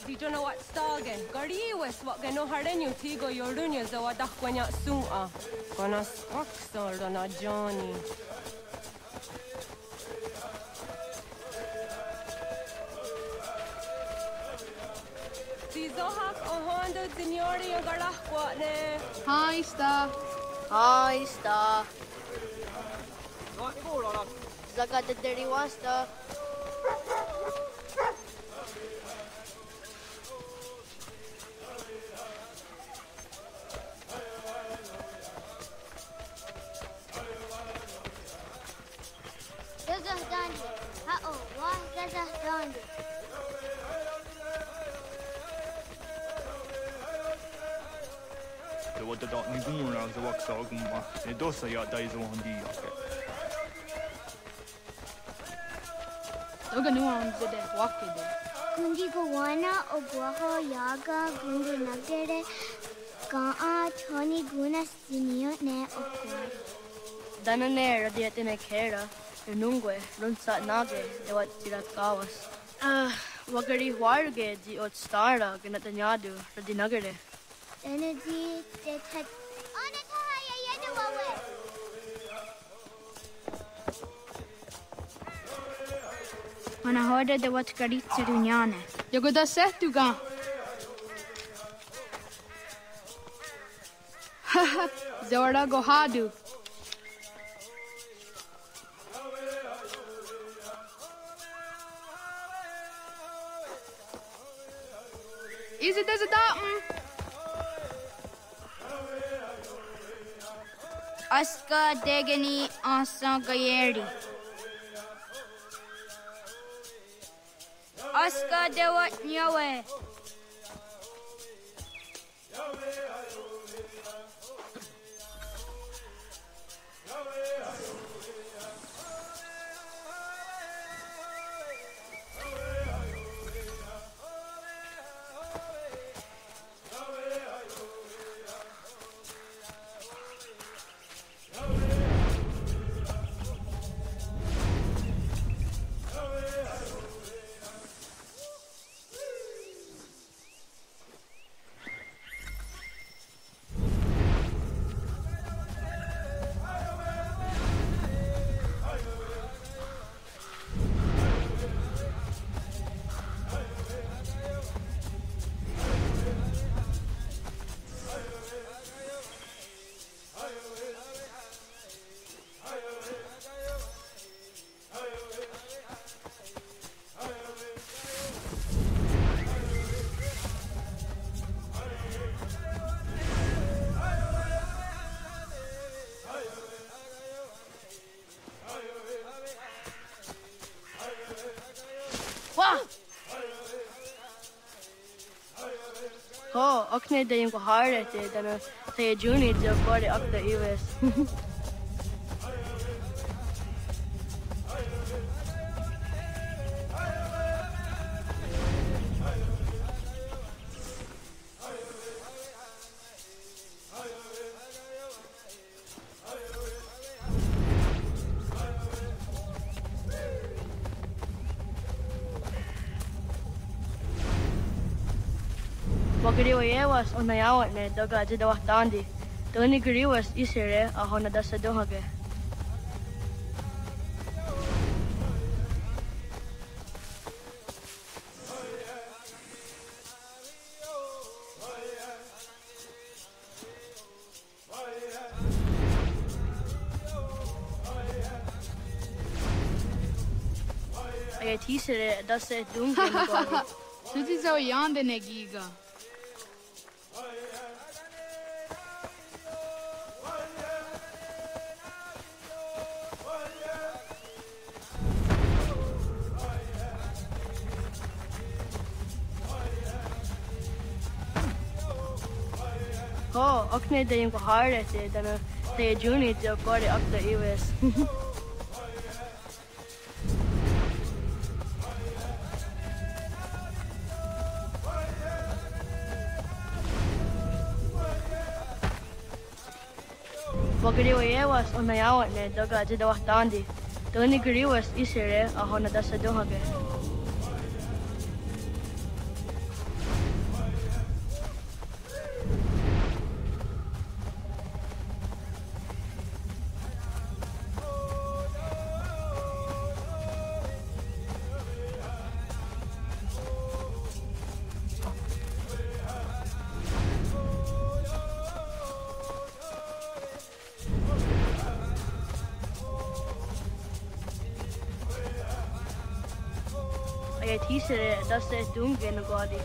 Di don't what stage. Gari was what gano hardenyu tigo yorunya zawa dakwanya sua. Gonna skoxor on a Johnny. Tizohak ohondo signori and garahquane. Hi, Star. Hi, Star. Zaga the dirty wasta. Det var det där nivåerna som var sagumma. Det då så jag där så han di jag. Doga nu on det walkade. Kungi gowana och goha yaga gundu nagere ka thoni guna sinio ne okwa. Danane radiate ne kera. Nungue runsa nage de wat tirat kawas. Wagari warge di ot stara ganatanyadu radinagare. Energy that Ana hörde det var Garitzeruniane. Jag går där sett du gan. Haha, Zora Gohadu. Is it as a datum? Aska degeni ansan gayeri. Aska dewat nyawe. okne de yung harete dana say juni jo kore akta US. Magriwa yewas onayawat ne daga jidawah tandi. Toni griwas isere ahona dasa dohage. Ay tisere dasa dunge magari. Suti zo yande ne giga. Okne de yung harete dana say juni jo kore akta US. Magriwa yewas onayawat ne daga jidawah tandi. Toni griwas isere ahona dasa dohage. Ay tisere dasa dunge nagadi.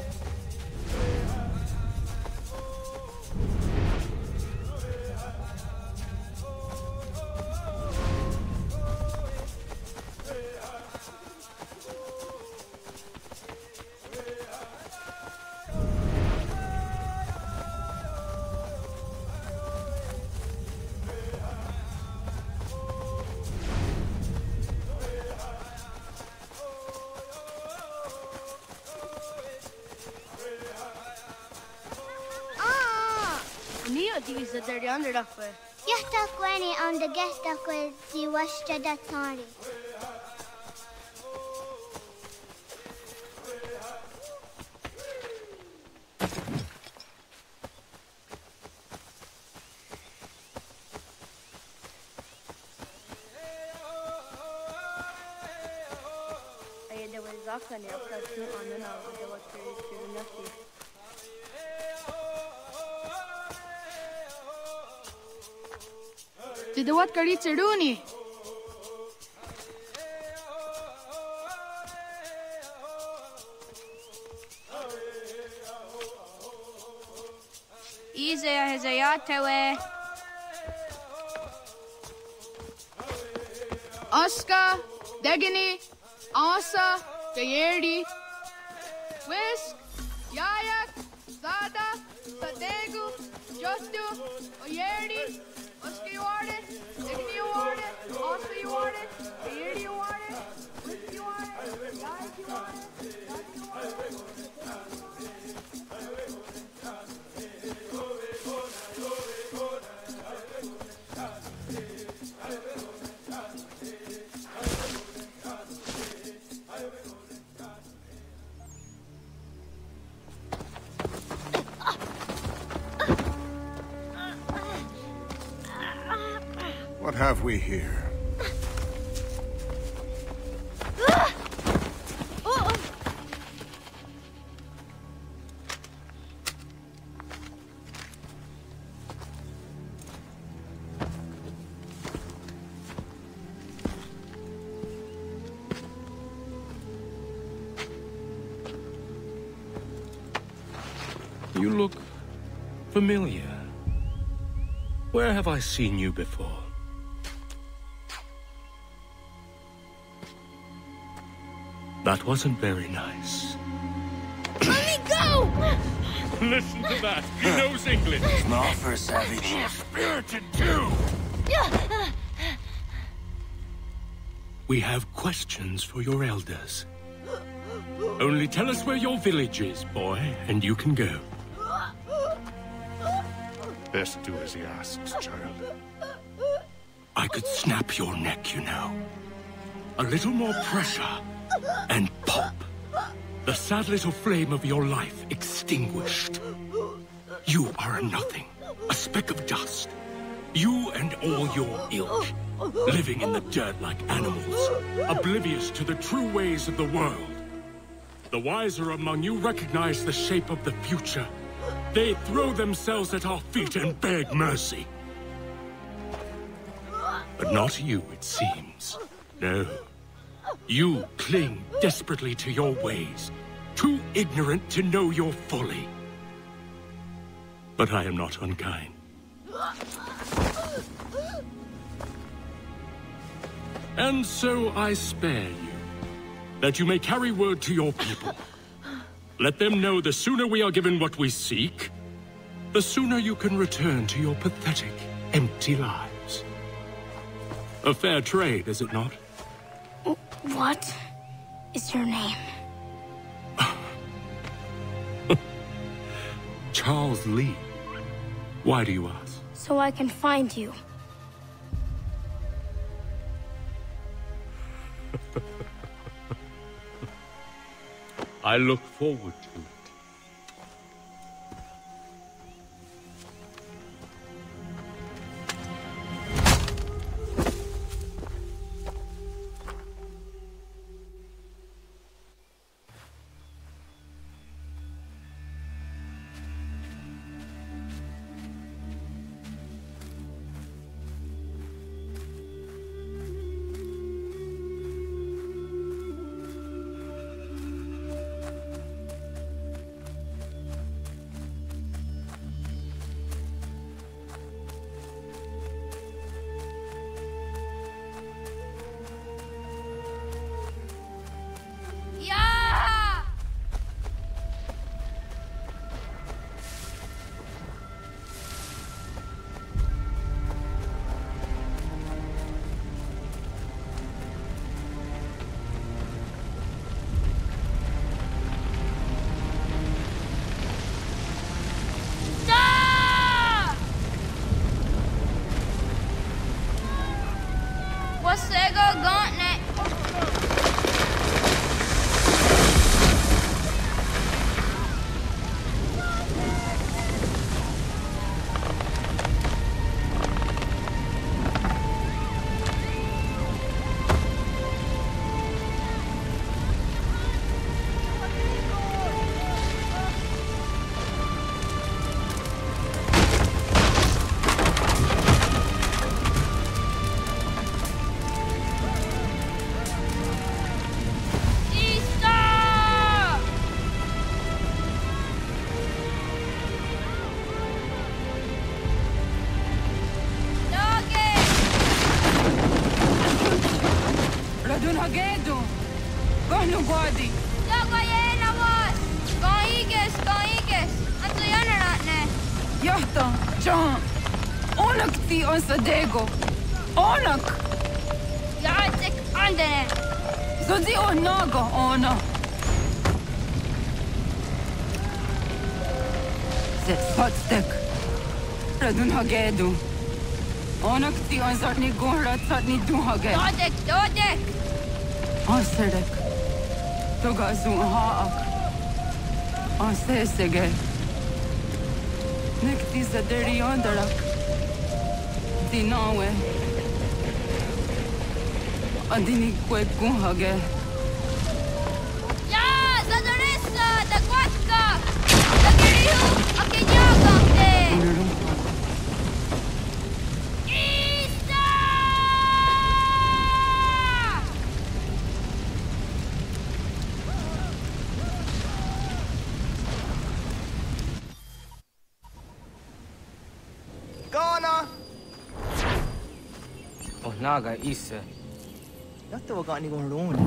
These are the under daffer. Yahta kweni on the guest daffer di washta datari. Ay de was zakani after two on the now de was to nafi. Jidawat kari chiduni. Isaiah Hezayatawe. Oscar, Degini, Asa, Gayerdi, Whisk, Yayak, Zada, Sadegu, Jostu, Oyerdi, Oscar you ordered, Degini you ordered, Oscar you ordered, Gayerdi you ordered, Whisk you ordered, Yayak you ordered, Zada you ordered. What have we here? You look familiar. Where have I seen you before? That wasn't very nice. Let me go! Listen to that. He knows English. Small for a savage. Spirited too. We have questions for your elders. Only tell us where your village is, boy, and you can go. Best do as he asks, child. I could snap your neck, you know. A little more pressure, and pop. The sad little flame of your life extinguished. You are a nothing, a speck of dust. You and all your ilk, living in the dirt like animals, oblivious to the true ways of the world. The wiser among you recognize the shape of the future. They throw themselves at our feet and beg mercy. But not you, it seems. No. You cling desperately to your ways, too ignorant to know your folly. But I am not unkind. And so I spare you, that you may carry word to your people. Let them know the sooner we are given what we seek, the sooner you can return to your pathetic, empty lives. A fair trade, is it not? What is your name? Charles Lee. Why do you ask? So I can find you. I look forward to it. Sega Gauntlet. Sadego. Onak! Jacek Andene. Zodi onago ona. Zet fatstek. Radun hagedu. Onak ti on zarni gohra tsatni du hage. Dodek. Aserek. Togazu haak. Asesege. Nekti zaderi ondarak. Dinawe. Adini kwe kuhage. Ya, zadoresa, da kwatka. Da kiriu, akenyagante. Isa! Ghana! Oh, naga isa. Yatta wa gani gon roni.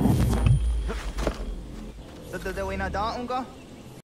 Da way na da unga.